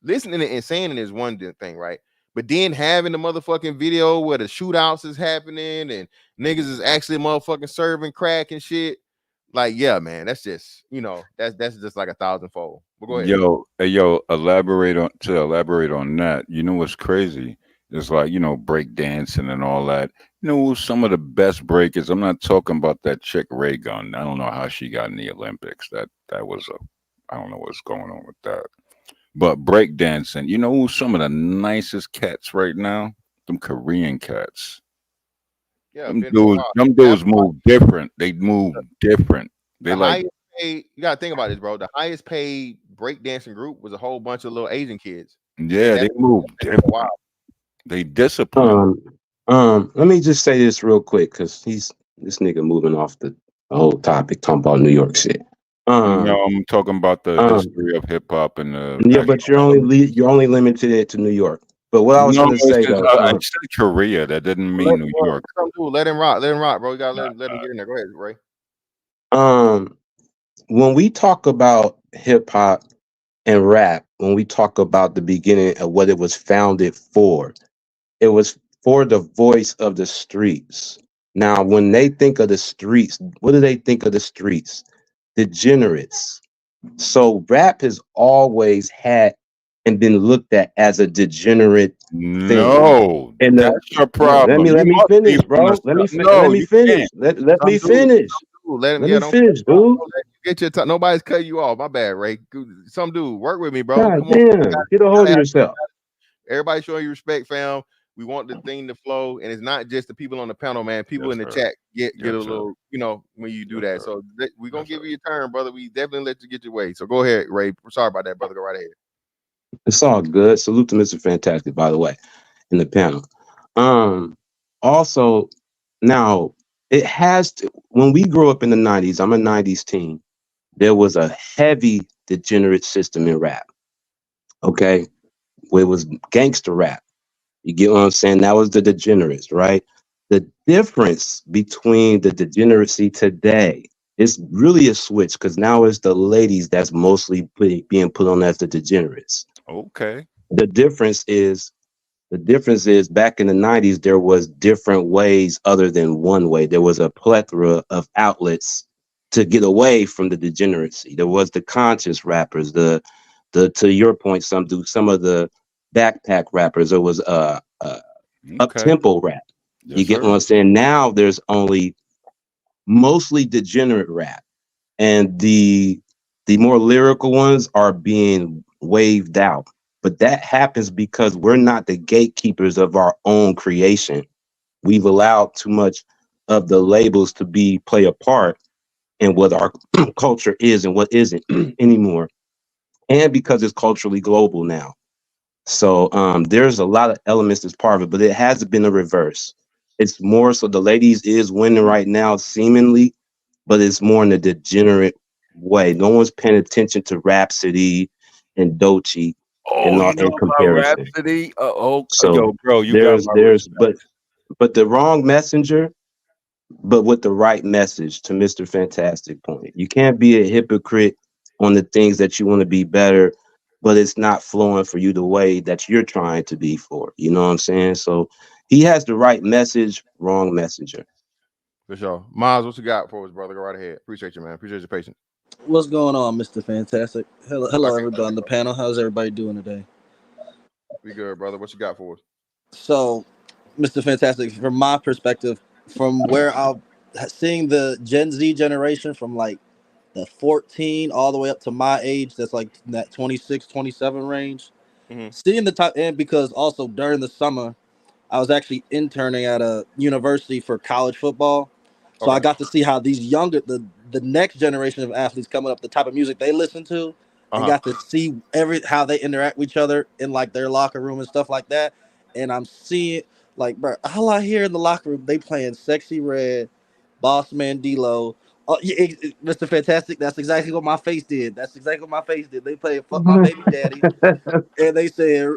listening and saying it is one thing, right? But then having the motherfucking video where the shootouts is happening and niggas is actually motherfucking serving crack and shit, like, yeah, man, that's just, you know, that's just like 1,000-fold. But go ahead. Yo, elaborate on that. You know what's crazy? It's like, you know, break dancing and all that. You know, some of the best breakers. I'm not talking about that chick Ray Gun. I don't know how she got in the Olympics. That was I don't know what's going on with that. But breakdancing, you know who's some of the nicest cats right now? Them Korean cats. Yeah, them dudes move different. They move different. They the like highest paid, you gotta think about this, bro. The highest paid breakdancing group was a whole bunch of little Asian kids. yeah, they move different. Wow. They discipline. Let me just say this real quick, because this nigga moving off the whole topic, talking about New York shit. No, I'm talking about the history of hip hop and but you're only limited it to New York. But what I was going to say though, I said Korea. That didn't mean New York. Let him rock, bro. You gotta let him get in there. Go ahead, Ray. When we talk about hip hop and rap, when we talk about the beginning of what it was founded for, it was for the voice of the streets. Now, when they think of the streets, what do they think of the streets? Degenerates. So rap has always had and been looked at as a degenerate thing. No, And that's your let problem. You me must be finish, from the bro. Let me no, let me you finish. can't. Let me Some dude, finish. let him. Let Yeah, me don't finish, dude. don't let you get your time. Nobody's cutting you off. My bad, Ray. Some dude, work with me, bro. God Come on. damn, get a hold of yourself. Everybody showing you respect, fam. We want the thing to flow, and it's not just the people on the panel, man. People in the chat get a little, when you do that. So we're gonna give you your turn, brother. We definitely let you get your way. So go ahead, Ray. Sorry about that, brother. Go right ahead. It's all good. Salute to Mr. Fantastic, by the way, in the panel. Also, now it has to, when we grew up in the 90s, I'm a 90s teen, there was a heavy degenerate system in rap. Okay. Where it was gangster rap. You get what I'm saying? That was the degenerates, right? The difference between the degeneracy today is really a switch because now it's the ladies that's mostly being put on as the degenerates. Okay. The difference is back in the 90s, there was different ways other than one way. There was a plethora of outlets to get away from the degeneracy. There was the conscious rappers, the to your point, some of the backpack rappers. There was up tempo rap. Yes, You get sir. what I'm saying? Now there's only mostly degenerate rap, and the more lyrical ones are being waved out. But that happens because we're not the gatekeepers of our own creation. We've allowed too much of the labels to play a part in what our culture is and what isn't anymore. And because it's culturally global now. So there's a lot of elements that's part of it, but it hasn't been a reverse. It's more so the ladies is winning right now, seemingly, but it's more in a degenerate way. No one's paying attention to Rhapsody and Doechii Oh, and you all know in about comparison. Rhapsody? So Yo, bro, you got there's my there's respect. but the wrong messenger, but with the right message to Mr. Fantastic point. You can't be a hypocrite on the things that you want to be better, but it's not flowing for you the way that you're trying to be for. You know what I'm saying? So he has the right message, wrong messenger. For sure. Miles, what you got for us, brother? Go right ahead. Appreciate you, man. Appreciate your patience. What's going on, Mr. Fantastic? Hello, everybody on the panel. How's everybody doing today? We good, brother. What you got for us? So, Mr. Fantastic, from my perspective, from where I'm seeing the Gen Z generation from like the 14 all the way up to my age, that's like that 26, 27 range, seeing the top, and because also during the summer, I was actually interning at a university for college football. So I got to see how these the next generation of athletes coming up, the type of music they listen to, and got to see how they interact with each other in like their locker room and stuff like that. And I'm seeing like, bro, all I hear in the locker room, they playing Sexy Red, Boss Man D-Lo. Oh, yeah, Mr. Fantastic, that's exactly what my face did. That's exactly what my face did. They played Fuck My Baby Daddy, and they said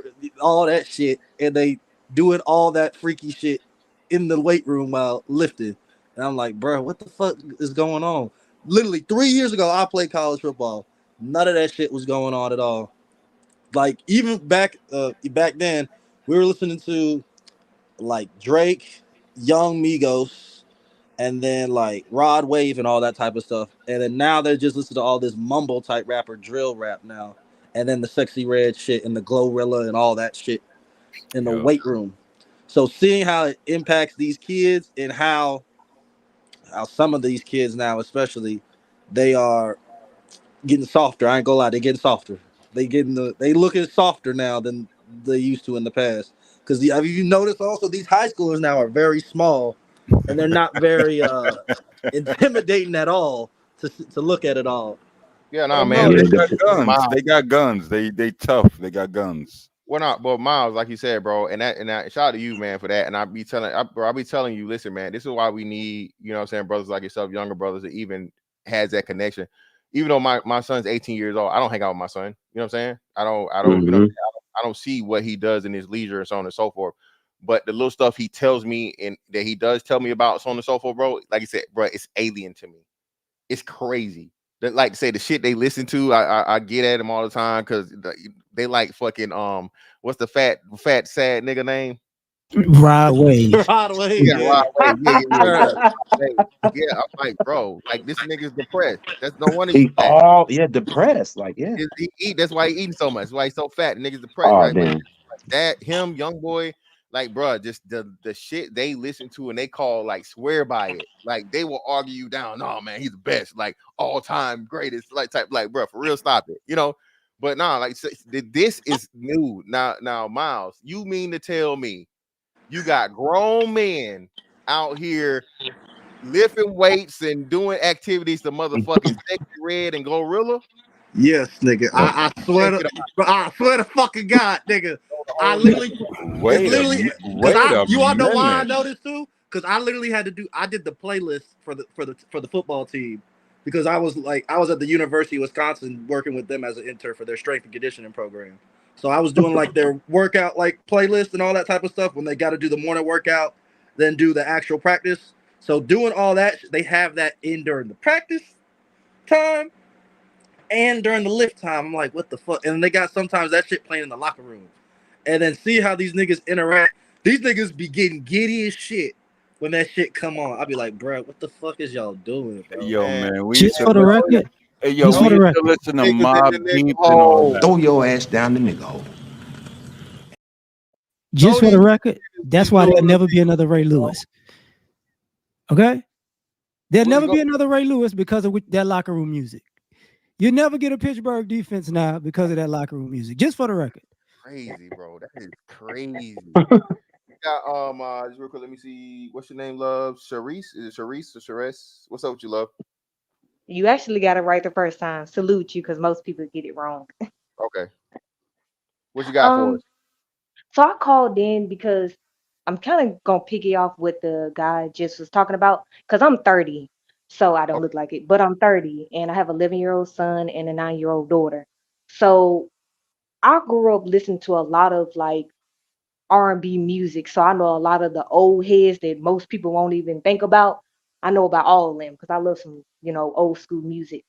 all that shit, and they doing all that freaky shit in the weight room while lifting. And I'm like, bro, what the fuck is going on? Literally 3 years ago, I played college football. None of that shit was going on at all. Like even back then, we were listening to like Drake, Young Migos, and then like Rod Wave and all that type of stuff. And then now they're just listening to all this mumble type rapper drill rap now. And then the Sexy Red shit and the Glorilla and all that shit in the weight room. So seeing how it impacts these kids and how some of these kids now, especially, they are getting softer. I ain't gonna lie, they're getting softer. They looking softer now than they used to in the past. Because have you noticed also these high schoolers now are very small, and they're not very intimidating at all to look at it all. Yeah, Oh nah, no, man. they Listen, got guns. Miles. They got guns. They tough. They got guns. Well, not, but Miles, like you said, bro, and shout out to you, man, for that. And I'll be telling you, listen, man, this is why we need, you know what I'm saying, brothers like yourself, younger brothers that even has that connection. Even though my son's 18 years old, I don't hang out with my son. You know what I'm saying? I don't, you know, I don't see what he does in his leisure and so on and so forth. But the little stuff he tells me and that he does tell me about so on and so forth, bro, like you said, bro, it's alien to me. It's crazy. That, like to say the shit they listen to, I get at them all the time because they like fucking what's the fat sad nigga name? Rod Wave. Rod Wave. Yeah, Yeah. Rod Wave. Yeah. Bruh. Yeah, I'm like, bro, like this nigga's depressed. That's no wonder he's He fat. depressed. Like, yeah. He eat. That's why he eating so much. That's why he's so fat. The nigga's depressed, Oh right? But damn. that him, young boy, like, bro, just the shit they listen to and they call like swear by it. Like they will argue you down. No, man, he's the best, like all time greatest, like type, like, bro, for real, stop it, you know. But nah, like this is new. Now, Miles, you mean to tell me you got grown men out here lifting weights and doing activities to motherfucking Sexy Red and Glorilla? Yes, nigga. I swear to, I swear to fucking God, nigga. I literally, it's literally, because you all know why I know this too? Because I literally had to do, I did the playlist for the football team because I was at the University of Wisconsin working with them as an intern for their strength and conditioning program. So I was doing like their workout like playlist and all that type of stuff when they got to do the morning workout, then do the actual practice. So doing all that, they have that in during the practice time and during the lift time. I'm like, what the fuck? And they got sometimes that shit playing in the locker room. And then see how these niggas interact. These niggas be getting giddy as shit when that shit come on. I'll be like, bro, what the fuck is y'all doing, bro? Yo, man, we Just used for to the listen. record. Hey, yo, Just we for the used record. to listen to Niggas Mob in the Deep nigga and all hole. that. Throw your ass down the nigga hole. Just for the record, that's why there'll doing never be another Ray Lewis. Okay? There'll never be another Ray Lewis because of that locker room music. You'll never get a Pittsburgh defense now because of that locker room music. Just for the record. Crazy, bro. That is crazy. Yeah, just real quick, let me see. What's your name, love? Sharice? Is it Sharice or Charisse? What's up with you, love? You actually got it right the first time. Salute you, because most people get it wrong. Okay. What you got for us? So I called in because I'm kind of gonna piggy off what the guy just was talking about. Because I'm 30, so I don't look like it, but I'm 30 and I have an 11-year-old son and a 9-year-old daughter. So I grew up listening to a lot of like R&B music, so I know a lot of the old heads that most people won't even think about. I know about all of them because I love some, old school music.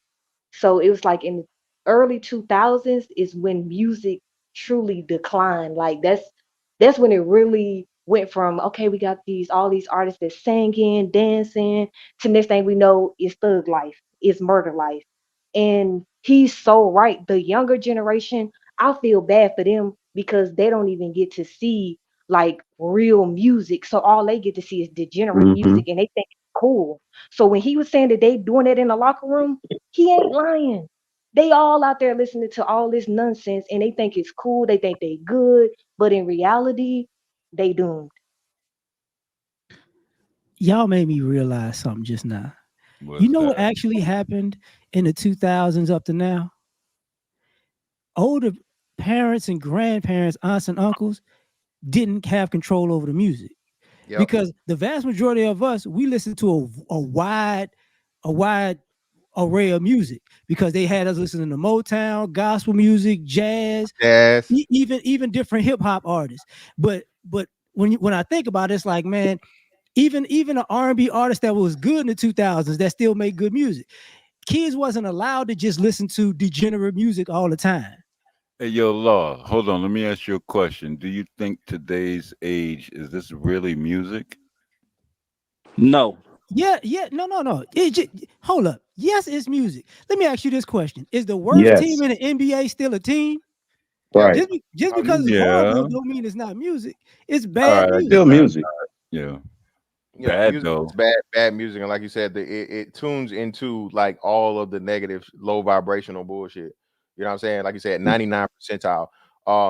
So it was like in the early 2000s is when music truly declined. Like that's when it really went from, okay, we got all these artists that singing, dancing, to next thing we know is thug life, is murder life. And he's so right. The younger generation, I feel bad for them because they don't even get to see like real music. So all they get to see is degenerate music and they think it's cool. So when he was saying that they doing it in the locker room, he ain't lying. They all out there listening to all this nonsense and they think it's cool, they think they good, but in reality, they doomed. Y'all made me realize something just now. You know what actually happened in the 2000s up to now? Older parents and grandparents, aunts and uncles didn't have control over the music. Yep. Because the vast majority of us, we listen to a wide array of music because they had us listening to Motown, gospel music, jazz, even different hip hop artists. But when I think about it, it's like, man, even an R&B artist that was good in the 2000s that still make good music. Kids wasn't allowed to just listen to degenerate music all the time. Hey, yo, Law, hold on. Let me ask you a question. Do you think today's age, is this really music? No. Yeah, no. Hold up. Yes, it's music. Let me ask you this question. Is the worst team in the NBA still a team? Right. Just because it's horrible don't mean it's not music. It's bad music. Still music. Yeah. Bad though. Bad music, and like you said, it tunes into like all of the negative, low vibrational bullshit. You know what I'm saying? Like you said, 99 percentile.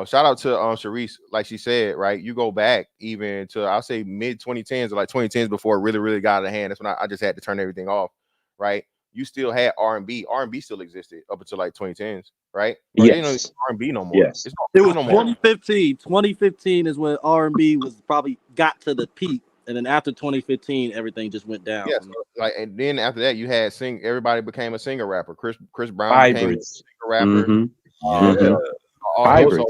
Shout out to Sharice, like she said, right? You go back even to I'll say mid 2010s or like 2010s before it really, really got out of hand. That's when I just had to turn everything off, right? You still had R&B. R&B still existed up until like 2010s, right? Or they don't even R&B no more. Yes. It was no more. 2015. 2015 is when R&B was probably got to the peak. And then after 2015, everything just went down. Yeah, so like, and then after that, you had everybody became a singer rapper. Chris Brown became a singer rapper. Also,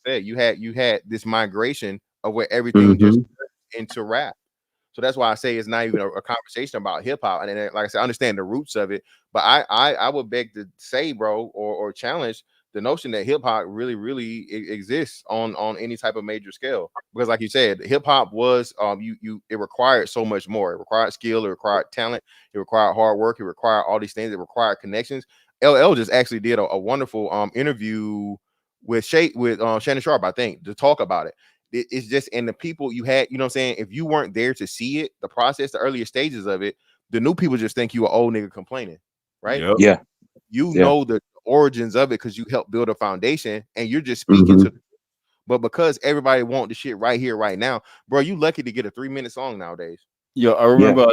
you had this migration of where everything just into rap. So that's why I say it's not even a conversation about hip hop. And then, like I said, I understand the roots of it, but I would beg to say, bro, or challenge the notion that hip hop really exists on any type of major scale, because like you said, hip hop was it required so much more. It required skill, it required talent, it required hard work, it required all these things, it required connections. LL just actually did a wonderful interview with Shannon Sharp, I think, to talk about it. It's just, and the people you had, you know what I'm saying, if you weren't there to see it, the process, the earlier stages of it, the new people just think you an old nigga complaining, right? Yep. Yeah. You Yeah. know the origins of it because you helped build a foundation and you're just speaking to. But because everybody want the shit right here, right now, bro, you lucky to get a 3-minute song nowadays. Yo, I remember I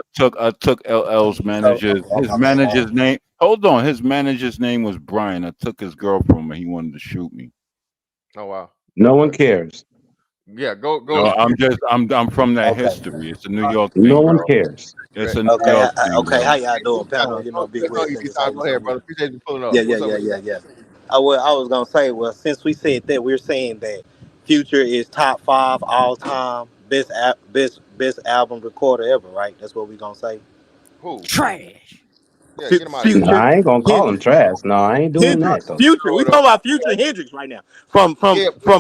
took LL's manager's name. Hold on, his manager's name was Brian. I took his girl from him. He wanted to shoot me. Oh wow. No one cares. Yeah, go. No, I'm from that history. It's a New York thing, No one bro. cares. It's a New York thing, Okay, how bro. y'all doing, panel? You know, Big Red said Go ahead, brother. Appreciate you pulling up. Yeah. What's up with you? Yeah. I was gonna say, well, since we said that, we're saying that Future is top 5 all time best album recorder ever, right? That's what we're gonna say. Who? Trash. Yeah, get him out of here. No, Future, I ain't gonna call him Hendrix, trash. No, I ain't doing that Hendrix, though. Future. We talking about Future and Hendrix right now. From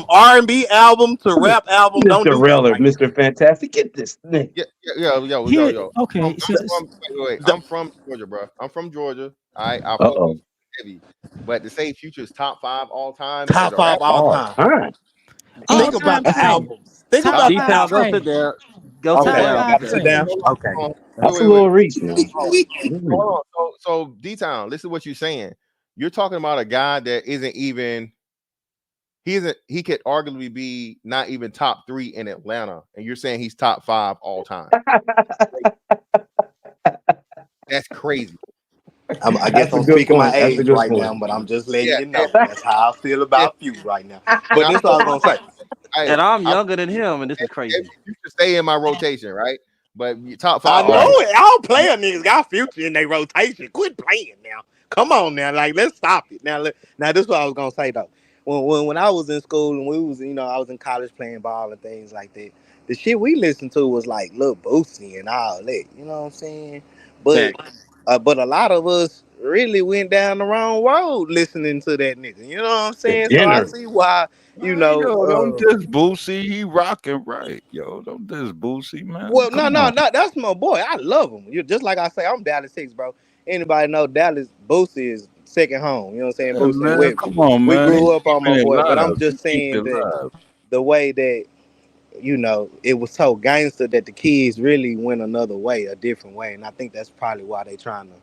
R&B album to rap album. Don't Mr. do that Reller, right now. Mr. Fantastic, get this nigga. Yo. Okay, I'm from Georgia, bro. I'm from Georgia. I fuck Uh-oh. with heavy, but to say Future's top 5 all time, Top as a 5 rapper, all All time. time. all Think time about the trash. albums. Think Top about the five albums. trash. Go sit Top down. five Sit trash. down. Okay. That's a Wait. little reach now. Hold on. So D-Town, listen to what you're saying. You're talking about a guy that isn't even. He could arguably be not even top 3 in Atlanta, and you're saying he's top 5 all time. That's crazy. I guess I'm speaking my age right now, but I'm just letting you know. That's how I feel about you right now. But this is what I was gonna say. Hey, And I'm younger than him, and this is crazy. You should stay in my rotation, right? But top 5. I know it. All player niggas got Future in their rotation. Quit playing now. Come on now, like let's stop it now. Now this is what I was gonna say though. When I was in school and we was I was in college playing ball and things like that. The shit we listened to was like Lil Boosie and all that. You know what I'm saying? But a lot of us really went down the wrong road listening to that nigga. You know what I'm saying? So I see why. Yo, don't diss Boosie. He rocking right. Yo, don't diss Boosie, man. Well, Come no, on. that's my boy. I love him. You just like I say, I'm Dallas 6, bro. Anybody know Dallas Boosie is second home. You know what I'm saying? Yeah, Boosie. man, come on, We man. He grew up on my keeping it boy, but I'm live. He just keep saying it that live. the way that it was so gangster that the kids really went another way, a different way, and I think that's probably why they trying to,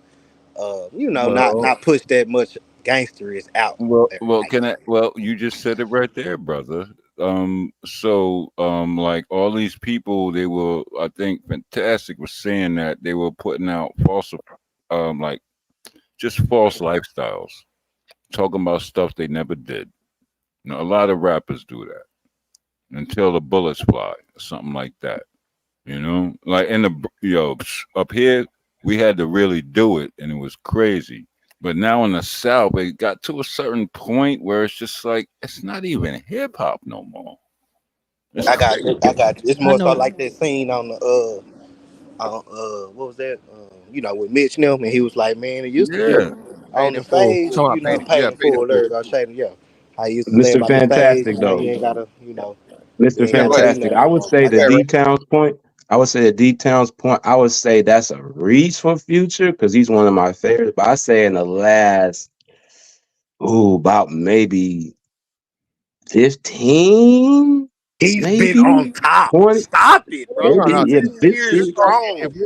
not push that much gangsterist out there. Well, you just said it right there, brother. Like all these people, they were, I think, Fantastic was saying that they were putting out like just false lifestyles, talking about stuff they never did. A lot of rappers do that until the bullets fly, or something like that. Like up here, we had to really do it, and it was crazy. But now in the South, it got to a certain point where it's just like it's not even hip hop no more. I got you. It's more so like that scene on the what was that? With Mitch and them, and he was like, man, it used to be on the stage, paying full everybody shading, How he used to say Mr. about the stage, Fantastic, now though. you ain't gotta, Mr. Fantastic, I would say the D-Town's point. I would say that's a reach for Future because he's one of my favorites. But I say in the last, about maybe 15. He's maybe been on top. 20. Stop it, bro. Maybe, 15 years strong. Hold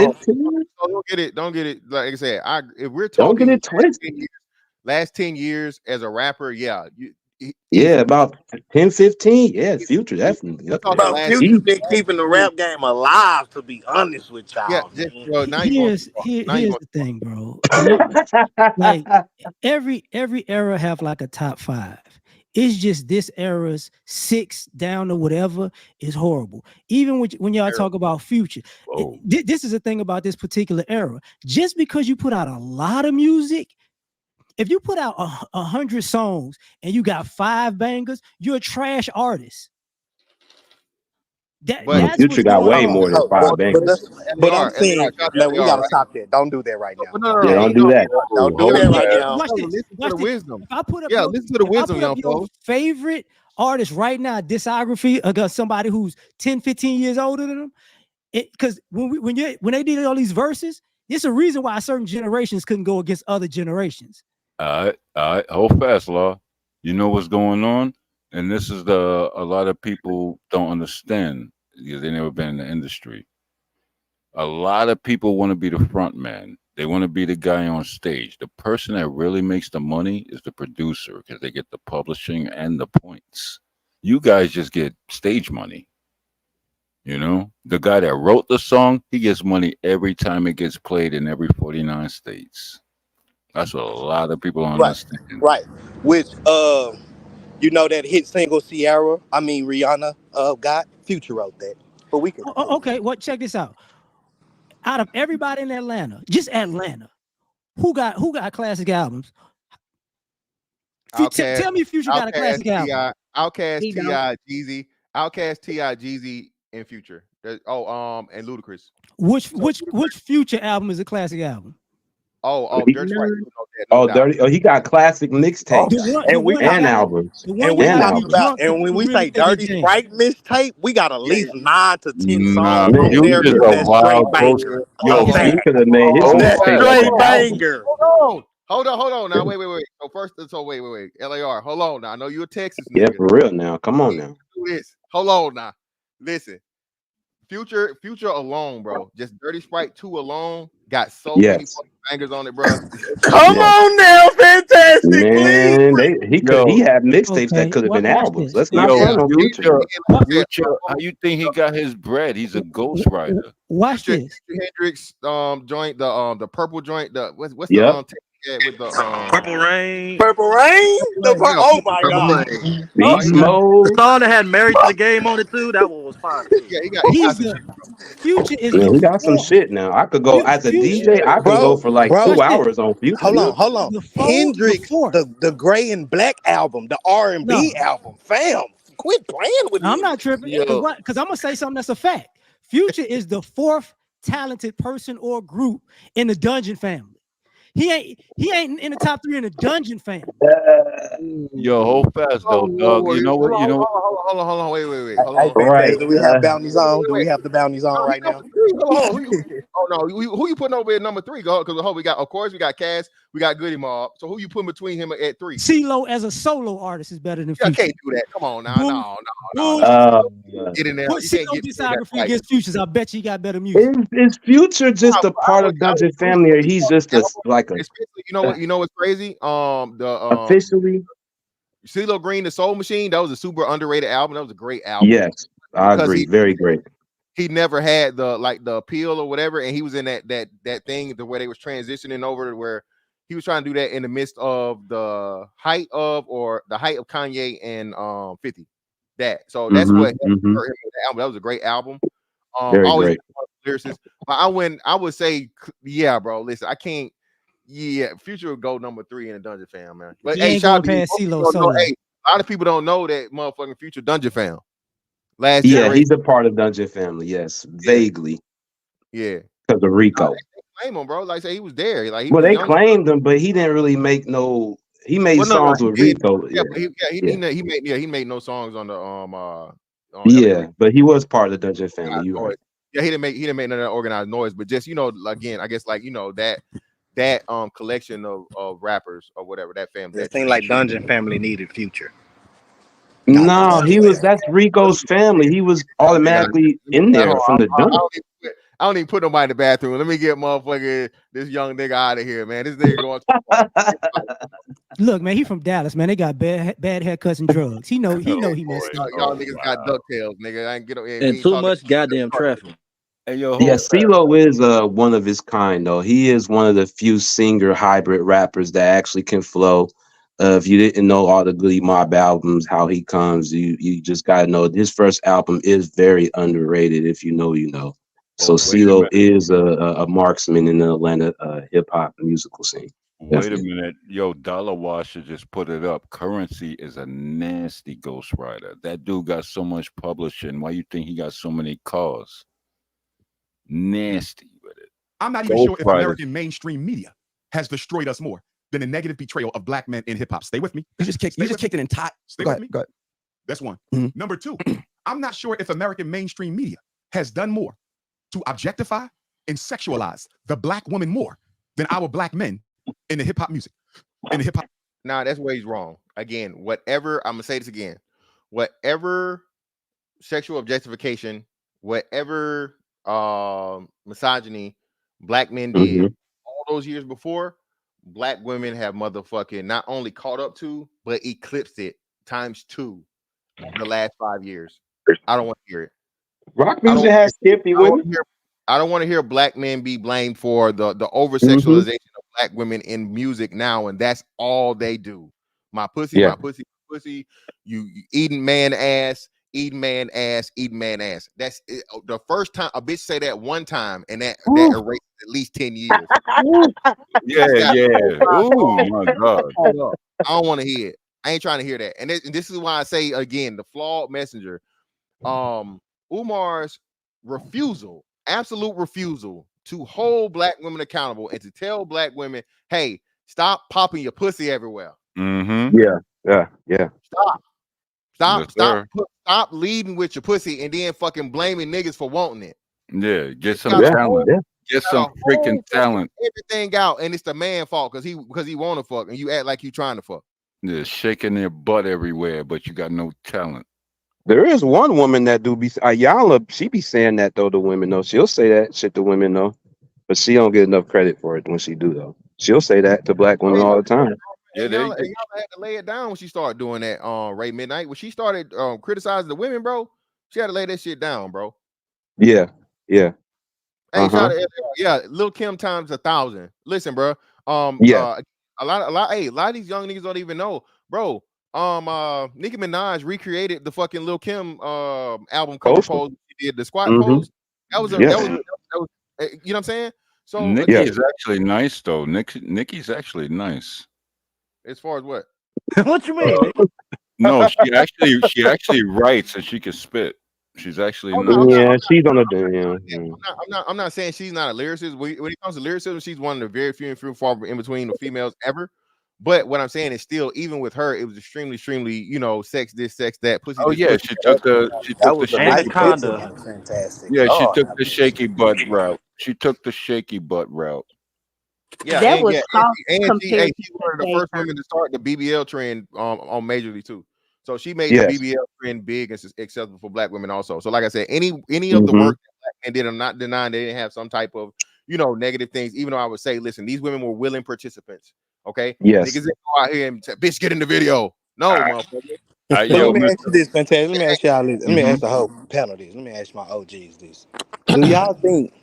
on. 15? Don't get it. Like I said, if we're Don't get talking it twisted. last 10 years as a rapper, About 10, 15. Yeah, Future, definitely. But Future's been keeping the rap game alive, to be honest with y'all. Here's the thing, bro. Like every era have like a top 5. It's just this era's 6 down or whatever is horrible. Even when y'all talk about Future, this is the thing about this particular era. Just because you put out a lot of music, if you put out 100 songs and you got 5 bangers, you're a trash artist. But Future got way more than 5 bangers. But I'm saying, man, we gotta stop that. Don't do that right now. Yeah, don't do that. Don't do that right now. Watch this. Listen to the wisdom. If I put up Yeah, listen to the wisdom, young your folks. favorite artist right now, discography against somebody who's 10, 15 years older than them, because when they did all these verses, there's a reason why certain generations couldn't go against other generations. All right, hold fast, Law. You know what's going on, and this is a lot of people don't understand because they never been in the industry. A lot of people want to be the front man. They want to be the guy on stage. The person that really makes the money is the producer because they get the publishing and the points. You guys just get stage money. You know, the guy that wrote the song, he gets money every time it gets played in every 49 states. That's what a lot of people don't understand. Right. Which you know that hit single Rihanna got? Future wrote that. But we can Okay, well, check this out. Out of everybody in Atlanta, just Atlanta, who got classic albums? Tell me Future got a classic album. Outkast, T.I., Jeezy. Outkast, T.I., Jeezy, and Future. And Ludacris. Which Future album is a classic album? Dirty Sprite. Dirty. Oh, he got classic mixtapes and albums. And when we say Dirty Sprite mixtape, we got at least 9 to 10 songs on there. That's straight banger. That's straight banger. Hold on. Now, wait. Wait. LAR, hold on. Now, I know you're a Texas nigga. Yeah, for real. Now, come on now. Do this. Hold on now. Listen. Future alone, bro. Just Dirty Sprite 2 alone got so many fucking bangers on it, bro. Come on now, fantastic. Man, he had mixtapes that could have been albums. Let's not front on Future. How you think he got his bread? He's a ghostwriter. Watch this. Hendrix joint, the purple joint, what's the with the Purple Rain. Oh my god. Beast Mode. The song that had Married to the Game on it too. That one was fire. Future is. He got some shit now. I could go as a DJ. I could go for like 2 hours on Future. Hold on. Hendrix, the Gray and Black album, the R&B album, fam. Quit playing with me. I'm not tripping because I'm gonna say something that's a fact. Future is the 4th talented person or group in the Dungeon family. He ain't in the top 3 in the Dungeon family. Yo, hold fast though, dog. You know what? Hold on. Wait. Hold on. Right. Do we have bounties on? Do we have the bounties on right now? Who you putting over at number 3? Because we got Cass, we got Goody Mob. So who you putting between him at 3? CeeLo as a solo artist is better than Future. I can't do that. Come on now. No. Get in there. Put CeeLo discography against Futures. I bet you got better music. Is Future just a part of Dungeon family, or he's just like a? You know what's crazy? Officially, CeeLo Green, The Soul Machine. That was a super underrated album. That was a great album. Yes, I agree. Very great. He never had the appeal or whatever, and he was in that thing the way they was transitioning over to where he was trying to do that in the midst of the height of Kanye and 50. So that's what hurt him with the album. That was a great album. Very great. Lyricist. I would say, yeah, bro. Listen, I can't. Yeah, Future would go number 3 in the Dungeon fam, man. But hey, shout out to CeeLo. Hey, a lot of people don't know that motherfucking Future Dungeon fam. He's a part of Dungeon family. Yes, vaguely. Yeah, because of Rico. They claim him, bro. Like say he was there. Like they claimed him, but he didn't really make no. He made songs with Rico. He made no songs on the but he was part of the Dungeon family. You right. Yeah, he didn't make none of that organized noise, but just again, I guess that collection of rappers or whatever that family. It seemed like Dungeon family needed Future. No, that's Rico's family. He was automatically in there from the Dungeon. I don't even put nobody in the bathroom. Let me get motherfucker this young nigga out of here, man. This nigga going. Look, man, he from Dallas, man. They got bad haircuts and drugs. He know he messed up. Y'all niggas got DuckTales, nigga. I ain't get up here. And too much goddamn traffic. Hey, CeeLo is one of his kind, though. He is one of the few singer hybrid rappers that actually can flow. If you didn't know all the Goody Mob albums, how he comes, you just gotta know his first album is very underrated. If you know, you know. So CeeLo is a marksman in the Atlanta hip hop musical scene. Wait a minute. Yo, Dollar Washer just put it up. Currency is a nasty ghostwriter. That dude got so much publishing. Why you think he got so many cars? Nasty with it. I'm not even sure if American mainstream media has destroyed us more than the negative betrayal of black men in hip hop. Stay with me. You just kicked it in top. Stay with me. Go ahead. That's one. Number two, I'm not sure if American mainstream media has done more to objectify and sexualize the black woman more than our black men in the hip hop music. In the hip hop. Nah, that's where he's wrong. Again, whatever, I'm gonna say this again. Whatever sexual objectification, whatever misogyny black men did all those years before, black women have motherfucking not only caught up to, but eclipsed it ×2 the last 5 years. I don't want to hear it. Rock music has skimpy women. I don't want to hear black men be blamed for the over sexualization of black women in music now, and that's all they do. My pussy, my pussy, my pussy. You eating man ass, eating man ass, eating man ass. That's it. The first time a bitch say that one time, and that erases at least 10 years. Yeah. Oh my God. I don't want to hear it. I ain't trying to hear that. And this is why I say again, the flawed messenger. Umar's refusal, absolute refusal to hold black women accountable and to tell black women, hey, stop popping your pussy everywhere. Yeah. Stop leading with your pussy and then fucking blaming niggas for wanting it. Yeah, get some talent. Get some freaking talent. Everything out, and it's the man fault because he want to fuck and you act like you trying to fuck. Yeah, shaking their butt everywhere, but you got no talent. There is one woman that do be Ayala. She be saying that though to women though. She'll say that shit to women though, but she don't get enough credit for it when she do though. She'll say that to black women all the time. Yeah, y'all had to lay it down when she started doing that. Ray Midnight when she started criticizing the women, bro. She had to lay that shit down, bro. Yeah. Hey, Lil Kim times 1,000. Listen, bro. A lot of these young niggas don't even know, bro. Nicki Minaj recreated the fucking Lil Kim album cover pose. She did the squat pose. That was you know what I'm saying? So Nicki's actually nice though. Nicki's actually nice. As far as what? What you mean? No, she actually writes and she can spit. She's actually she's on a I'm not saying she's not a lyricist. When it comes to lyricism, she's one of the very few and few far in between the females ever. But what I'm saying is still, even with her, it was extremely, sex this, sex that, pussy. Oh yeah, she took the fantastic. Yeah, she took the shaky butt route. She took the shaky butt route. Yeah, that was soft she's compared one of the first women to start the BBL trend on majorly too. So she made Yes. the BBL trend big and accessible for black women also. So like I said, any of the work that black men did, I'm not denying they didn't have some type of negative things. Even though I would say, listen, these women were willing participants. Okay. Yes. Niggas didn't go out here and say, bitch, get in the video. No, motherfucker. Let me ask you this, fantastic. Let me ask y'all this. Let me ask the whole panel this. Let me ask my OGs this. Do y'all think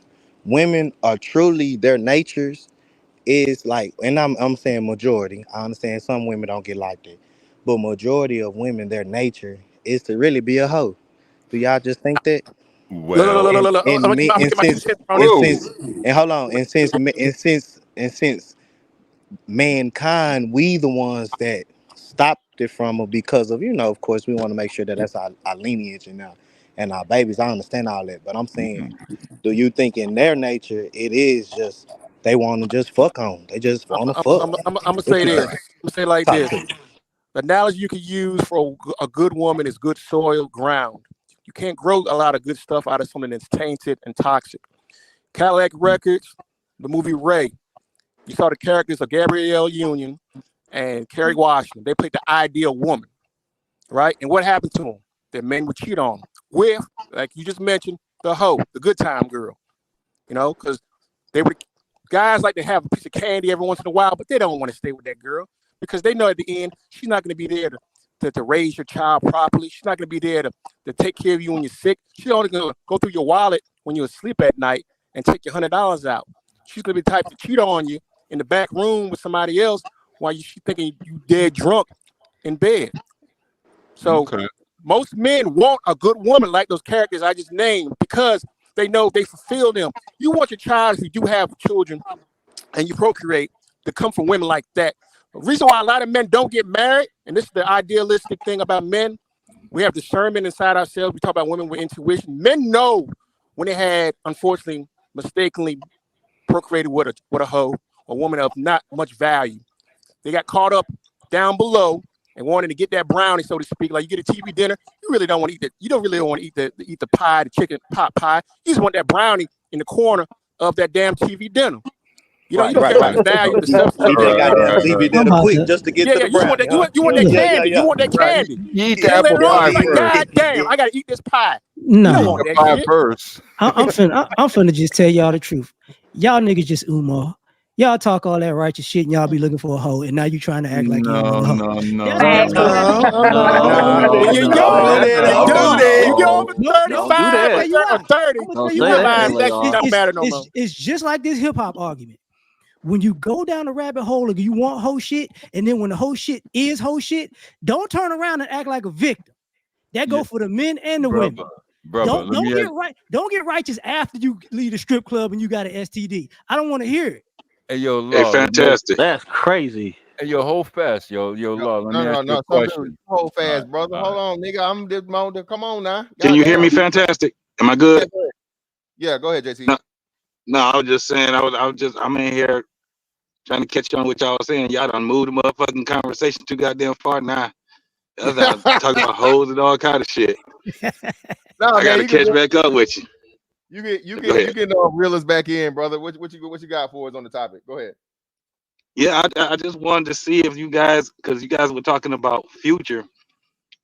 women are truly their natures is like, and I'm saying majority. I understand some women don't get like that, but majority of women, their nature is to really be a hoe. Do y'all just think that? Well, And since mankind, we the ones that stopped it from her because of of course we want to make sure that that's our lineage and our babies. I understand all that, but I'm saying, do you think in their nature it is just they want to just fuck on? They just want to fuck. I'm gonna say this. I'm gonna say it like this. The analogy you can use for a good woman is good soil ground. You can't grow a lot of good stuff out of something that's tainted and toxic. Cadillac Records, the movie Ray. You saw the characters of Gabrielle Union and Kerry Washington. They played the ideal woman, right? And what happened to them? Their men would cheat on them with, like you just mentioned, the hoe, the good time girl. Because guys like to have a piece of candy every once in a while, but they don't want to stay with that girl because they know at the end she's not going to be there to raise your child properly. She's not going to be there to take care of you when you're sick. She's only going to go through your wallet when you're asleep at night and take your $100 out. She's going to be the type to cheat on you in the back room with somebody else while she's thinking you dead drunk in bed. So most men want a good woman like those characters I just named because they know they fulfill them. You want your child, if you do have children and you procreate, to come from women like that. The reason why a lot of men don't get married, and this is the idealistic thing about men, we have discernment inside ourselves. We talk about women with intuition. Men know when they had, unfortunately, mistakenly procreated with a hoe, a woman of not much value. They got caught up down below and wanted to get that brownie, so to speak. Like you get a TV dinner, you really don't want to eat that. You don't really want to eat the pie, the chicken pot pie. You just want that brownie in the corner of that damn TV dinner. You know, you don't care about the value, the substance. Eat that goddamn TV dinner quick just to get to the You want brownie. that. You want that candy. You want that candy. You eat And the apple later on, pie you're like, first. God damn, I gotta eat this pie. No. You don't want that Pie shit. first. I'm finna just tell y'all the truth. Y'all niggas just Umar. Y'all talk all that righteous shit and y'all be looking for a hoe, and now you trying to act like you want a hoe. When you're young, you get over 35 or 30, you realize that shit don't matter no more. It's just like this hip hop argument. When you go down the rabbit hole and you want hoe shit, and then when the hoe shit is hoe shit, don't turn around and act like a victim. That go for the men and the women. Don't get righteous after you leave the strip club and you got an STD. I don't want to hear it. Hey, yo, Hey, Law, fantastic. That's crazy. Hey, yo, hold fast, yo, Law. Let me ask you a question. Hold fast, brother. Hold on, nigga. I'm this moment. Come on now. Can you hear me? Fantastic. Am I good? Yeah, go ahead, JC. No, I was just saying. I'm in here trying to catch on what y'all was saying. Y'all done moved the motherfucking conversation too goddamn far now. Y'all talking about hoes and all kind of shit. I gotta catch back up with you. You getting all reelers back in, brother. What you got for us on the topic? Go ahead. Yeah, I just wanted to see if you guys, because you guys were talking about Future,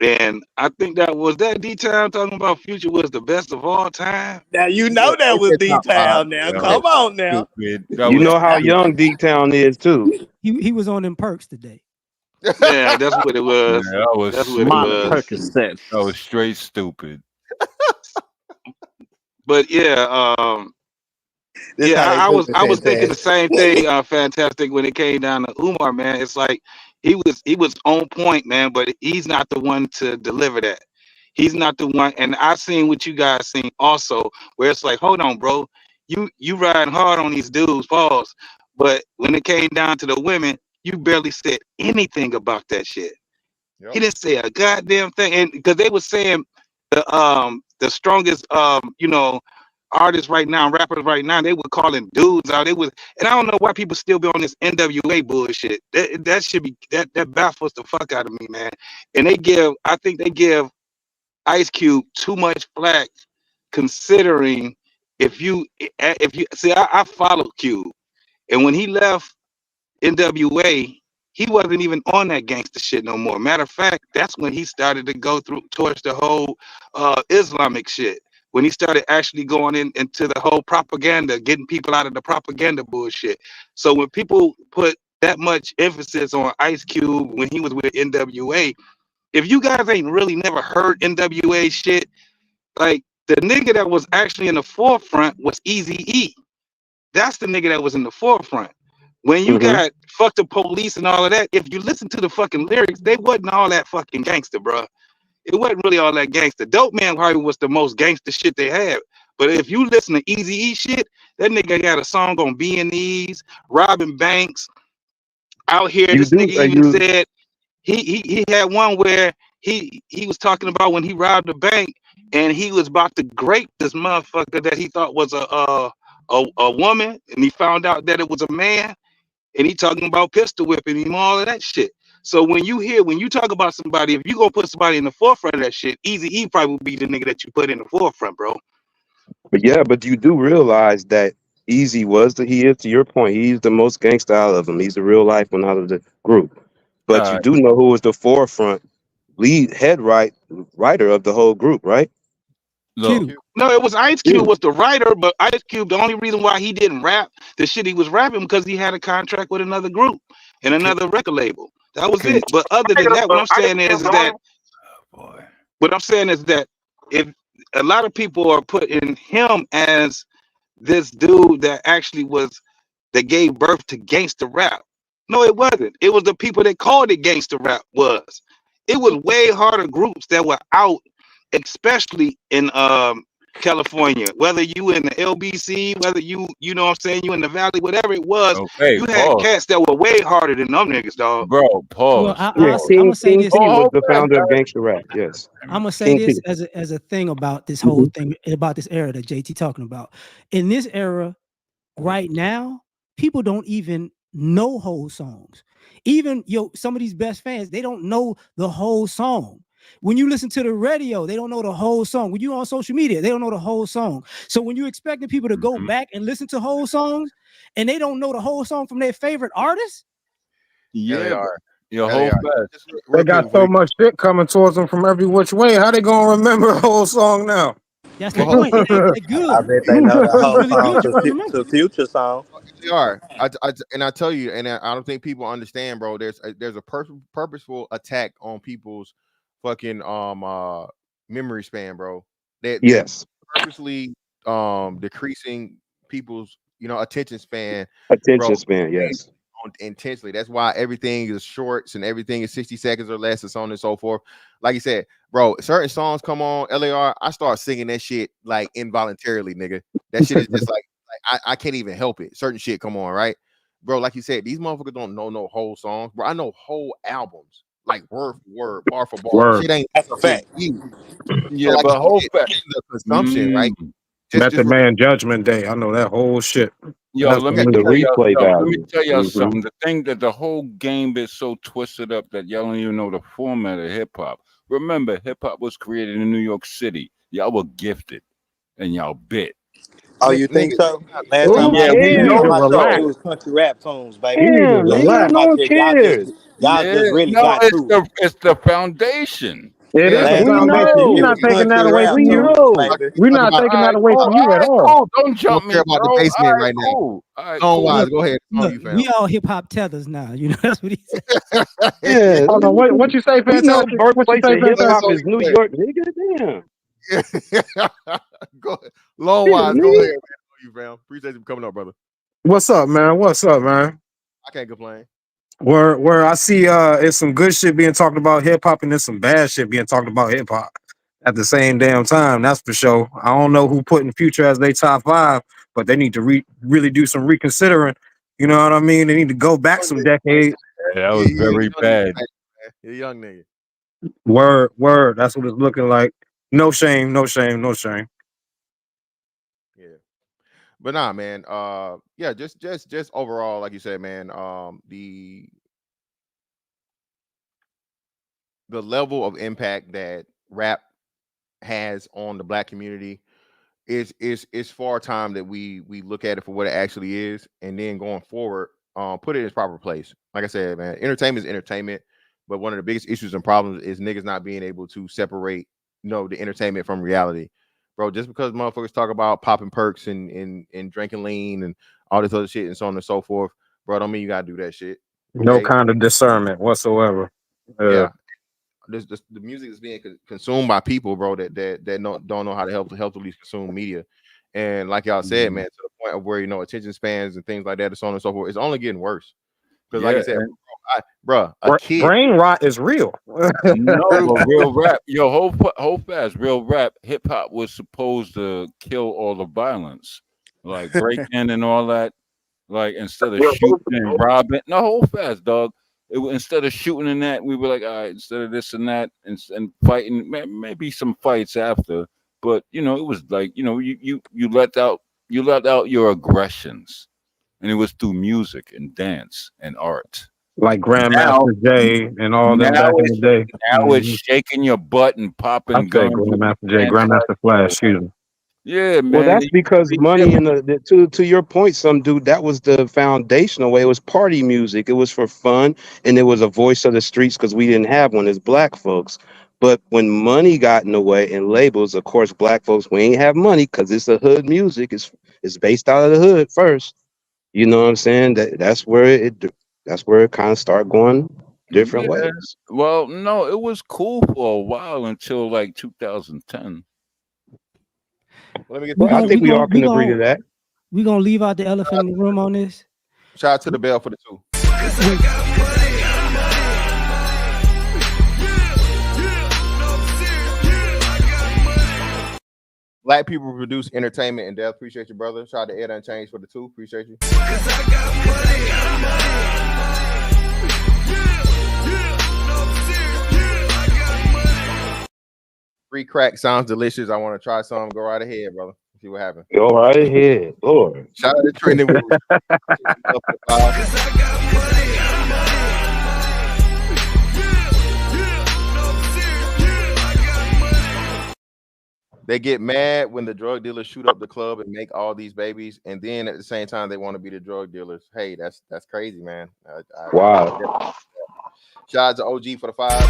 and I think that D-Town talking about Future was the best of all time. Now you know that was D-Town. Now come on now. You know how young D-Town is too. He was on them perks today. Yeah, that's what it was. Yeah, that's what it was. That was straight stupid. But yeah, I was thinking the same thing, fantastic, when it came down to Umar, man. It's like he was on point, man, but he's not the one to deliver that. He's not the one, and I've seen what you guys seen also, where it's like, hold on, bro, you riding hard on these dudes, pause. But when it came down to the women, you barely said anything about that shit. Yep. He didn't say a goddamn thing, and because they were saying the strongest artists right now, rappers right now, they were calling dudes out. And I don't know why people still be on this NWA bullshit. That should be that baffles the fuck out of me, man. And I think they give Ice Cube too much flack, considering if you see, I follow Cube, and when he left NWA, he wasn't even on that gangster shit no more. Matter of fact, that's when he started to go towards the whole Islamic shit. When he started actually going into the whole propaganda, getting people out of the propaganda bullshit. So when people put that much emphasis on Ice Cube when he was with NWA, if you guys ain't really never heard NWA shit, like the nigga that was actually in the forefront was Eazy-E. That's the nigga that was in the forefront. When you got fuck the police and all of that, if you listen to the fucking lyrics, they wasn't all that fucking gangster, bro. It wasn't really all that gangster. Dope Man probably was the most gangster shit they had. But if you listen to Eazy-E shit, that nigga got a song on B&E's, robbing banks. Out here, this nigga even said he had one where he was talking about when he robbed a bank and he was about to grape this motherfucker that he thought was a woman, and he found out that it was a man, and he talking about pistol whipping him, all of that shit. So when you talk about somebody, if you gonna put somebody in the forefront of that shit, Eazy-E probably would be the nigga that you put in the forefront, bro. But you do realize that Easy he is, to your point, he's the most gangsta out of them. He's the real life one out of the group. But you do know who was the forefront writer of the whole group, right? No, it was Ice Cube was the writer, but Ice Cube, the only reason why he didn't rap the shit he was rapping because he had a contract with another group and another record label. That was it. But other than that, what I'm saying is that if a lot of people are putting him as this dude that actually that gave birth to gangster rap. No, it wasn't. It was the people that called it gangster rap It was way harder groups that were out, especially in California, whether you in the LBC, whether you know what I'm saying, you in the valley, whatever it was, Okay, you had pause. cats that were way harder than them niggas, dog. Bro, Well, pause. Yeah, I'm gonna say King this. P was Oh, the bad, founder of guys. gangster rap. Yes, I'm gonna say King this P. as a thing about this whole thing, about this era that JT talking about. In this era, right now, people don't even know whole songs. Even some of these best fans, they don't know the whole song. When you listen to the radio, they don't know the whole song. When you're on social media, they don't know the whole song. So when you're expecting people to go back and listen to whole songs, and they don't know the whole song from their favorite artist, Yeah, they Yeah, are. your Yeah, they whole are. fast. Just They real quick got before so you much shit coming towards them from every which way. How they gonna remember a whole song now? that's the well, hold on. point. It ain't that I good. bet they know the If it's whole really song good, you're gonna remember to it. Future song. They are. And I tell you, and I don't think people understand, bro. There's a purposeful attack on people's fucking memory span, bro. They're Yes, purposely decreasing people's attention span, bro. attention span. Yes, Intentionally. That's why everything is shorts and everything is 60 seconds or less and so on and so forth. Like you said, bro, certain songs come on LAR. I start singing that shit like involuntarily, nigga. That shit is just like I can't even help it. Certain shit come on, right? Bro, like you said, these motherfuckers don't know no whole songs. Bro, I know whole albums, like word for word, bar for bar. Word. Shit ain't That's a fact. you. Yeah, So like but whole fast. the consumption, right? Method Man Judgment Day. I know that whole shit. Yo, That's let me the tell y'all. replay Yo, let me value. tell y'all Mhm. something. The thing that the whole game is so twisted up that y'all don't even know the format of hip hop. Remember, hip hop was created in New York City. Y'all were gifted, and y'all bit. Oh, you think so? Last Who time Yeah, we last know time cares? I checked, it Relax. so. was country rap tunes, baby. Jesus, Damn, Last nigga, relax. time no I one checked, cares. y'all Yeah, just really no, got to it. it's the foundation. It Yeah, is the Last We time I checked, foundation. We're it know. not was taking that country away rap from We you. tunes, know. baby. We're talk not about taking All that right, away cool. from All you at right, all. cool. Don't jump don't me, care bro. about the All basement right, right now. cool. All right, Long cool. wise, go ahead. It's on Look, you, fam. we all hip hop tethers now. You know that's what he said. Yeah, Hold on. What you say, we know Fantastic? What you birthplace say, of hip Go ahead, hop Fantastic? is New go York, nigga. Damn. ahead. Go ahead. Long Shit, wise, go nigga. ahead, man. You, fam. Appreciate you for coming up, brother. What's up, man? What's up, man? I can't complain. Where I see it's some good shit being talked about hip hop and there's some bad shit being talked about hip hop at the same damn time. That's for sure. I don't know who putting Future as their top 5, but they need to really do some reconsidering. You know what I mean? They need to go back some decades. Yeah, that was very bad. You're a young nigga. Word. That's what it's looking like. No shame, no shame, no shame. Yeah. But nah, man. Yeah, just overall, like you said, man, the level of impact that rap has on the black community is far time that we look at it for what it actually is, and then going forward, put it in its proper place. Like I said, man, entertainment is entertainment, but one of the biggest issues and problems is niggas not being able to separate, the entertainment from reality. Bro, just because motherfuckers talk about popping perks and drinking lean and all this other shit and so on and so forth, bro, don't mean you gotta do that shit. No Okay? kind of discernment whatsoever. Yeah. The music is being consumed by people, bro, that don't know how to healthily consume media. And like y'all said, man, to the point of where attention spans and things like that, and so on and so forth, it's only getting worse. Because like I said, bro, a kid, brain rot is real. No, but real rap, yo, whole fast, real rap, hip hop was supposed to kill all the violence, like breaking and all that. Like instead of shooting and robbing, no, hold fast, dog. Instead of shooting and that, we were like, all right, instead of this and that, and fighting, maybe some fights after, but it was like, you let out your aggressions, and it was through music and dance and art. Like Grandmaster Jay and all them back in the day. Now it's shaking your butt and popping I said guns. Grandmaster Jay, Grandmaster Flash, excuse me. Yeah, man. Well, that's because money in to your point, some dude, that was the foundational way. It was party music. It was for fun, and it was a voice of the streets because we didn't have one as black folks. But when money got in the way and labels, of course, black folks, we ain't have money because it's the hood music. It's based out of the hood first. You know what I'm saying? That's where it kind of start going different ways. Well, no, it was cool for a while until like 2010. Let me get Well, I think we all can agree to that. We're gonna leave out the elephant in the room on this. Shout out to the bell for the 2. Black people produce entertainment and death. Appreciate you, brother. Shout out to Ed Unchanged for the 2. Appreciate you. Free crack sounds delicious. I want to try some. Go right ahead, brother. See what happens. Go right ahead, Lord. Shout out to Trending with They get mad when the drug dealers shoot up the club and make all these babies, and then at the same time they want to be the drug dealers. Hey, that's crazy, man. Wow. Shout out to OG for the 5.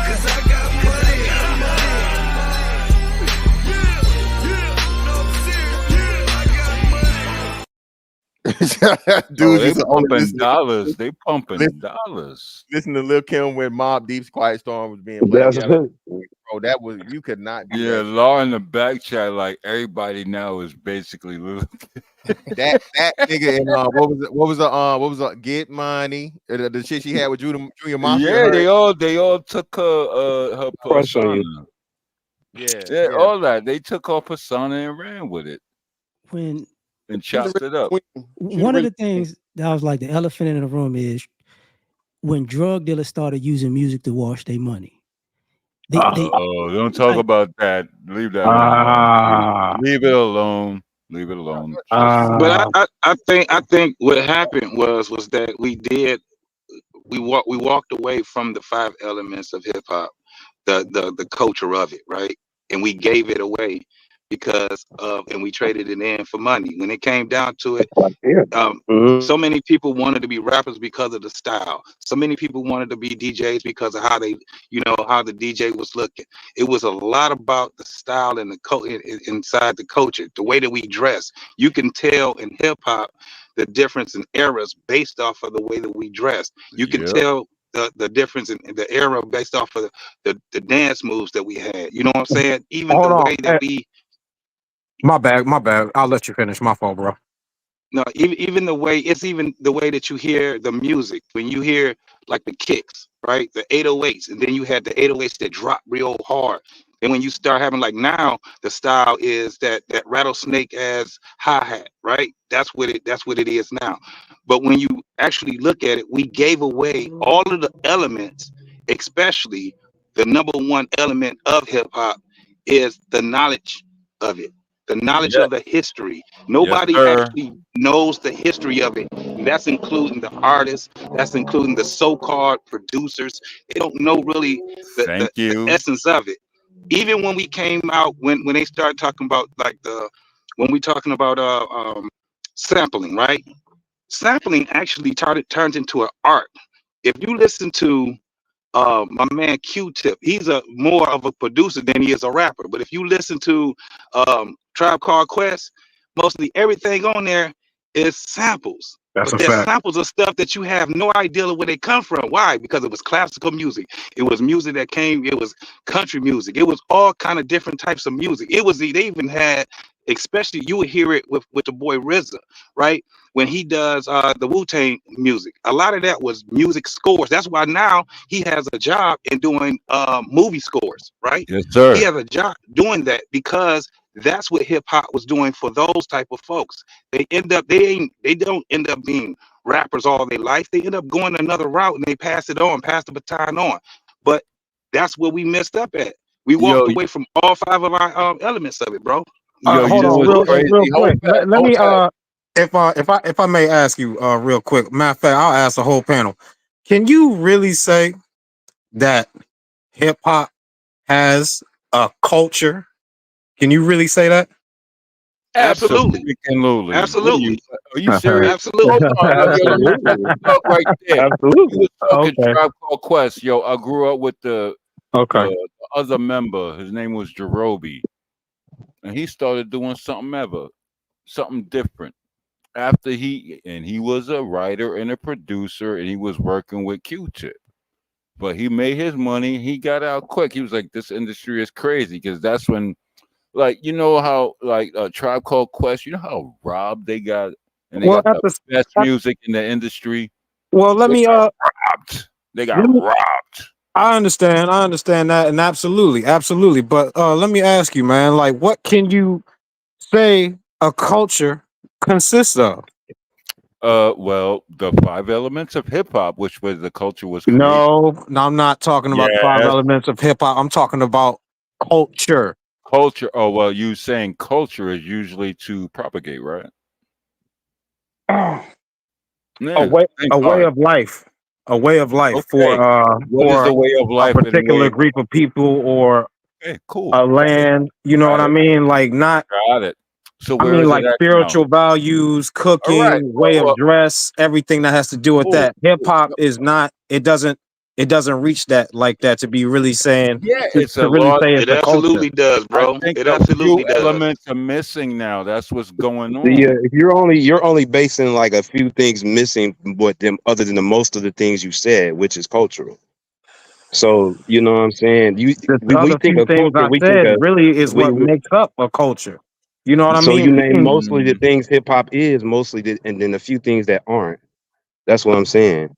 Dude, they pumping dollars. They pumping dollars. Listen to Lil Kim when Mobb Deep's Quiet Storm was being played. Bro, that was, you could not do that. Law in the back chat, like everybody now is basically Lil that nigga in what was the Get Money, the shit she had with Junior Mafia. Yeah, they all took her persona. Yeah, all that. They took her persona and ran with it. And chopped it up. One of the things that was like the elephant in the room is when drug dealers started using music to wash their money. Don't talk about that. Leave that alone. Leave it alone. Leave it alone. But I think what happened was that we walked away from the 5 elements of hip hop, the culture of it, right? And we gave it away and we traded it in for money. When it came down to it, so many people wanted to be rappers because of the style. So many people wanted to be DJs because of how the DJ was looking. It was a lot about the style and the inside the culture, the way that we dress. You can tell in hip hop the difference in eras based off of the way that we dress. You can tell the difference in the era based off of the dance moves that we had. You know what I'm saying? Even the way that we. My bad. I'll let you finish. My fault, bro. No, even the way that you hear the music, when you hear like the kicks, right? The 808s, and then you had the 808s that drop real hard. And when you start having, like, now the style is that rattlesnake as hi-hat, right? That's what it is now. But when you actually look at it, we gave away all of the elements, especially the number one element of hip hop is the knowledge of it. The knowledge of the history. Nobody actually knows the history of it. And that's including the artists. That's including the so-called producers. They don't know really the essence of it. Even when we came out, when they started talking about when we talking about sampling, right? Sampling actually turns into an art. If you listen to my man Q-Tip, he's more of a producer than he is a rapper. But if you listen to Tribe Called Quest, mostly everything on there is samples. That's but a fact. Samples of stuff that you have no idea where they come from. Why? Because it was classical music. It was music that came. It was country music. It was all kind of different types of music. They even had, especially you would hear it with the boy RZA, right? When he does the Wu-Tang music, a lot of that was music scores. That's why now he has a job in doing movie scores, right? Yes, sir. He has a job doing that because that's what hip hop was doing for those type of folks. They don't end up being rappers all their life. They end up going another route and they pass the baton on. But that's where we messed up at. We walked away from all 5 of our elements of it, bro. Hold on, real quick. Let me if I may ask you real quick. Matter of fact, I'll ask the whole panel. Can you really say that hip hop has a culture? Can you really say that? Absolutely. Absolutely. Are you serious? Absolutely. Right there. Absolutely. You was talking Tribe Called Quest. Yo, I grew up with the other member. His name was Jerobi. And he started doing something different. After he was a writer and a producer, and he was working with Q-Tip. But he made his money. He got out quick. He was like, this industry is crazy. Because that's when, like, you know how, like, Tribe Called Quest, you know how robbed they got? And they got the best music in the industry. Well, let me robbed. They got robbed. I understand that, and absolutely. But let me ask you, man, like, what can you say a culture consists of? Well, the 5 elements of hip hop, which was the culture was created. No, I'm not talking about the five Yes, elements of hip hop. I'm talking about culture. culture. Oh well, you saying culture is usually to propagate, right? a Yeah, way think a way hard. of life. A way of life Okay, what is for the way of a life and way particular of? group of people or Okay, cool. a land, you know what Got I it. mean? Like not Got it. So I where mean is it like at now? spiritual values, All right. cooking, way of dress, everything that has to do with Cool. that. Hip Cool. hop is not it doesn't reach that like that to be really saying Yeah, to, it's a to really lot. say it's It a culture. absolutely does, I bro. think It a few absolutely does. elements are missing now. That's what's going The on. if you're only basing like a few things missing, what them other than the most of the things you said, which is cultural. So you know what I'm saying. The When we other think few of things culture, I we think said of really is what we makes up a culture. You know what I so mean? you You name can mostly the Mm, things hip hop is mostly, and then a few things that aren't. That's what I'm saying.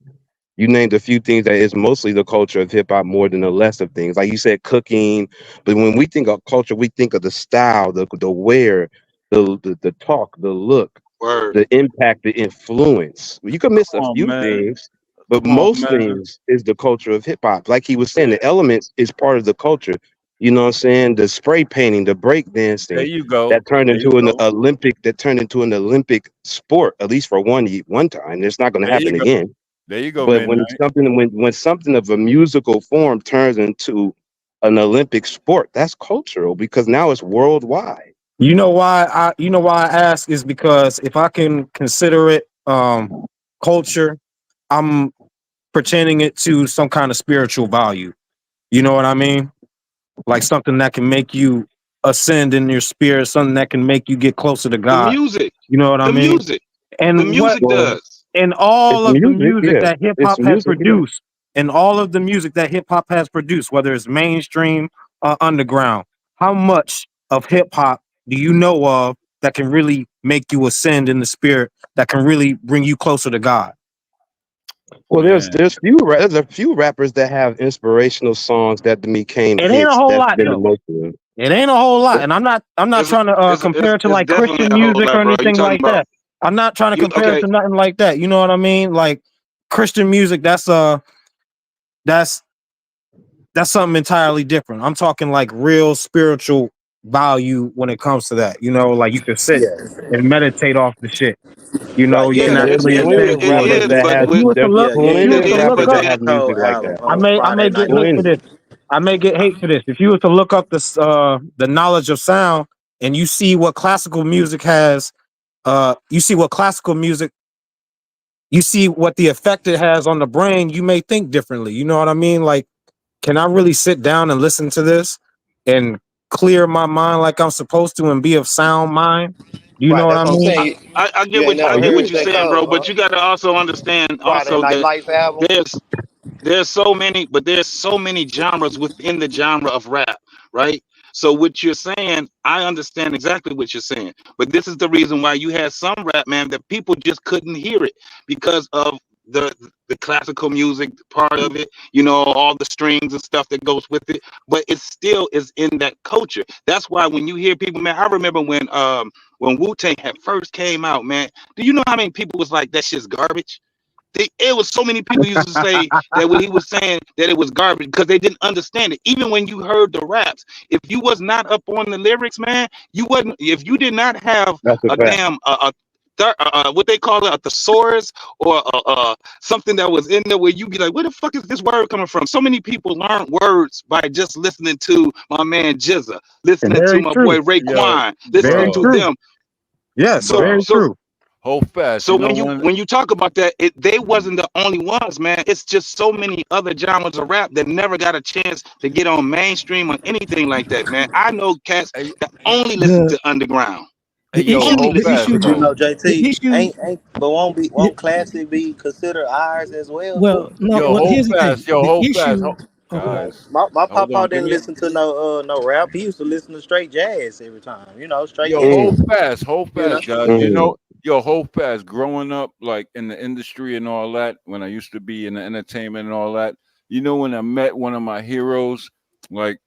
You named a few things that is mostly the culture of hip hop more than the less of things. Like you said, cooking. But when we think of culture, we think of the style, the wear, the talk, the look, Word. the impact, the influence. You can miss a come on, few man. things, but Come on, most man. things is the culture of hip hop. Like he was saying, Yeah. the elements is part of the culture. You know what I'm saying? The spray painting, the break There dancing, you go. that turned There you into go. an Olympic sport, at least for one time. It's not going to There you happen go. again. There you go, But when midnight. something of a musical form turns into an Olympic sport, that's cultural because now it's worldwide. you know why I ask is because if I can consider it culture, I'm pretending it to some kind of spiritual value. You know what I mean? Like something that can make you ascend in your spirit, something that can make you get closer to The God. music. You know what I The mean? music. The And what music Well, does. in it's all of the music, music yeah. that hip It's hop has music, yeah. produced, and all of the music that hip hop has produced, whether it's mainstream or underground, how much of hip hop do you know of that can really make you ascend in the spirit, that can really bring you closer to God? Well, Man. there's a few rappers that have inspirational songs that became It ain't a hits. whole That's lot been the though. most of them. It ain't a whole lot, and I'm not It's trying to compare it to it's like definitely Christian a whole music or lot, bro. You anything talking like about that. I'm not trying to you compare it okay. to nothing like that. You know what I mean? Like Christian music, that's that's something entirely different. I'm talking like real spiritual value when it comes to that. You know, like you can sit Yeah, and meditate off the shit. You know, right. you Yeah, can Yeah, there's actually it, plenty it, ascend of it towards rappers it. is, that but have If you with was to look, if you plenty it was of to is, look rappers but that up, then have music like that. I may get hate for Plenty. this. I may get hate for this. If you was to look up this the knowledge of sound and you see what classical music has, you see what classical music, you see what the effect it has on the brain, you may think differently. You know what I mean? Like, can I really sit down and listen to this and clear my mind like I'm supposed to and be of sound mind? Do you know what I mean? I Oh get yeah. what you're saying, bro. But you got to also understand also that there's there's so many genres within the genre of rap, right? So what you're saying, I understand exactly what you're saying. But this is the reason why you had some rap, man, that people just couldn't hear it because of the classical music part of it, you know, all the strings and stuff that goes with it. But it still is in that culture. That's why when you hear people, man, I remember when Wu-Tang had first came out, man. Do you know how many people was like that shit's garbage? It was so many people used to say that what he was saying that it was garbage because they didn't understand it. Even when you heard the raps, if you was not up on the lyrics, man, you wasn't. If you did not have That's a a fact. damn what they call it a thesaurus or something that was in there where you be like, where the fuck is this word coming from? So many people learn words by just listening to my man Jizza, listening to Very my true. boy Yo, Raekwon, listening Very to bro, true. them. Yes, So very bro. so true. Hold fast. so You know when you one. when you talk about that, they wasn't the only ones, man. It's just so many other genres of rap that never got a chance to get on mainstream or anything like that, man. I know cats Hey, that only listen The to underground, hey, the yo, issue only hold the listen to fast, issue But you bro. know, underground. the JT issue but y- won't classic be considered ours as well too? well no Yo, well hold here's the thing. fast. Yo, The hold fast. issue okay. Guys, My hold papa on. Give didn't me. listen to no rap. He used to listen to straight jazz every time. You know, straight Yo, hits. hold You know. fast, guys. You Mm. know, yo, hold fast. Growing up, like in the industry and all that, when I used to be in the entertainment and all that, you know, when I met one of my heroes, like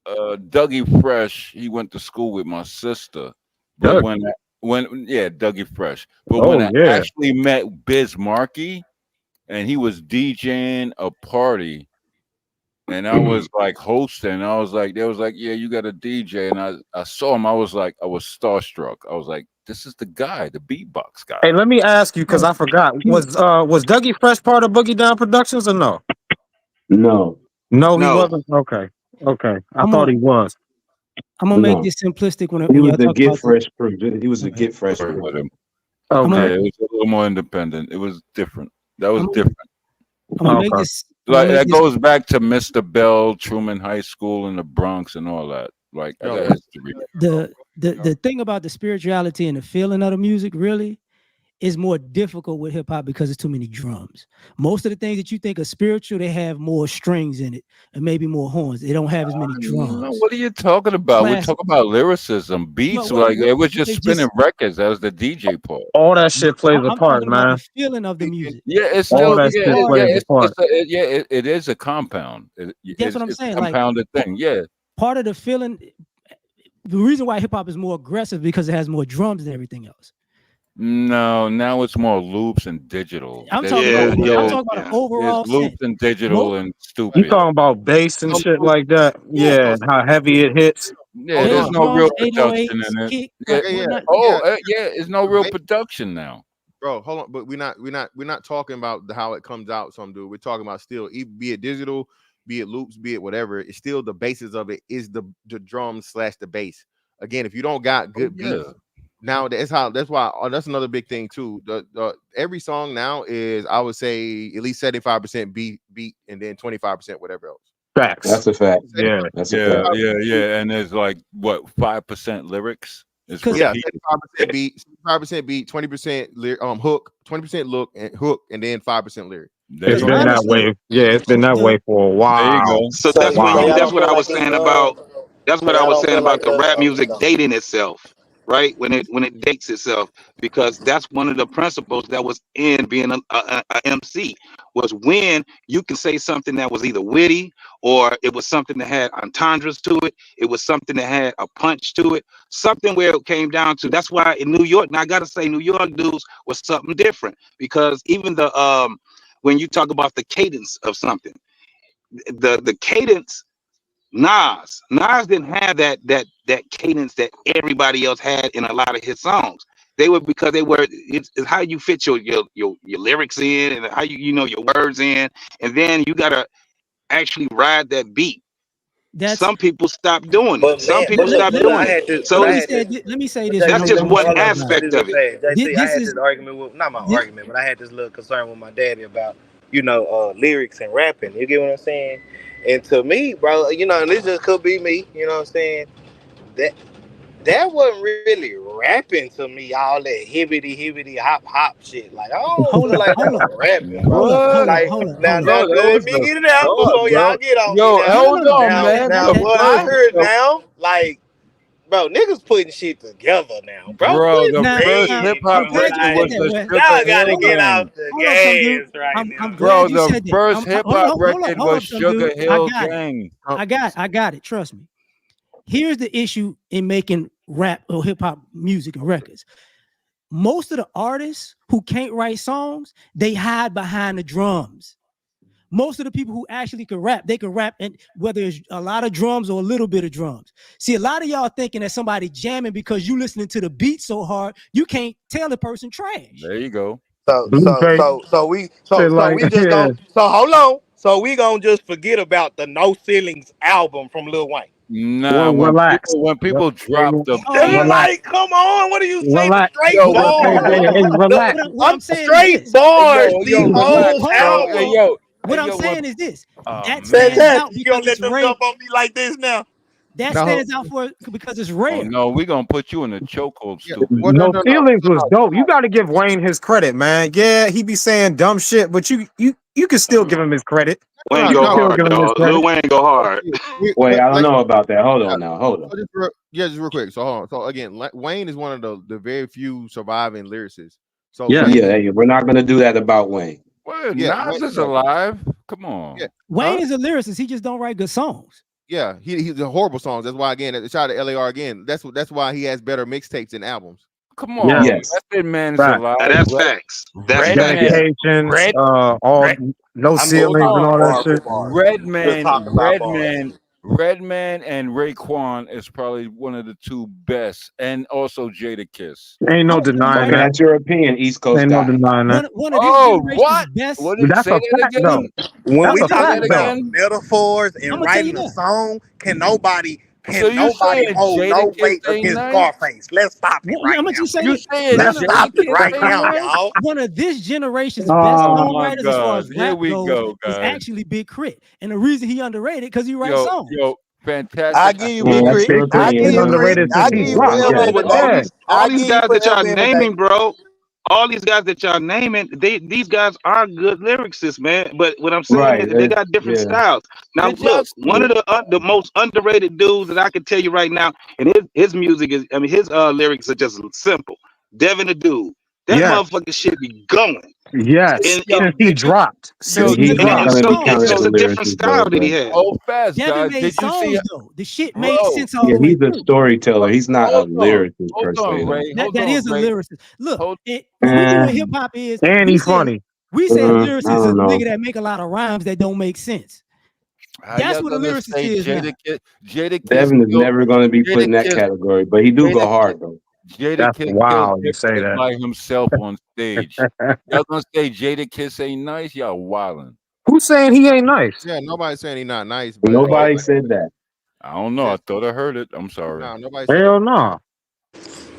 Dougie Fresh, he went to school with my sister. But Doug. when yeah, Dougie Fresh. But when Oh I yeah. actually met Biz Markie and he was DJing a party and I was like hosting, I was like, they was like, yeah, you got a DJ. And I saw him, I was starstruck. I was like, this is the guy, the beatbox guy. Hey, let me ask you because I forgot. Was Dougie Fresh part of Boogie Down Productions or no? No. No, he No. wasn't. Okay. I I'm thought gonna he was. make No. this simplistic when He was y'all the talk Get about the, Fresh crew. He was the Get Fresh Work crew. with him. I'm Yeah, gonna, Okay. it was a little more independent. It was different. That was I'm, different. I'm gonna make Okay. this. I'm gonna Like make that this. goes back to Mr. Bell, Truman High School in the Bronx and all that. Like I got history. The thing about the spirituality and the feeling of the music really is more difficult with hip hop because it's too many drums. Most of the things that you think are spiritual, they have more strings in it and maybe more horns. They don't have as many No, drums. what are you talking about? We Classic. talk about lyricism, beats. Well, Like it was just they spinning just. records. That was the DJ part. All that shit plays a I'm part, talking about the man. feeling of the music. Yeah, it's All still that yeah, shit yeah. plays a part. It is a compound. That's what I'm It's a saying. Like compounded thing. Yeah. part of the feeling. The reason why hip hop is more aggressive because it has more drums than everything else. No, now it's more loops and digital. I'm There's talking no about. I'm real. talking about an There's overall loops sense. and digital and You stupid. talking about bass and shit like that? Yeah, and how heavy it hits. Yeah, Bass, there's no real drums, production 808s, in it. kick, Yeah. whatnot. Yeah, it's no real production now. Bro, hold on, but we're not talking about how it comes out. Some dude, we're talking about still, be it digital, be it loops, be it whatever. It's still the basis of it is the drums / the bass. Again, if you don't got good beats, now that's why that's another big thing too. The every song now is, I would say, at least 75% beat, and then 25% whatever else. Facts. That's a fact. Yeah. That's a fact. Yeah. And there's like what 5% lyrics. It's Yeah, repeat. 75% beat, 20% hook, 20% look and hook, and then 5% lyric. It's been that way. Yeah, it's been that way for a There you while. go. So that's Wow. when that's what I was saying about the rap music dating itself, right? When it dates itself, because that's one of the principles that was in being a MC, was when you can say something that was either witty or it was something that had entendres to it. It was something that had a punch to it. Something where it came down to. That's why in New York, now I gotta say, New York dudes was something different, because even the when you talk about the cadence of something, the cadence, Nas didn't have that cadence that everybody else had in a lot of his songs. They were, because they were, it's how you fit your lyrics in, and how you know your words in, and then you gotta actually ride that beat. Some people stop doing it. Some people stop doing it. So let me say this. that's just one aspect of it. JC, I This had is this argument with, not my argument, but I had this little concern with my daddy about, lyrics and rapping. You get what I'm saying? And to me, bro, and this just could be me, you know what I'm saying? That wasn't really rapping to me, all that hibbity hop shit. Like, I don't feel like that was rapping, bro. Like, now, let me get it out before y'all get on me now. Hold on, man. Now, what I heard now, like, bro, niggas putting shit together now, bro. Bro, the Quit first saying, hip bro, hop record was the y'all Sugar gotta Hill get Gang. off the gas right now. I'm Bro, glad you the said that. first hip hop record was Sugar Hill I Gang. got it. Trust me. Here's the issue in making rap or hip hop music and records. Most of the artists who can't write songs, they hide behind the drums. Most of the people who actually can rap, they can rap, and whether it's a lot of drums or a little bit of drums. See, a lot of y'all thinking that somebody jamming because you listening to the beat so hard, you can't tell the person trash. There you go. So we just gonna, hold on. So we gonna just forget about the No Ceilings album from Lil Wayne. Nah, relax. when people drop the Like, come on, what do you say? Relax. Straight bars. Relax. What I'm saying Straight is this. bars. Yo, The relax, whole bro. album. Hey, What I'm saying is this. That stands Fantastic. out You gonna because let it's them rare. jump on me like this now? That stands out because it's Oh, rare. no, we're gonna put you in a chokehold, stupid. No Feelings was dope. You got to give Wayne his credit, man. Yeah, he be saying dumb shit, but you can still give him his credit. Wayne go hard, dog. Lil Wayne go hard. Wait, I don't know about that. Hold on now. Hold on. Just real quick. So hold on. So again, Wayne is one of the very few surviving lyricists. So Yeah, we're not gonna do that about Wayne. Well, Nas is alive. Come on. Wayne is a lyricist. He just don't write good songs. Yeah, he's horrible songs. That's why again, shout out to LAR again. That's why he has better mixtapes and albums. Come on, Method Man is alive. Now, that's facts. That's facts. Dedications, all no ceilings and all that shit. Redman and Raekwon is probably one of the two best, and also Jada Kiss. Ain't no denying Okay, that. that's your opinion, East Coast Ain't no guy. denying that. One of this generation's best. What did That's say a that fact, again? though. When That's we a talking fact, about though. metaphors and I'ma tell you writing a that. song, can nobody So you saying hold Jada no Kiss weight ain't against nice? Scarface? Let's stop it right I'm now. gonna just say You this. saying Let's Jada stop it Kiss right ain't now, nice? y'all. One of this generation's best Oh my songwriters, as far God! as Here rap we goes, go, is guys. actually Big Crit, and the reason he underrated because he writes songs. Yo, fantastic. I give you Big That's Crit. your I opinion, give Been you brother. Crit. underrated I since give he you dropped forever that. and a But all day. Yeah. these I give you guys that y'all forever and a day. naming, bro. All these guys that y'all naming, these guys are good lyricists, man. But what I'm saying Right. is they got different styles. Now, Did y'all look, one of the most underrated dudes that I can tell you right now, and his music is, I mean, his lyrics are just simple. Devin the Dude, that Yes. motherfucker shit be going, Yes. and Since he dropped. Since he He's not dropped. going to be it's counted just as a a different lyricist, style though, that he bro. has. Oh, fast Devin guys. made Did you see? songs though. The shit made Bro, sense all Yeah, the way he's a through. storyteller. He's not a hold on, lyricist per hold se, on, though. Ray. That, Hold that on, is a Ray. lyricist. Look, Hold. what we do in hip hop is And he's funny. we say a I lyricist is a don't know. nigga that make a lot of rhymes that don't make sense. How That's y'all what a gonna lyricist say is now. Jada Kiss Devin is killed never going to be put Jada in that Kiss category, but he do Jada go Kiss hard, though. Jada That's Kiss killed wild you say Dipset that. by himself on stage. Y'all gonna say Jada Kiss ain't nice? Y'all wildin'. Who's saying he ain't nice? Yeah, nobody's saying he's not nice, but Nobody said that. I don't know. I thought I heard it. I'm sorry. no, nobody said Hell no.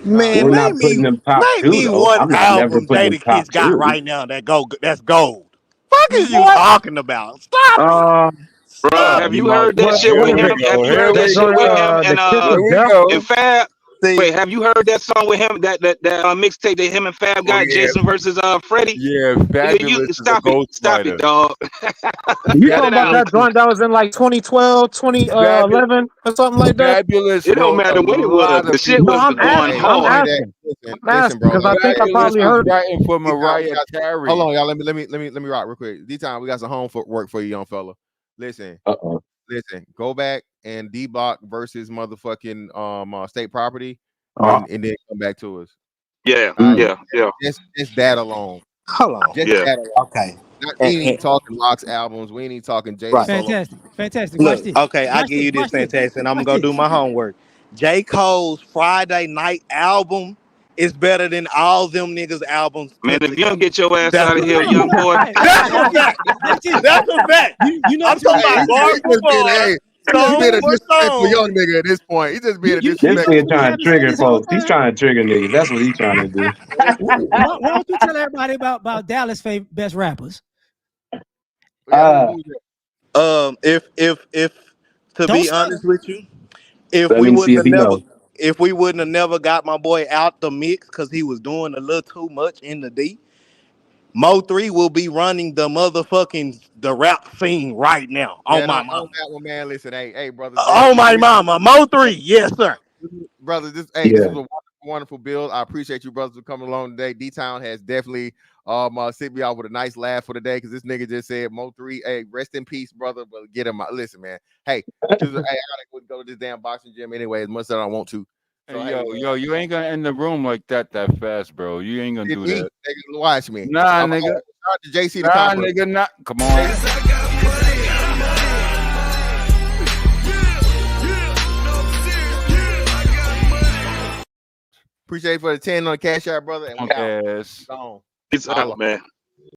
Man, We're not putting him top two, me though. one I'm not never album putting him Jada top Kiss got two. right now that's gold. Fuck is you What? talking about? Stop it. Bro, Stop have it. you heard that What shit what with is him? it? Have you heard The that shit joint with him the kiss of Here we death? go. and Fab? See, Wait, have you heard that song with him? That mixtape that him and Fab Oh got, yeah, Jason versus Freddie? yeah. You Fabulous is a stop it, ghostwriter. dog. You Cut talking it about out. that joint that was in like 2012, Fabulous, 2011 or something like that? Fabulous It don't wrote a matter when it was. lot of The shit No, people's was I'm songs. going asking. I'm hard. asking. Listen, I'm asking bro. because I think I Fabulous probably was heard it. writing for D-Time, Mariah Carey. hold on, y'all. Let me rock real quick. D-Time, we got some homework for you, young fella. Listen, Uh-oh. go back and D-Block versus motherfucking State Property, Oh, and then come back to us. Yeah, All right, yeah. just that alone. Hold on. Just Yeah. that alone. Okay. We ain't even talking Locks albums. We ain't even talking Jada solo. Fantastic. Watch Look, this. okay, I Watch give this. you this Watch this. fantastic, and I'm gonna Watch go this. do my homework. J. Cole's Friday Night album is better than all them niggas' albums Man, put if you together. don't get your ass That's out a of here, fact. young boy. That's a fact. Watch this. That's a fact. You know I'm what you talking need about to bar do? for bar, He just song being a for disrespectful song. young nigga at this point. He just being a You This disrespectful. nigga notice we trying to haven't said trigger this whole folks. He's time? trying to trigger niggas. That's what he's trying to do. Why don't you tell everybody about Dallas' best rappers? If to Don't be stutter. honest with you, if Let we me see if wouldn't he have never knows. if we wouldn't have never got my boy out the mix because he was doing a little too much in the D, Mo 3 will be running the rap scene right now. On Man, my on mama. that one, man. Listen, hey, brothers. On my mama. Mo 3, yes, sir. Brothers, this Yeah. was a wonderful build. I appreciate you, brothers, for coming along today. D-Town has definitely sent me out with a nice laugh for the day because this nigga just said Mo 3. Hey, rest in peace, brother. But get him out. Listen, man. Hey, I gotta go to this damn boxing gym anyway, as much as I want to. So, Hey, yo, you ain't gonna end the room like that fast, bro. You ain't gonna do that. Nigga, watch me. Nah, I'm nigga. shout out to JC the Nah, Conqueror. nigga, not. Come on. Appreciate it for the 10 on the cash out, brother. And we Yes. gone. It's out, man.